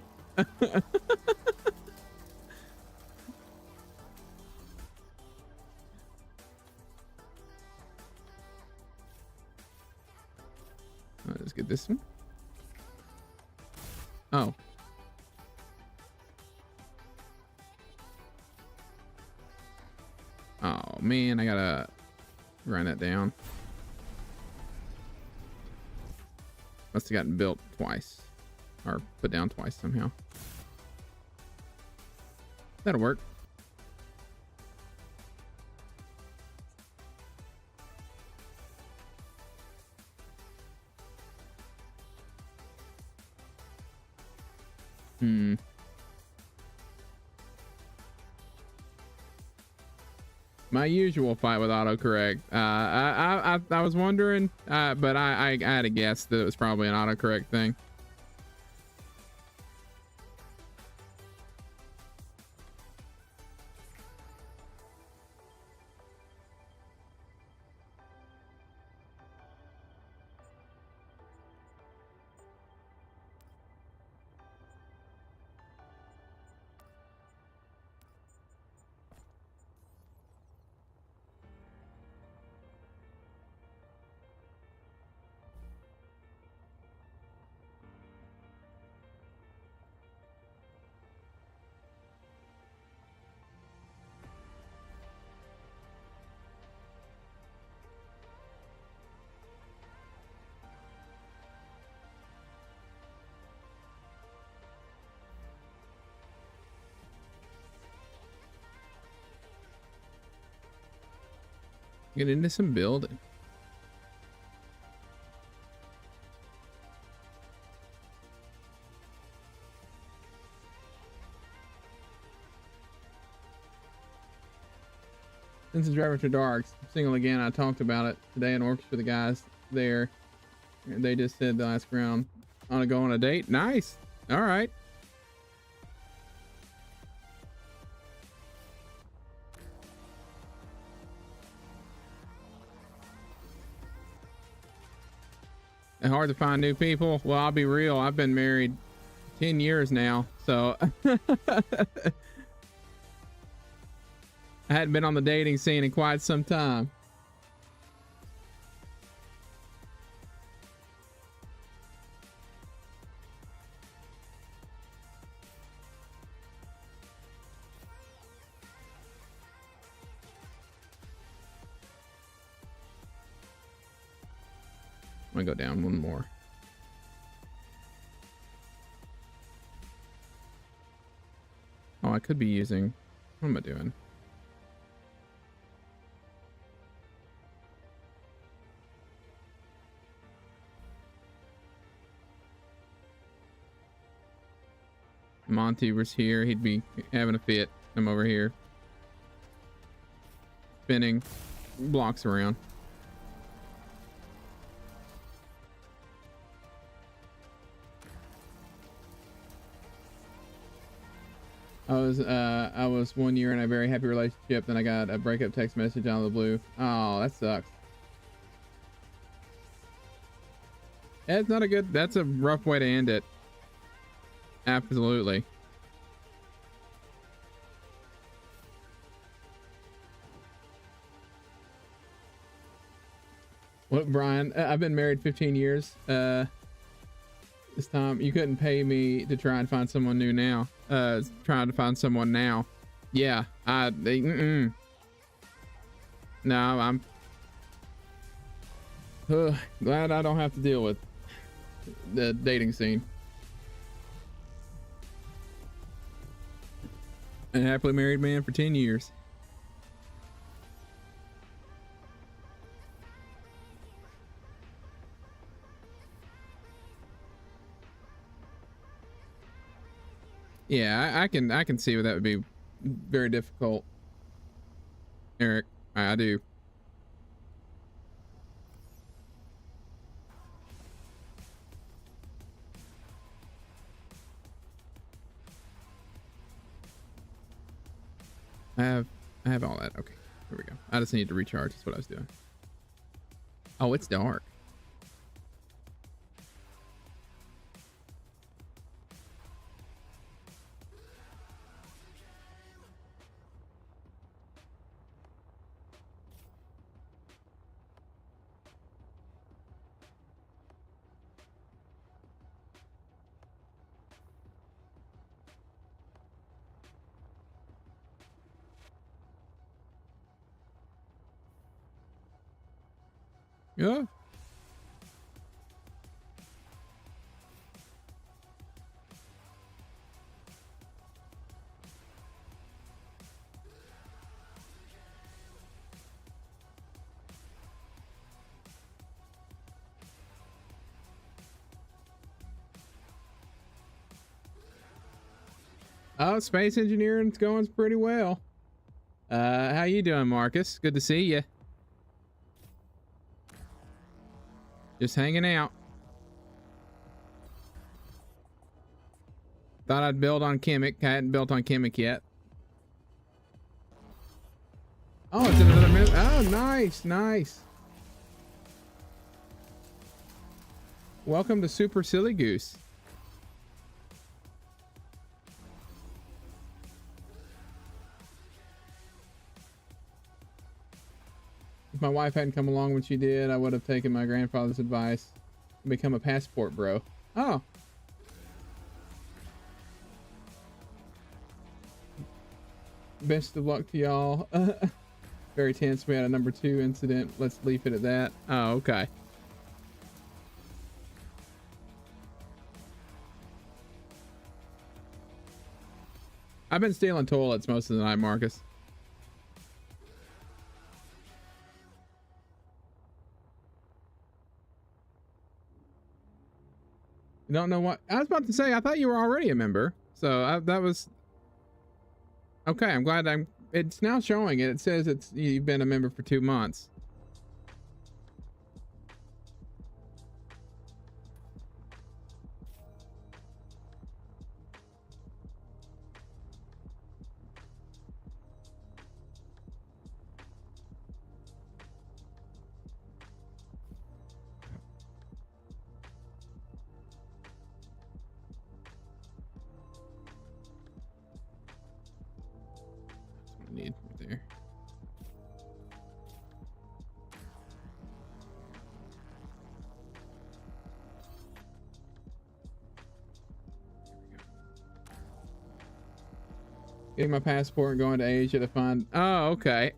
Let's get this one. Oh. Oh man, I gotta grind that down. Must have gotten built twice or put down twice somehow. That'll work. My usual fight with autocorrect. I was wondering, but I had a guess that it was probably an autocorrect thing. Get into some building. Since it's Driver to Darks, single again. I talked about it today in Orcs for the guys there. They just said the last round. Want to go on a date? Nice. All right. Hard to find new people. Well, I'll be real. I've been married 10 years now, so I hadn't been on the dating scene in quite some time. I'm gonna go down one more. Oh, I could be using, what am I doing? Monty was here, he'd be having a fit. I'm over here spinning blocks around. I was 1 year in a very happy relationship, then I got a breakup text message out of the blue. Oh, that sucks. That's not a good, that's a rough way to end it. Absolutely. What, Brian? I've been married 15 years. This time you couldn't pay me to try and find someone new now. Trying to find someone now. Yeah, no, I'm glad I don't have to deal with the dating scene. A happily married man for 10 years. Yeah, I can see where that would be very difficult, Eric. I do. I have all that. Okay, here we go. I just need to recharge. That's what I was doing. Oh, it's dark. Yeah. Oh, space engineering's going pretty well. How you doing, Marcus? Good to see you. Just hanging out. Thought I'd build on Kemik. I hadn't built on Kemik yet. Oh, it's in another minute. Oh, nice, nice. Welcome to Super Silly Goose. If my wife hadn't come along when she did, I would have taken my grandfather's advice and become a passport bro. Oh. Best of luck to y'all. Very tense. We had a number 2 incident. Let's leave it at that. Oh, okay. I've been stealing toilets most of the night, Marcus. Don't know what I was about to say. I thought you were already a member, so that was okay. I'm glad it's now showing it. It says you've been a member for 2 months. Need right there. Getting my passport and going to Asia to find. Oh, okay.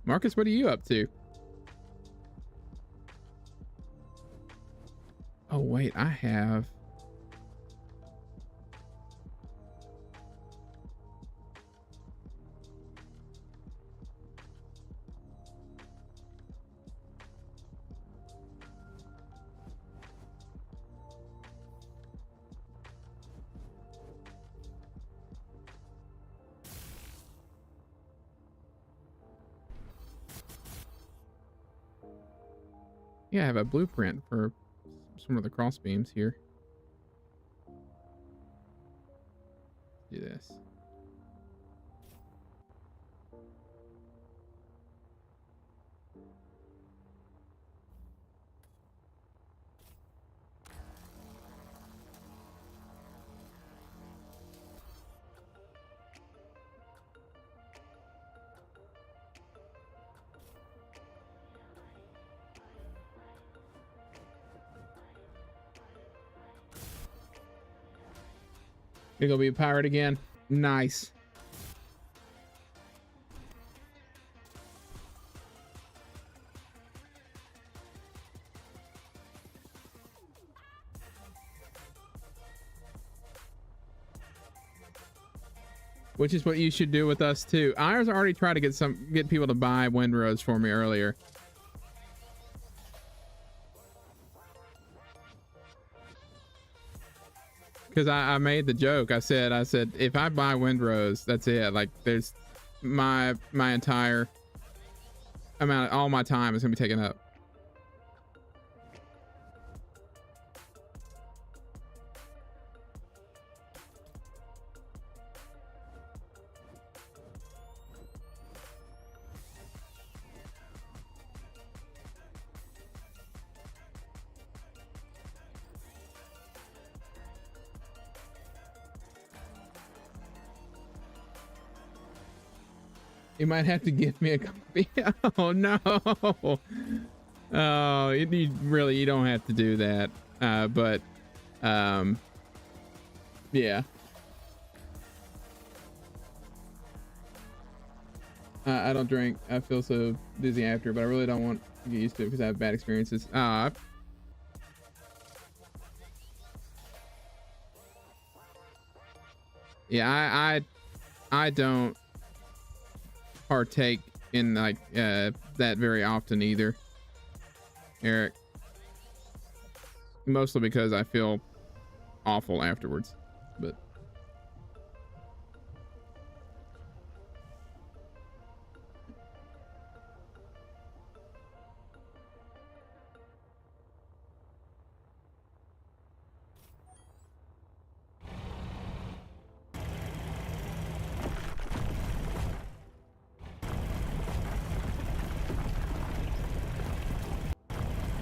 Marcus, what are you up to? Oh, wait, I have. Yeah, I have a blueprint for some of the cross beams here. Do this. You're gonna be a pirate again? Nice. Which is what you should do with us too. I was already trying to get people to buy windrows for me earlier. because I made the joke. I said if I buy Windrose, that's it. Like there's my entire amount, all my time is gonna be taken up. You might have to give me a copy. Oh no. Oh, you don't have to do that. But yeah. I don't drink. I feel so dizzy after, but I really don't want to get used to it because I have bad experiences. Yeah, I don't partake in like that very often either, Eric. Mostly because I feel awful afterwards. But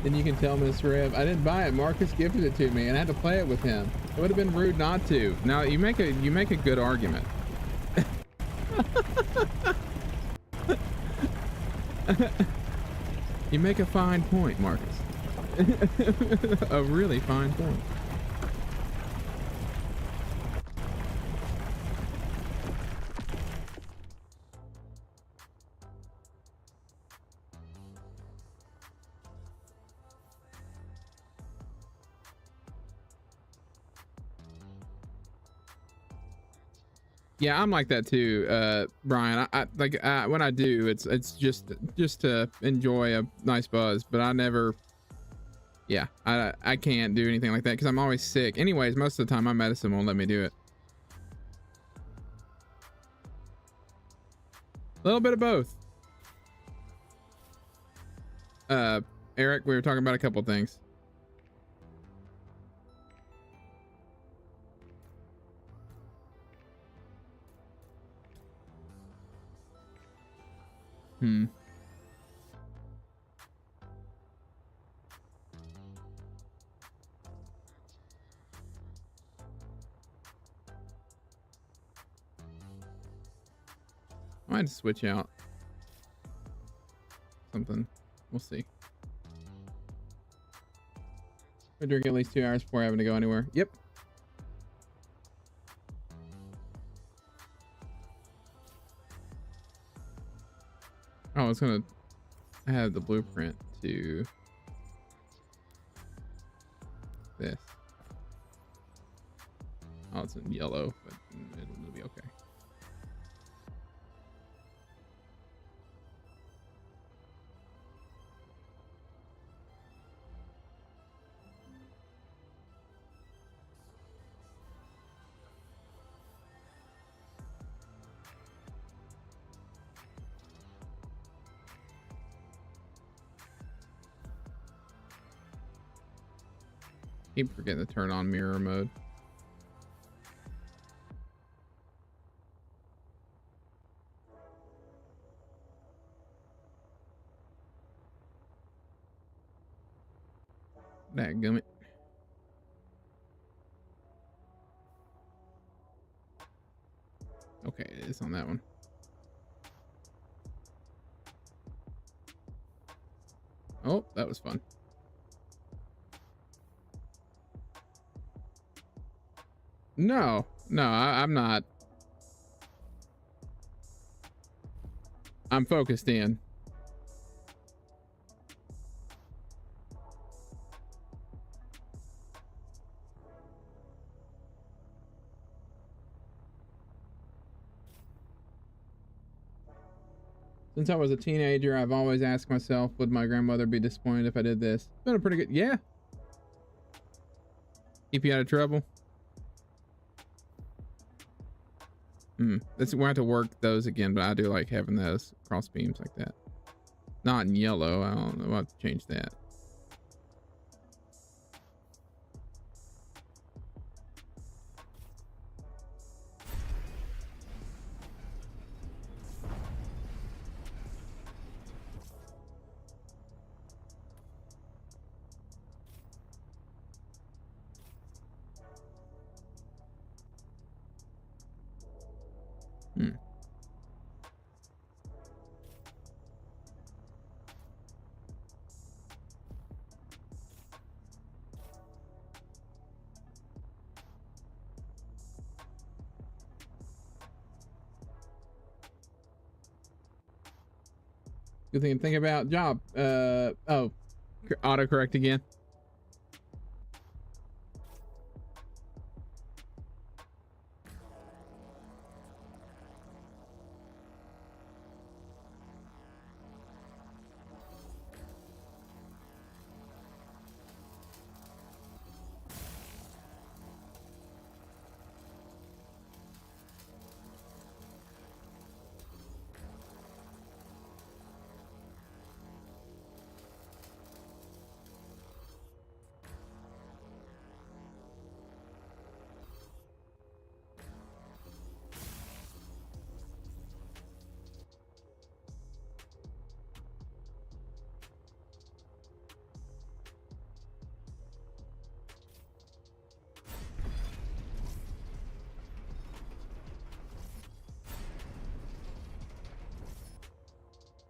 then you can tell Miss Rev, I didn't buy it. Marcus gifted it to me and I had to play it with him. It would have been rude not to. Now you make a good argument. You make a fine point, Marcus. A really fine point. Yeah, I'm like that too, Brian. I like when I do, it's just to enjoy a nice buzz, but I never. Yeah, I can't do anything like that because I'm always sick. Anyways, most of the time my medicine won't let me do it. A little bit of both. Eric, we were talking about a couple things. I might switch out something. We'll see. I drink at least 2 hours before having to go anywhere. Yep. Oh, I was gonna have the blueprint to this. Oh, it's in yellow, but it'll be okay. Keep forgetting to turn on mirror mode. Dadgummit. Okay, it is on that one. Oh, that was fun. No, I'm not. I'm focused in. Since I was a teenager, I've always asked myself, would my grandmother be disappointed if I did this? It's been a pretty good, yeah. Keep you out of trouble. That's we'll have to work those again, but I do like having those cross beams like that. Not in yellow. I don't know. We'll have to change that. Good thing to think about. Job. Oh, autocorrect again.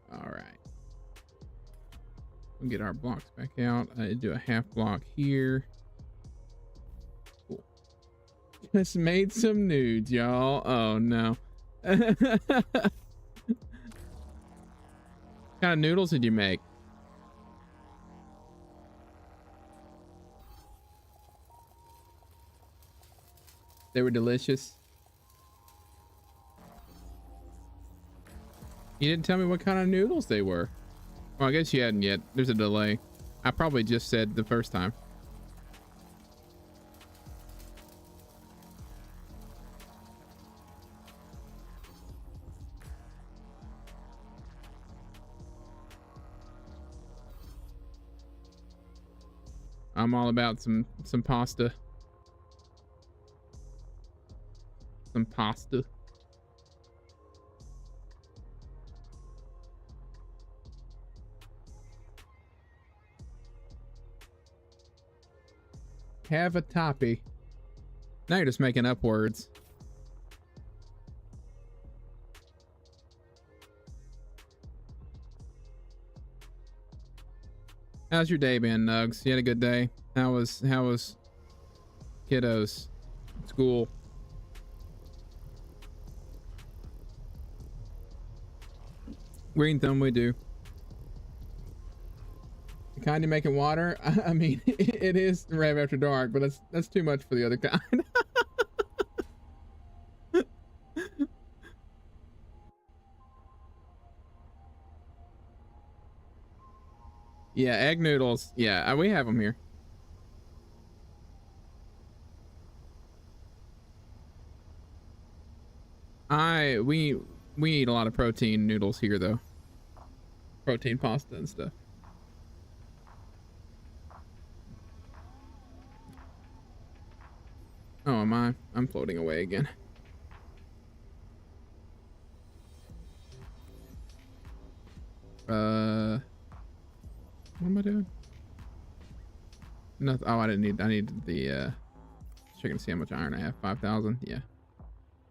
All right. We'll get our blocks back out. I do a half block here. Cool. Just made some nudes, y'all. Oh no. What kind of noodles did you make? They were delicious. You didn't tell me what kind of noodles they were. Well, I guess you hadn't yet. There's a delay. I probably just said the first time. I'm all about some pasta. Some pasta. Have a toppy. Now you're just making up words. How's your day been, Nugs? You had a good day? How was kiddos? School? Green thumb, we do. The kind you making water? I mean, it is right after dark, but that's too much for the other kind. Yeah, egg noodles. Yeah, we have them here. We eat a lot of protein noodles here though. Protein pasta and stuff. Oh, am I? I'm floating away again. What am I doing? Nothing. Oh, I needed the checking to see how much iron I have. 5,000. Yeah.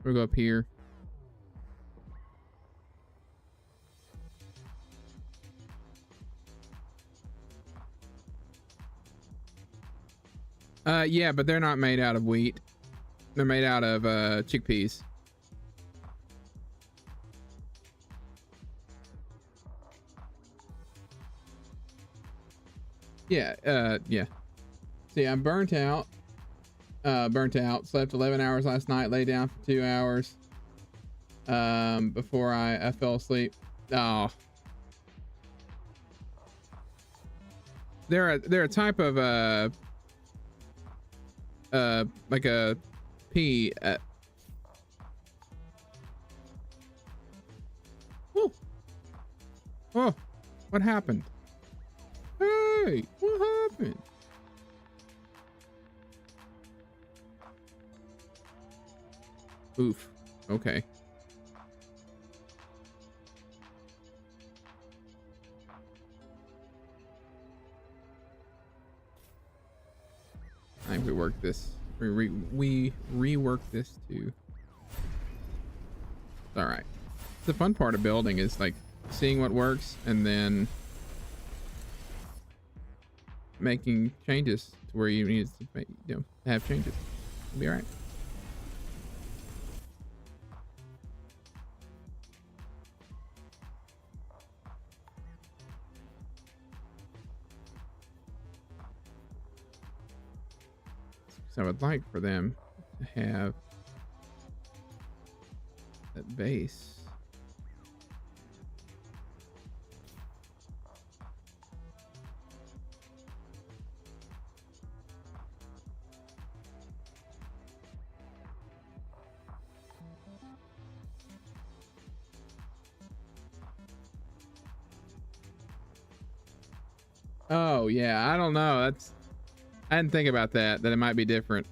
We'll go up here. Yeah, but they're not made out of wheat. They're made out of chickpeas. Yeah, yeah. See, I'm burnt out. Slept 11 hours last night, lay down for 2 hours before I fell asleep. Oh. They're a type of like a pea. Oh, oh, what happened? Hey, what happened? Oof. Okay. I think we work this. We rework this too. It's all right. The fun part of building is like seeing what works and then making changes to where you need to make, have changes. It'll be all right. So I would like for them to have that base. Oh yeah, I don't know. I didn't think about that it might be different.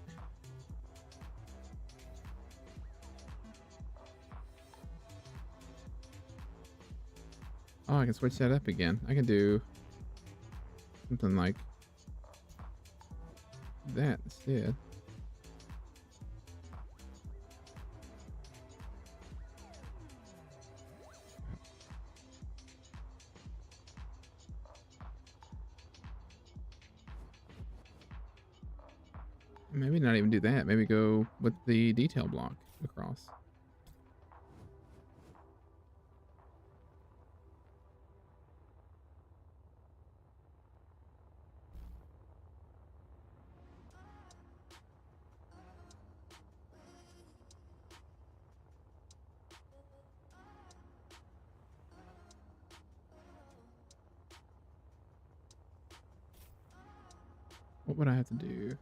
Oh, I can switch that up again. I can do something like that instead. Maybe not even do that. Maybe go with the detail block across. What would I have to do?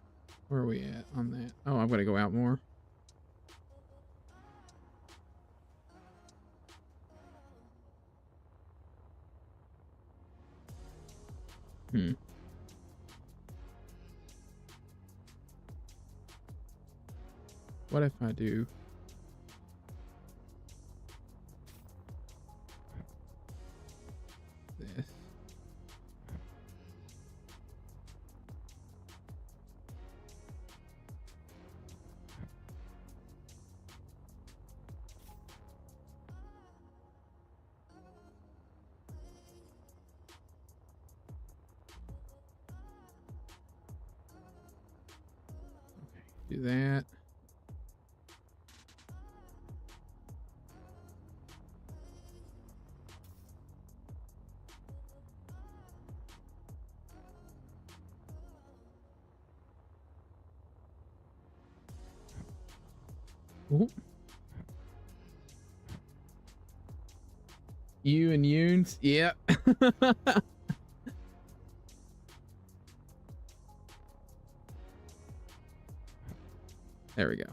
Where are we at on that? Oh, I'm gonna go out more. What if I do this? Okay, do that. Ooh. You and Yoons? Yep. There we go.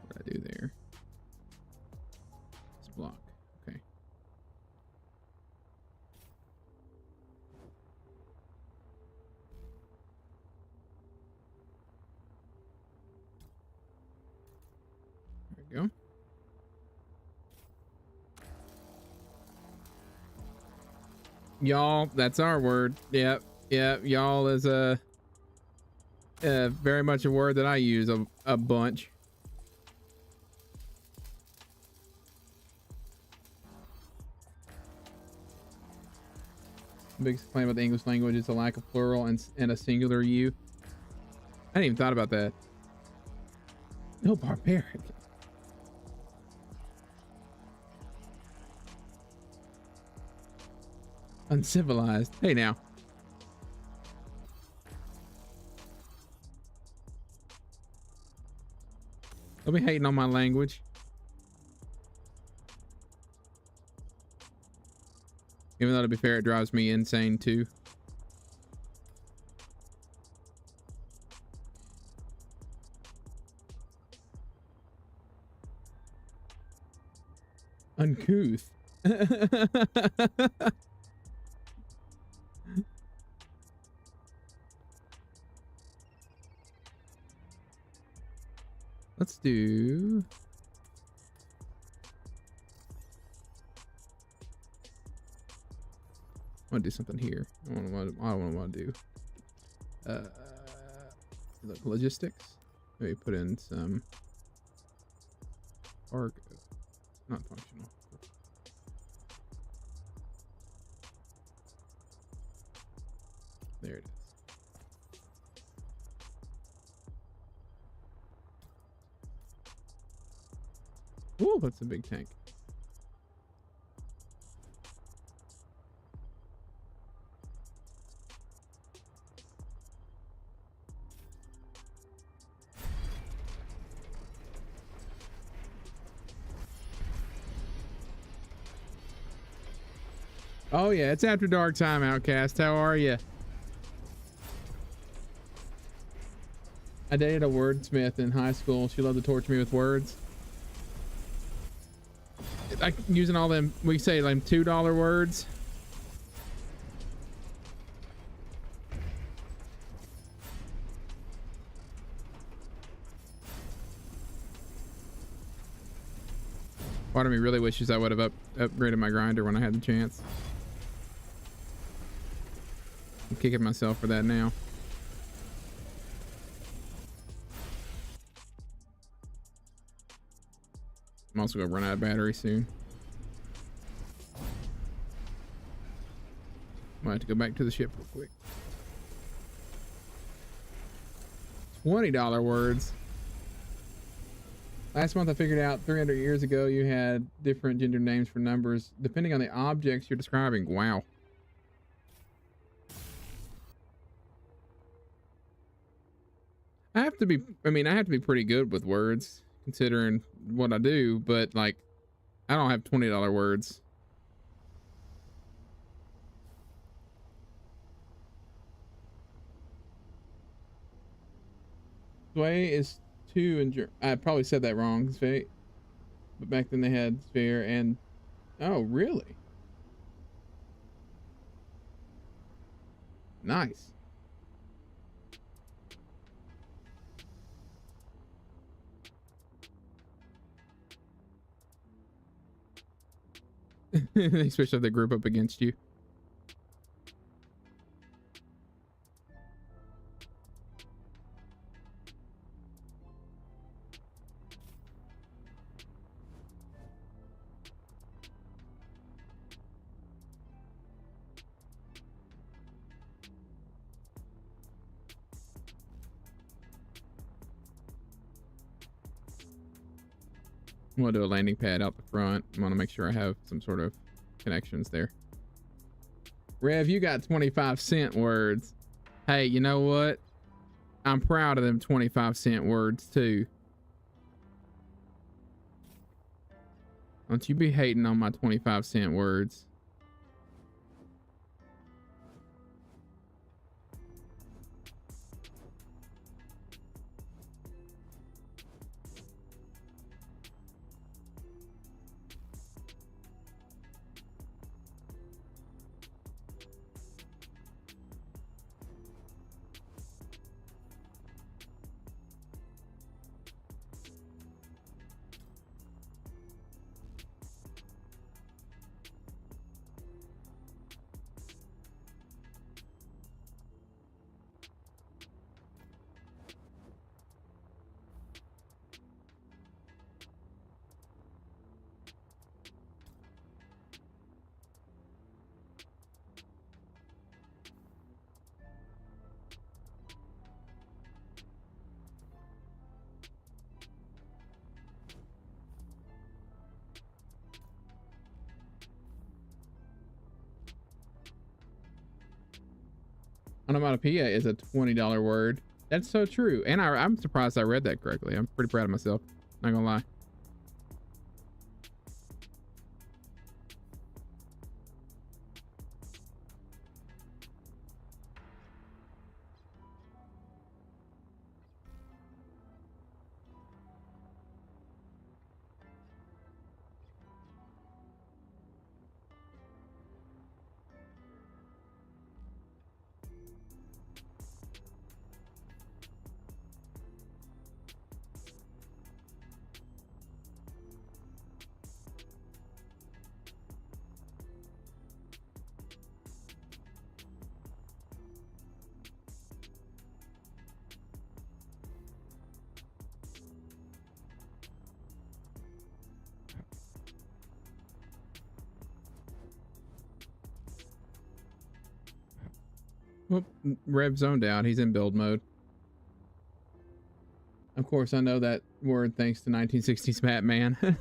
What did I do there? This block. Okay. There we go. Y'all, that's our word. Yep. Yep. Y'all is very much a word that I use a bunch. The biggest complaint about the English language is the lack of plural and a singular you. I hadn't even thought about that. No, barbaric. Uncivilized. Hey now. Don't be hating on my language. Even though, to be fair, it drives me insane too. Uncouth. Let's do... I want to do something here. I don't want to do. Look, logistics. Maybe put in some cargo. Not functional. There it is. Ooh, that's a big tank. Oh yeah, it's after dark time, Outcast. How are you? I dated a wordsmith in high school. She loved to torture me with words. Like using all them, we say like $2 words. Part of me really wishes I would have upgraded my grinder when I had the chance. I'm kicking myself for that now. I'm also gonna run out of battery soon. Might have to go back to the ship real quick. $20 words. Last month I figured out 300 years ago you had different gender names for numbers depending on the objects you're describing. Wow. I have to be pretty good with words considering what I do, but like I don't have $20 words. Sway is 2 in I probably said that wrong, Sway. But back then they had sphere and oh, really? Nice. They switched up the group up against you. I'm gonna do a landing pad out the front. I want to make sure I have some sort of connections there. Rev, you got 25-cent words. Hey, you know what? I'm proud of them 25-cent words too. Don't you be hating on my 25-cent words. Onomatopoeia is a $20 word. That's so true. And I'm surprised I read that correctly. I'm pretty proud of myself. Not gonna lie. Well, Rev zoned out. He's in build mode. Of course, I know that word thanks to 1960s Batman.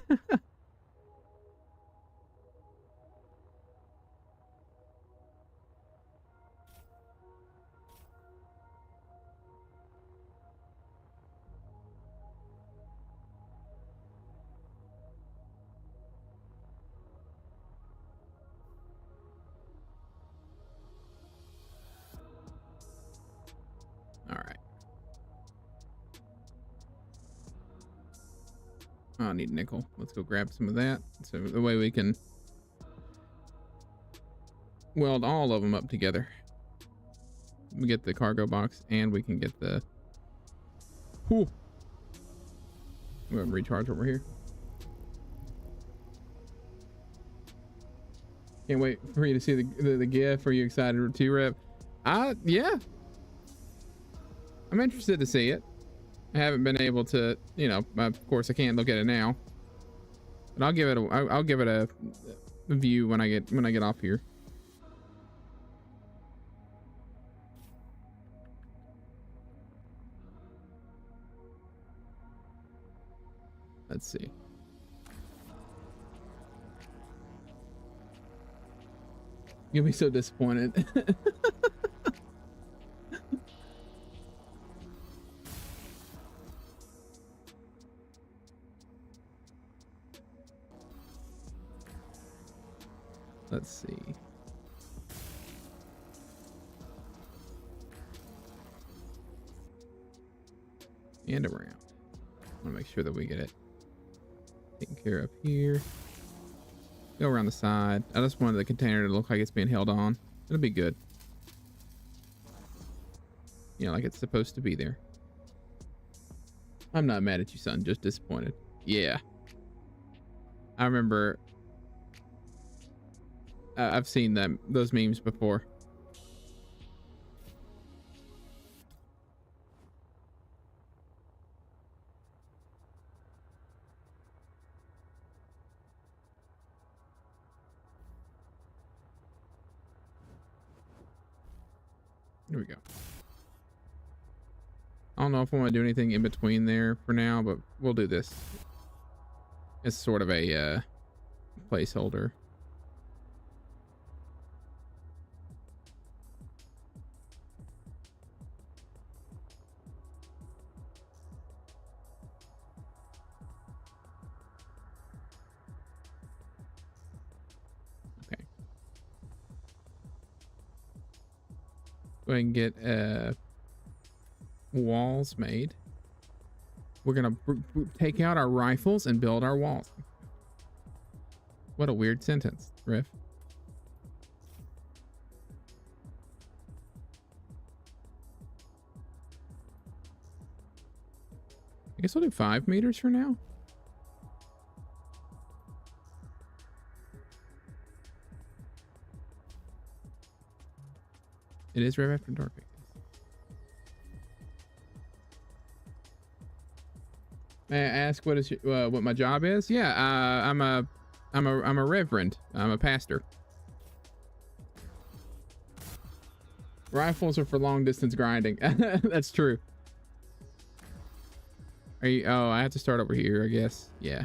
All right. Oh, I need nickel. Let's go grab some of that. So the way we can weld all of them up together. We get the cargo box and we can get the... Whew. We're going to recharge over here. Can't wait for you to see the GIF. Are you excited too, Rev? Yeah. I'm interested to see it. I haven't been able to, you know, of course I can't look at it now, but I'll give it a view when I get off here. Let's see. You'll be so disappointed. Let's see. And around. I want to make sure that we get it taken care of here. Go around the side. I just wanted the container to look like it's being held on. It'll be good. You know, like it's supposed to be there. I'm not mad at you, son. Just disappointed. Yeah. I remember... I've seen those memes before. Here we go. I don't know if I want to do anything in between there for now, but we'll do this. It's sort of a placeholder. Go ahead and get walls made. We're gonna take out our rifles and build our walls. What a weird sentence, Riff. I guess we'll do 5 meters for now. It is right after dark. May I ask what is what my job is? Yeah, I'm a reverend. I'm a pastor. Rifles are for long distance grinding. That's true. Are you? Oh, I have to start over here, I guess. Yeah.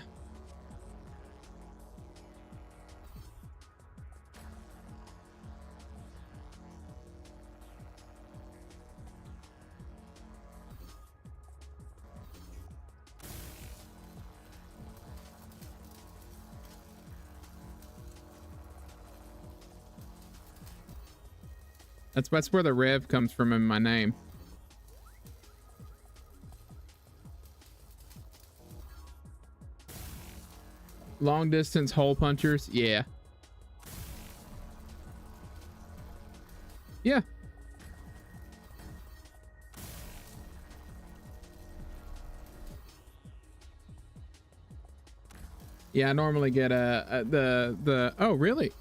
That's where the rev comes from in my name. Long distance hole punchers, yeah. Yeah. Yeah, I normally get the oh really?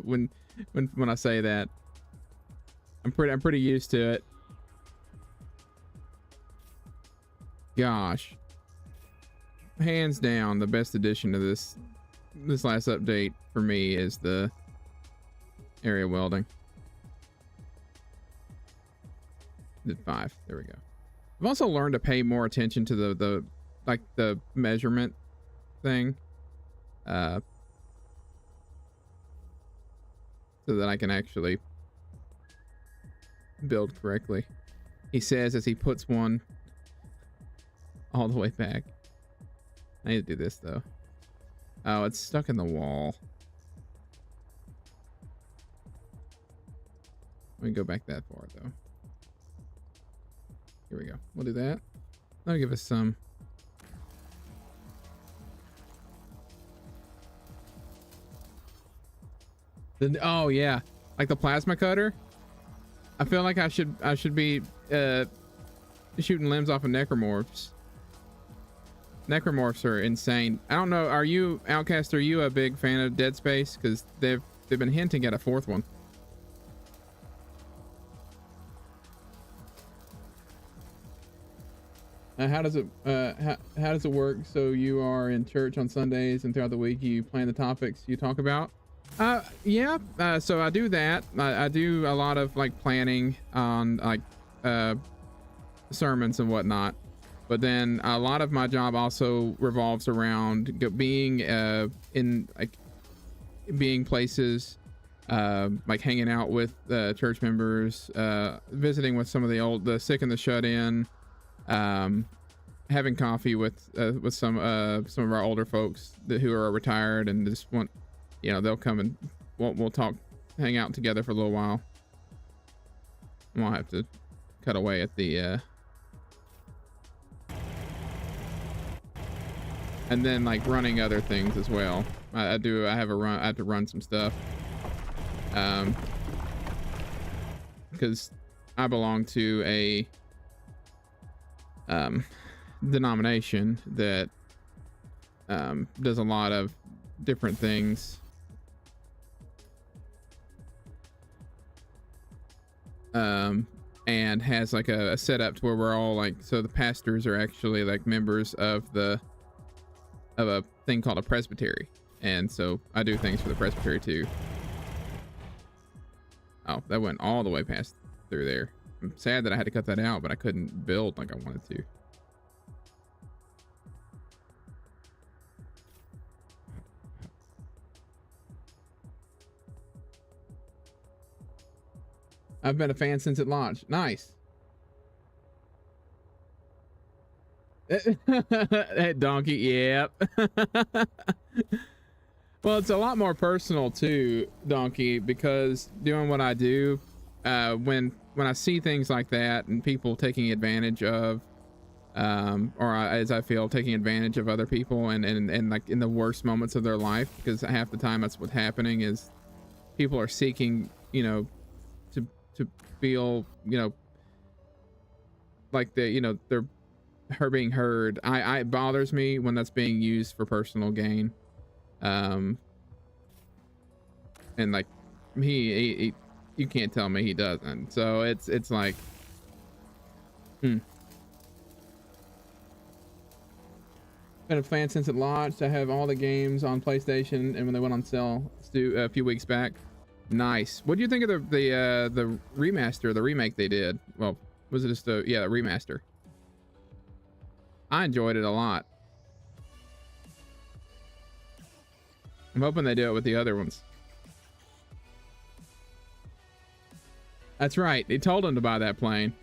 when I say that, I'm pretty used to it. Gosh, hands down, the best addition to this last update for me is the area welding. Did 5. There we go. I've also learned to pay more attention to the like the measurement thing, so that I can actually build correctly. He says as he puts one all the way back. I need to do this though. Oh, it's stuck in the wall. Let me go back that far though. Here we go. We'll do that. That'll give us some. Oh yeah, like the plasma cutter. I feel like I should be shooting limbs off of necromorphs. Necromorphs are insane. I don't know. Are you, Outcast? Are you a big fan of Dead Space? Because they've been hinting at a 4th one. How does it work? So you are in church on Sundays and throughout the week you plan the topics you talk about? Yeah. So I do that. I do a lot of like planning on like sermons and whatnot. But then a lot of my job also revolves around being in like being places, like hanging out with church members, visiting with some of the sick and the shut in. Having coffee with some of our older folks who are retired and just want, you know, they'll come and we'll talk, hang out together for a little while. And we'll have to cut away at the and then like running other things as well. I have to run some stuff because I belong to a denomination that does a lot of different things, and has like a setup to where we're all like, so the pastors are actually like members of a thing called a presbytery, and so I do things for the presbytery too. Oh, that went all the way past through there. I'm sad that I had to cut that out, but I couldn't build like I wanted to. I've been a fan since it launched. Nice. That donkey, yep. Well, it's a lot more personal too, Donkey, because doing what I do, when I see things like that and people taking advantage of, as I feel, taking advantage of other people and like in the worst moments of their life, because half the time that's what's happening is people are seeking, you know, to feel, you know, like they're being heard. It bothers me when that's being used for personal gain. And like he you can't tell me he doesn't. So it's like, been a fan since it launched. I have all the games on PlayStation, and when they went on sale a few weeks back. Nice. What do you think of the remaster, the remake they did? Well, was it just a remaster? I enjoyed it a lot. I'm hoping they do it with the other ones. That's right. They told him to buy that plane.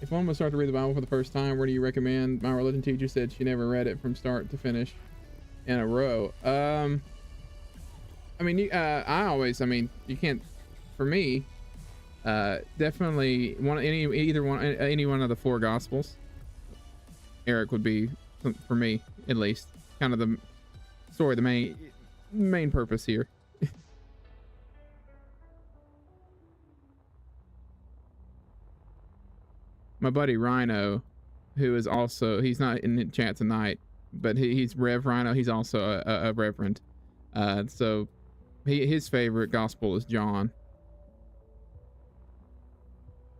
If one would start to read the Bible for the first time, where do you recommend? My religion teacher said she never read it from start to finish. in a row. I mean, I mean, you can't, for me, definitely any one of the four gospels. Eric would be, for me at least, kind of the story, the main purpose here. My buddy Rhino, who is also, he's not in the chat tonight, but he's Rev Rhino. He's also a reverend. So his favorite gospel is John.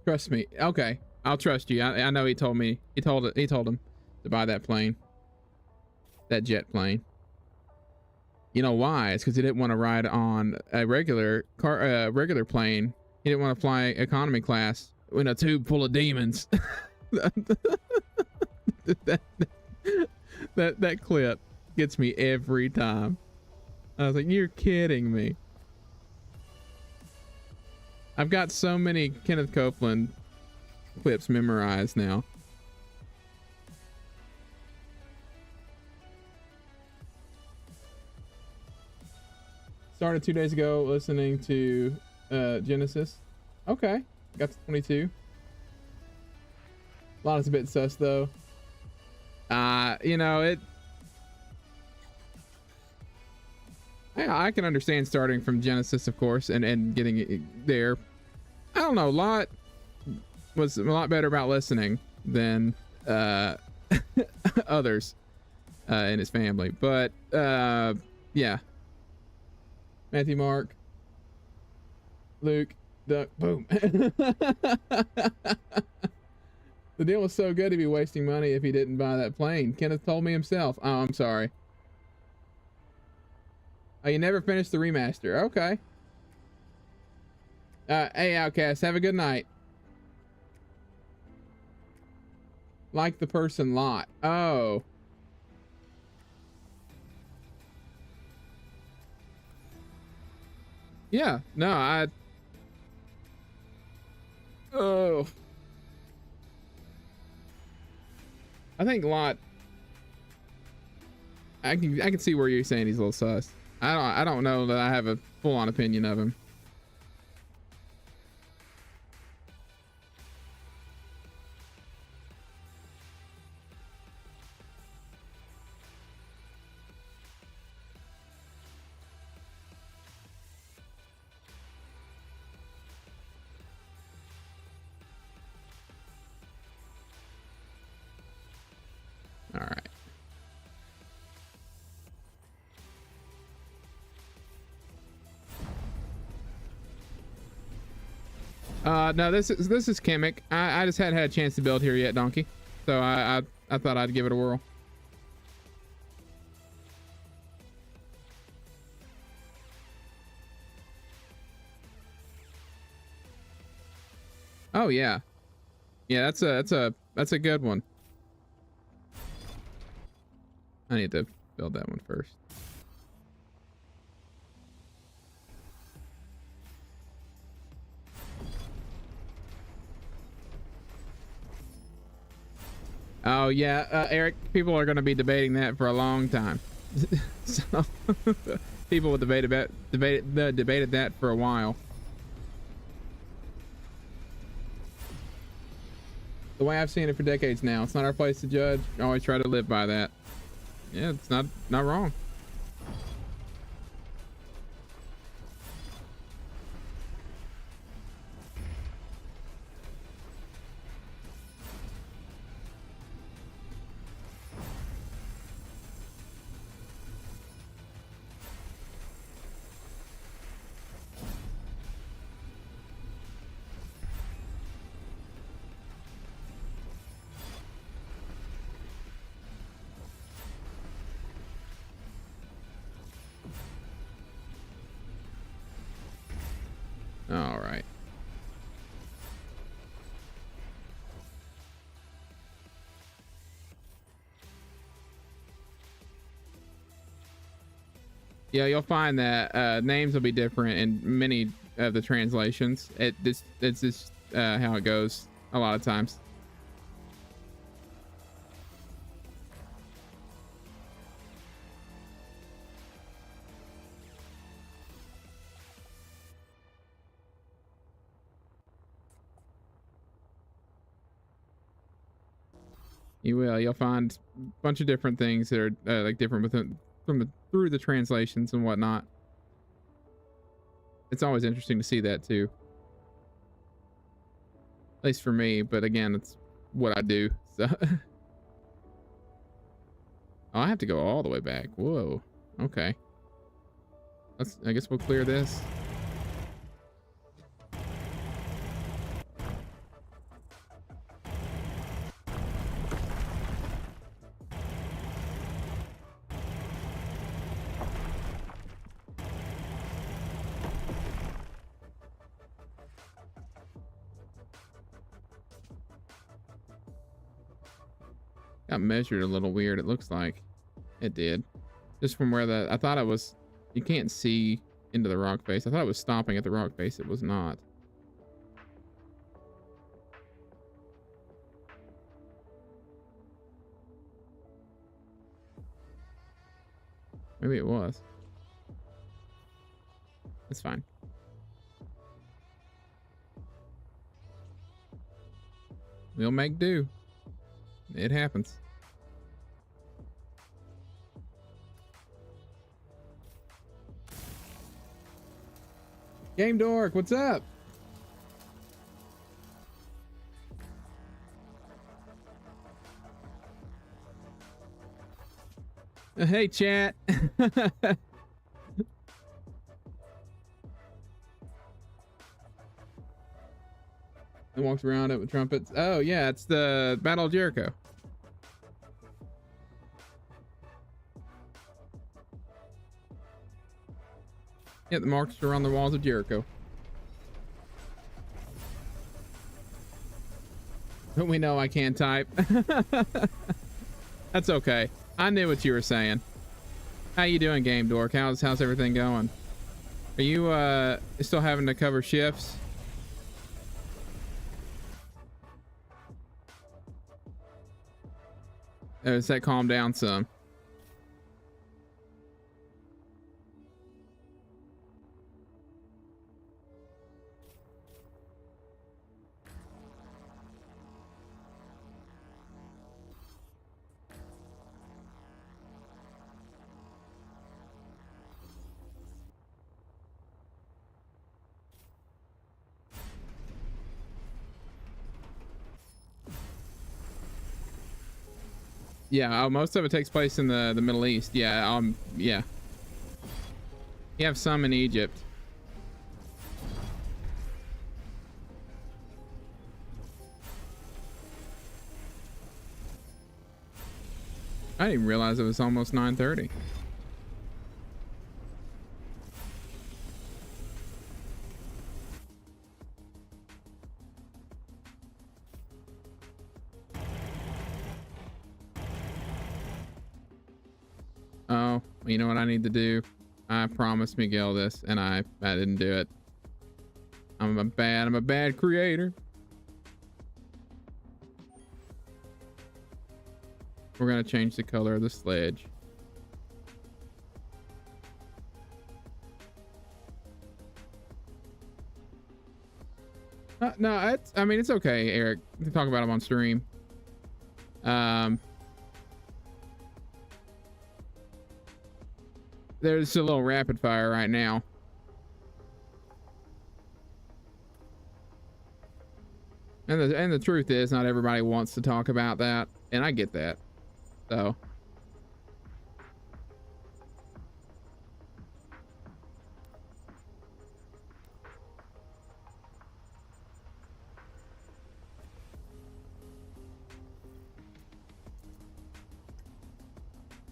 Trust me. Okay, I'll trust you. I know he told me. He told him to buy that plane, that jet plane. You know why? It's because he didn't want to ride on a regular plane. He didn't want to fly economy class in a tube full of demons. that clip gets me every time. I was like, you're kidding me. I've got so many Kenneth Copeland clips memorized now. Started 2 days ago listening to Genesis. Okay, got to 22. Lana's a bit sus though. You know, I can understand starting from Genesis, of course, and getting it there. I don't know, Lot was a lot better about listening than others in his family. But yeah. Matthew, Mark, Luke, Duck, boom. The deal was so good he'd be wasting money if he didn't buy that plane. Kenneth told me himself. Oh, I'm sorry. Oh, you never finished the remaster. Okay. Hey, Outcast, have a good night. Like the person Lot. Oh. Yeah, no, oh. I think Lot, I can see where you're saying he's a little sus. I don't know that I have a full-on opinion of him. All right. No, this is Kemik. I just hadn't had a chance to build here yet, Donkey. So I thought I'd give it a whirl. Oh yeah. Yeah, that's a good one. I need to build that one first. Oh yeah, Eric, people are going to be debating that for a long time. So people will debated that for a while. The way I've seen it for decades now, it's not our place to judge. I always try to live by that. Yeah, it's not wrong. All right. Yeah, you'll find that names will be different in many of the translations. It's just how it goes a lot of times. You will. You'll find a bunch of different things that are like different within through the translations and whatnot. It's always interesting to see that too. At least for me, but again, it's what I do. So oh, I have to go all the way back. Whoa. Okay. I guess we'll clear this. Got measured a little weird, it looks like. It did. Just from where I thought it was, you can't see into the rock face. I thought it was stopping at the rock face. It was not. Maybe it was. It's fine. We'll make do. It happens. Game Dork, what's up? Hey, chat. It walks around it with trumpets. Oh yeah, it's the Battle of Jericho. Yeah, the marks are on the walls of Jericho. But we know I can't type. That's okay. I knew what you were saying. How you doing, Game Dork? How's everything going? Are you still having to cover shifts? Does that calm down some? Yeah, most of it takes place in the Middle East. Yeah, yeah. You have some in Egypt. I didn't even realize it was almost 9:30. Oh, you know what I need to do? I promised Miguel this, and I didn't do it. I'm a bad creator. We're gonna change the color of the sledge. No, I mean, it's okay, Eric, to talk about them on stream. There's a little rapid fire right now. And the truth is, not everybody wants to talk about that, and I get that. So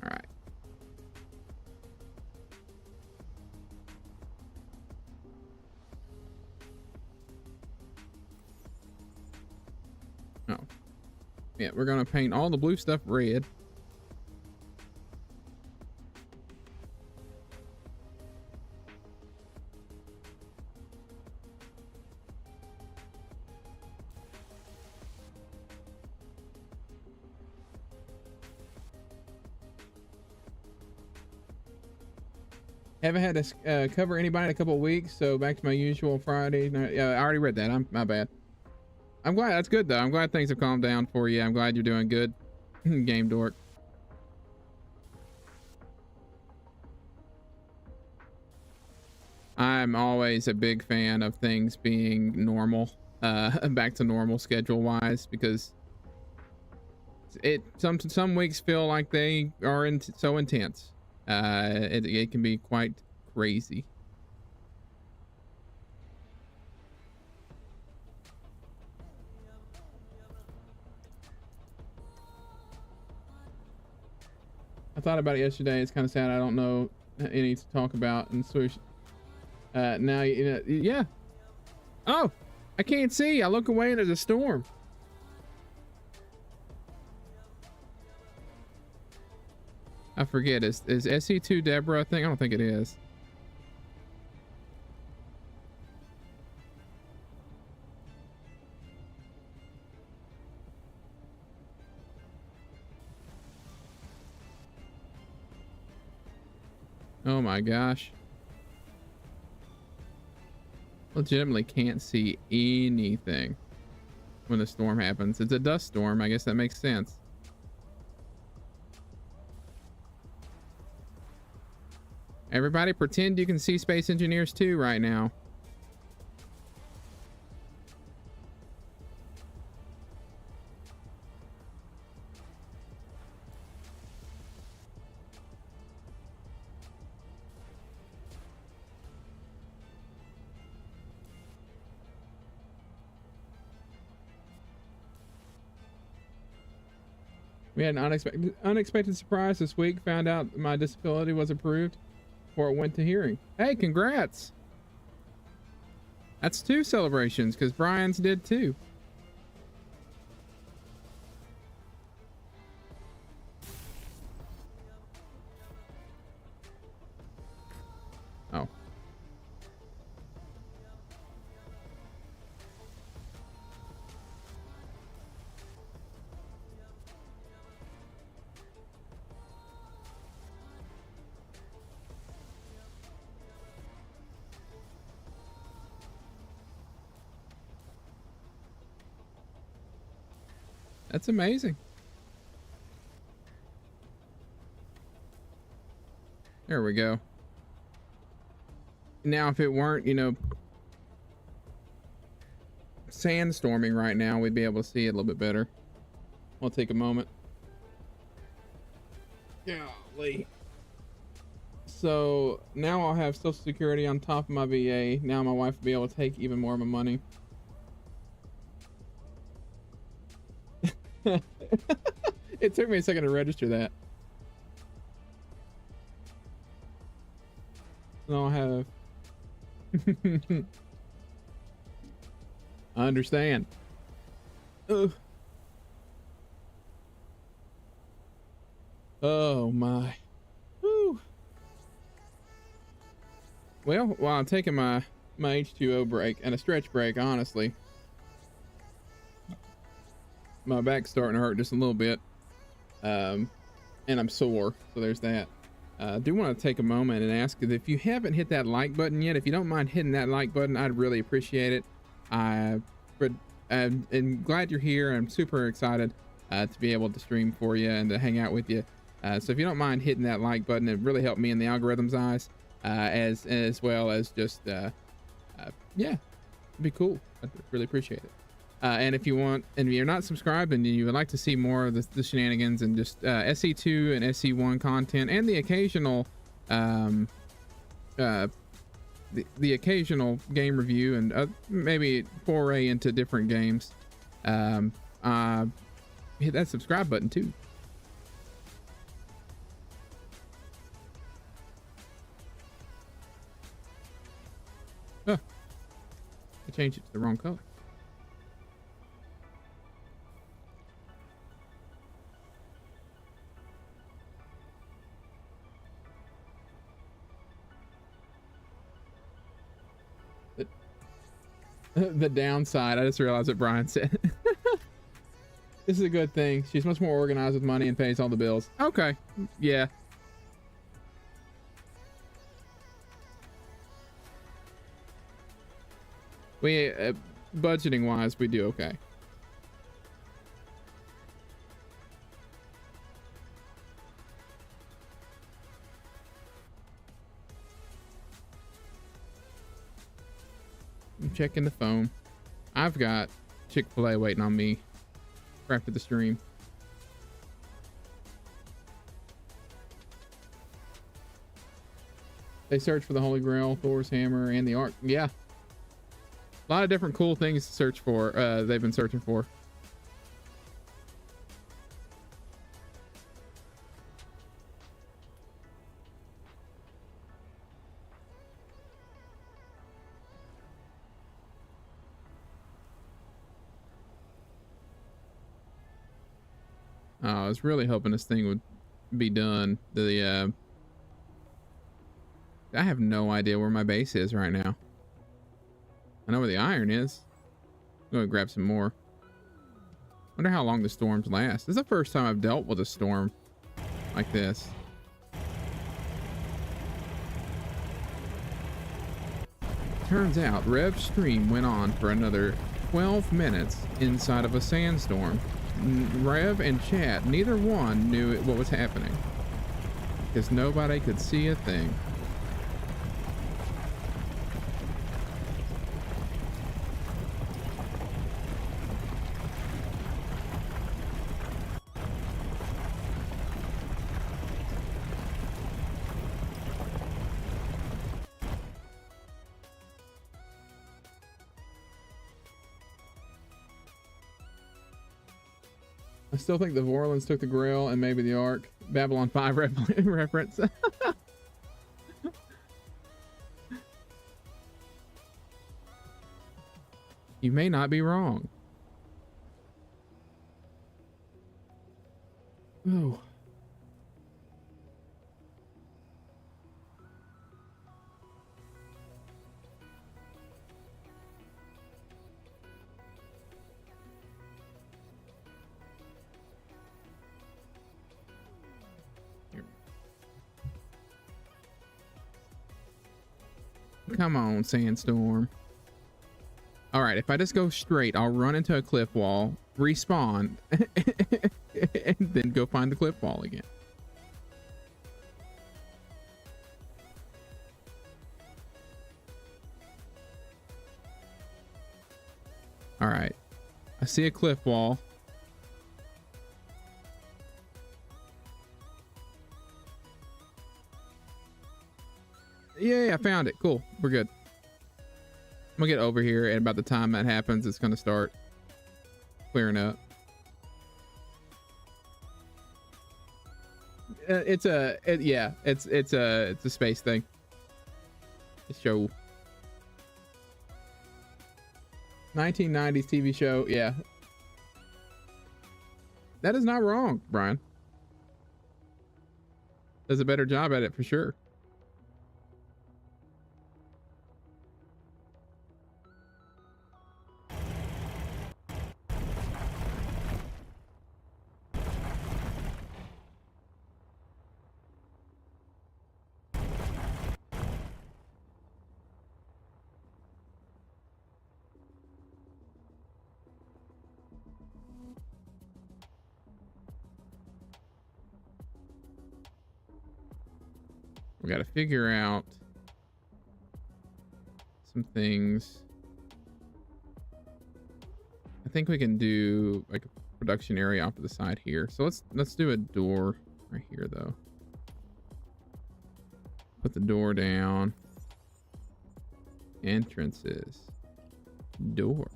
all right. Oh, yeah, we're gonna paint all the blue stuff red. Haven't had to cover anybody in a couple of weeks, so back to my usual Friday. No, I already read that. My bad. I'm glad. That's good though. I'm glad things have calmed down for you. I'm glad you're doing good. Game dork. I'm always a big fan of things being normal, back to normal schedule wise, because some weeks feel like they are so intense. It can be quite crazy. I thought about it yesterday. It's kind of sad I don't know any to talk about, and so now you know, yeah. Oh, I can't see. I look away and there's a storm. I forget. Is SE2 Deborah a thing? I don't think it is. Oh my gosh. Legitimately can't see anything when the storm happens. It's a dust storm. I guess that makes sense. Everybody pretend you can see Space Engineers 2 right now. We had an unexpected surprise this week. Found out my disability was approved before it went to hearing. Hey, congrats! That's 2 celebrations because Brian's did too. Oh. That's amazing. There we go. Now, if it weren't, you know, sandstorming right now, we'd be able to see it a little bit better. We'll take a moment. Golly. So now I'll have Social Security on top of my VA. Now my wife will be able to take even more of my money. It took me a second to register that. So I'll have. I understand. Ugh. Oh my. Whew. Well, while I'm taking my H2O break and a stretch break, honestly, my back's starting to hurt just a little bit, and I'm sore, so there's that. I do want to take a moment and ask if you haven't hit that like button yet, if you don't mind hitting that like button, I'd really appreciate it. I'm glad you're here. I'm super excited to be able to stream for you and to hang out with you. So if you don't mind hitting that like button, it really helped me in the algorithm's eyes, as well as just yeah, it'd be cool. I'd really appreciate it. And if you want, and if you're not subscribed and you would like to see more of the shenanigans and just SE2 and SE1 content and the occasional the occasional game review and maybe foray into different games, hit that subscribe button too. I changed it to the wrong color. The downside, I just realized what Brian said. This is a good thing. She's much more organized with money and pays all the bills. Okay. Yeah. We, budgeting wise, we do okay. checking the phone. I've got Chick-fil-A waiting on me after the stream. They search for the Holy Grail, Thor's hammer, and the Ark. Yeah. A lot of different cool things to search for. They've been searching for. I was really hoping this thing would be done. I have no idea where my base is right now. I know where the iron is. I'm gonna grab some more. Wonder how long the storms last. This is the first time I've dealt with a storm like this. Turns out Rev's stream went on for another 12 minutes inside of a sandstorm. Rev and chat, neither one knew what was happening because nobody could see a thing. I still think the Vorlons took the Grail and maybe the Ark. Babylon 5 reference. You may not be wrong. Oh. Come on, Sandstorm. All right, if I just go straight, I'll run into a cliff wall, respawn, and then go find the cliff wall again. All right, I see a cliff wall. Yeah, I found it. Cool. We're good. I'm gonna get over here, and about the time that happens, it's gonna start clearing up. It's a space thing. It's show. 1990s TV show. Yeah. That is not wrong, Brian. Does a better job at it for sure. We got to figure out some things. I think we can do like a production area off to the side here. So let's do a door right here though. Put the door down. Entrances. Door.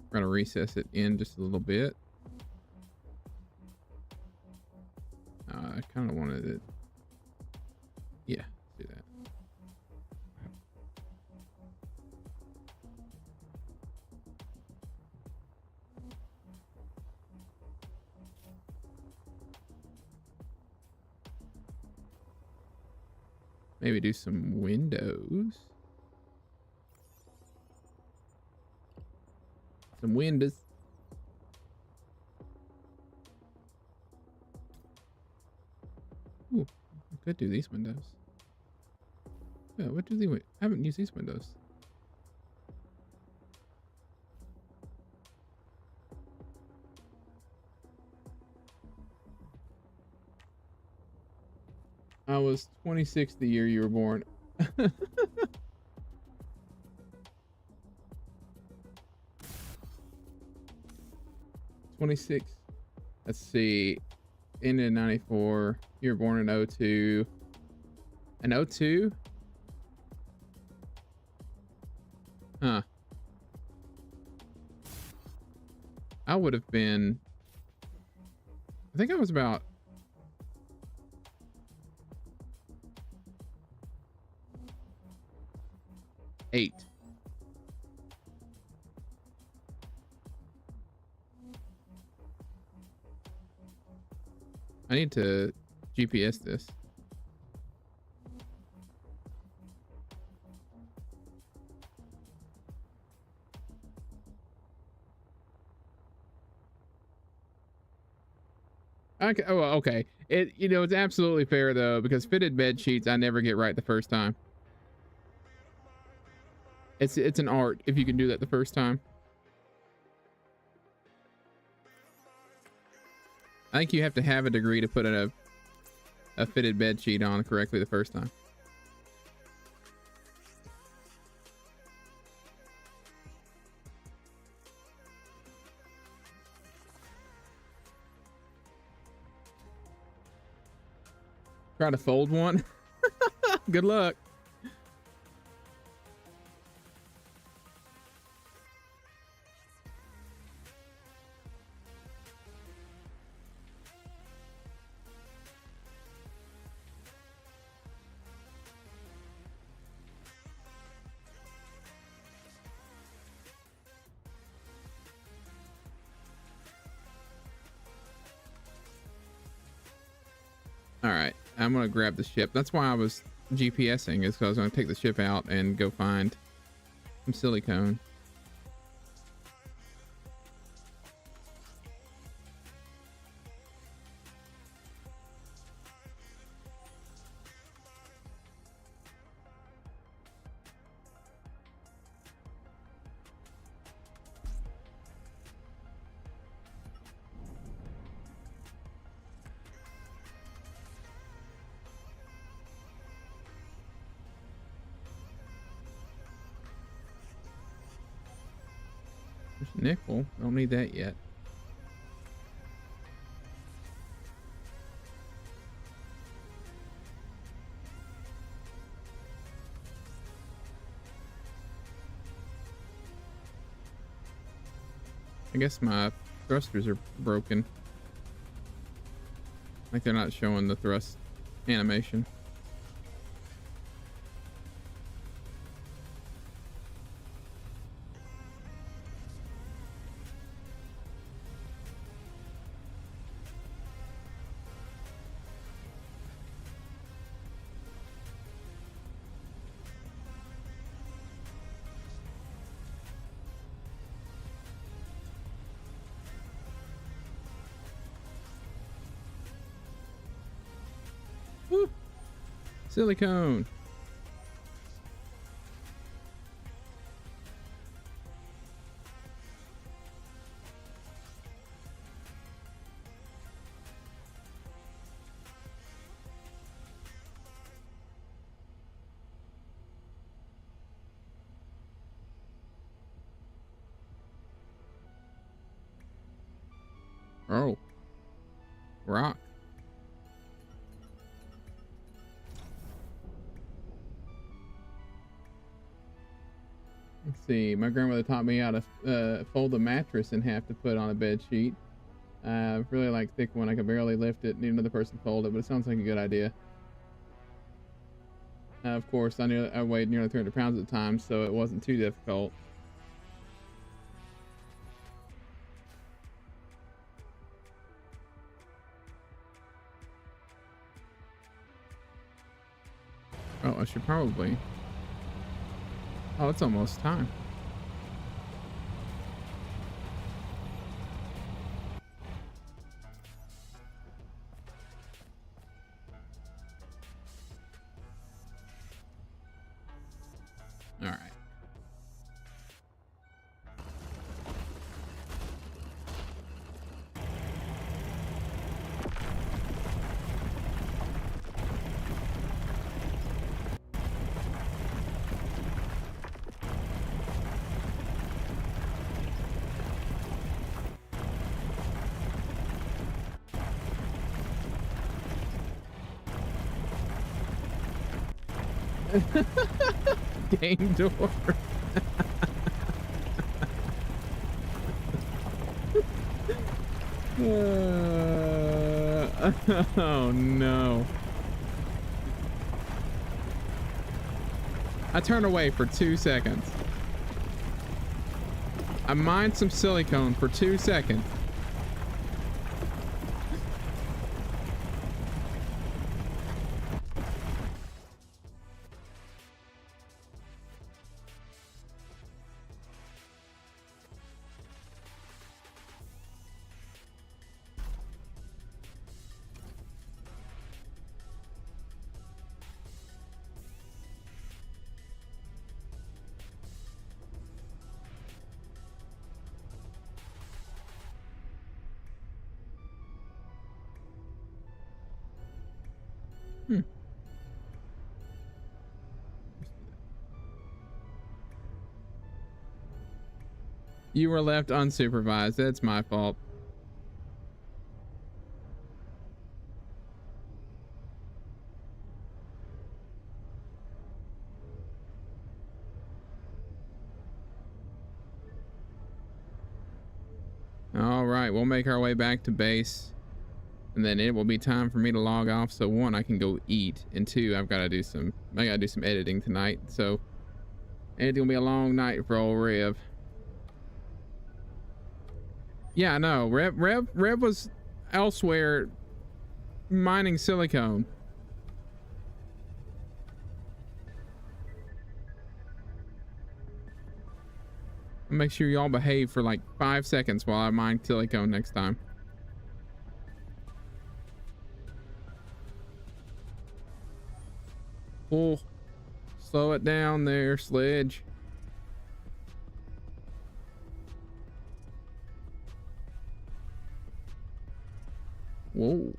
We're gonna recess it in just a little bit. I kind of wanted it. Yeah, do that. Maybe do some windows. Some windows. Ooh, I could do these windows. Yeah, what do they? I haven't used these windows. I was 26 the year you were born. 26. Let's see. Ended in 94. You were born in 02. An 02? Huh. I would have been, I think I was about 8. I need to GPS this. Okay. Oh, okay. It, you know, it's absolutely fair though, because fitted bed sheets I never get right the first time. It's an art if you can do that the first time. I think you have to have a degree to put a fitted bed sheet on correctly the first time. Try to fold one. Good luck. All right, I'm gonna grab the ship. That's why I was GPSing, is because I was gonna take the ship out and go find some silicone. Nickel, don't need that yet. I guess my thrusters are broken. Like they're not showing the thrust animation. Woo. Silicone. Oh, rock. Let's see. My grandmother taught me how to fold a mattress in half to put on a bed sheet. Really like thick one. I could barely lift it. Need another person to fold it, but it sounds like a good idea. Of course, I weighed nearly 300 pounds at the time, so it wasn't too difficult. Oh, I should probably. Oh, it's almost time. All right. Game door. Oh no. I turned away for 2 seconds. I mined some silicone for 2 seconds. You were left unsupervised. That's my fault. All right, we'll make our way back to base, and then it will be time for me to log off. So one, I can go eat, and two, I gotta do some editing tonight. So it's gonna be a long night for old Rev. Yeah, no, Rev was elsewhere mining silicone. Make sure y'all behave for like 5 seconds while I mine silicone next time. Oh, slow it down there, Sledge. Whoa.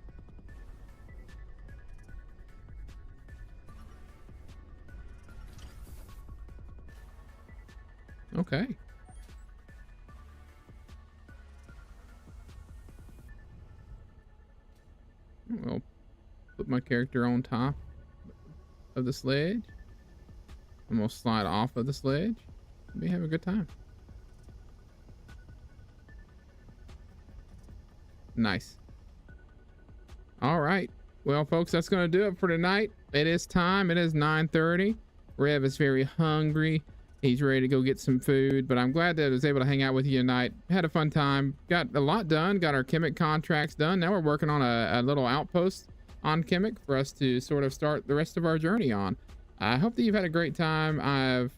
Okay. I'll put my character on top of the sledge. I'm gonna slide off of the sledge. We have a good time. Nice. All right. Well, folks, that's going to do it for tonight. It is time. It is 9:30. Rev is very hungry. He's ready to go get some food, but I'm glad that I was able to hang out with you tonight. Had a fun time. Got a lot done. Got our Kemik contracts done. Now we're working on a little outpost on Kemik for us to sort of start the rest of our journey on. I hope that you've had a great time. I've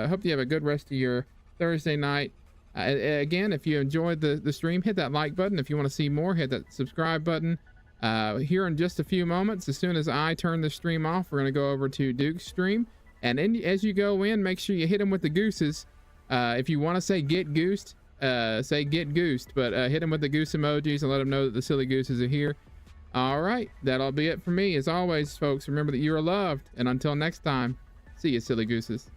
hope you have a good rest of your Thursday night. Again, if you enjoyed the stream, hit that like button. If you want to see more, hit that subscribe button. Here in just a few moments, as soon as I turn the stream off, we're going to go over to Duke's stream. And as you go in, make sure you hit him with the gooses. If you want to say get goosed, say get goosed, but hit him with the goose emojis and let him know that the silly gooses are here. All right, that'll be it for me. As always, folks, remember that you are loved. And until next time, see you, silly gooses.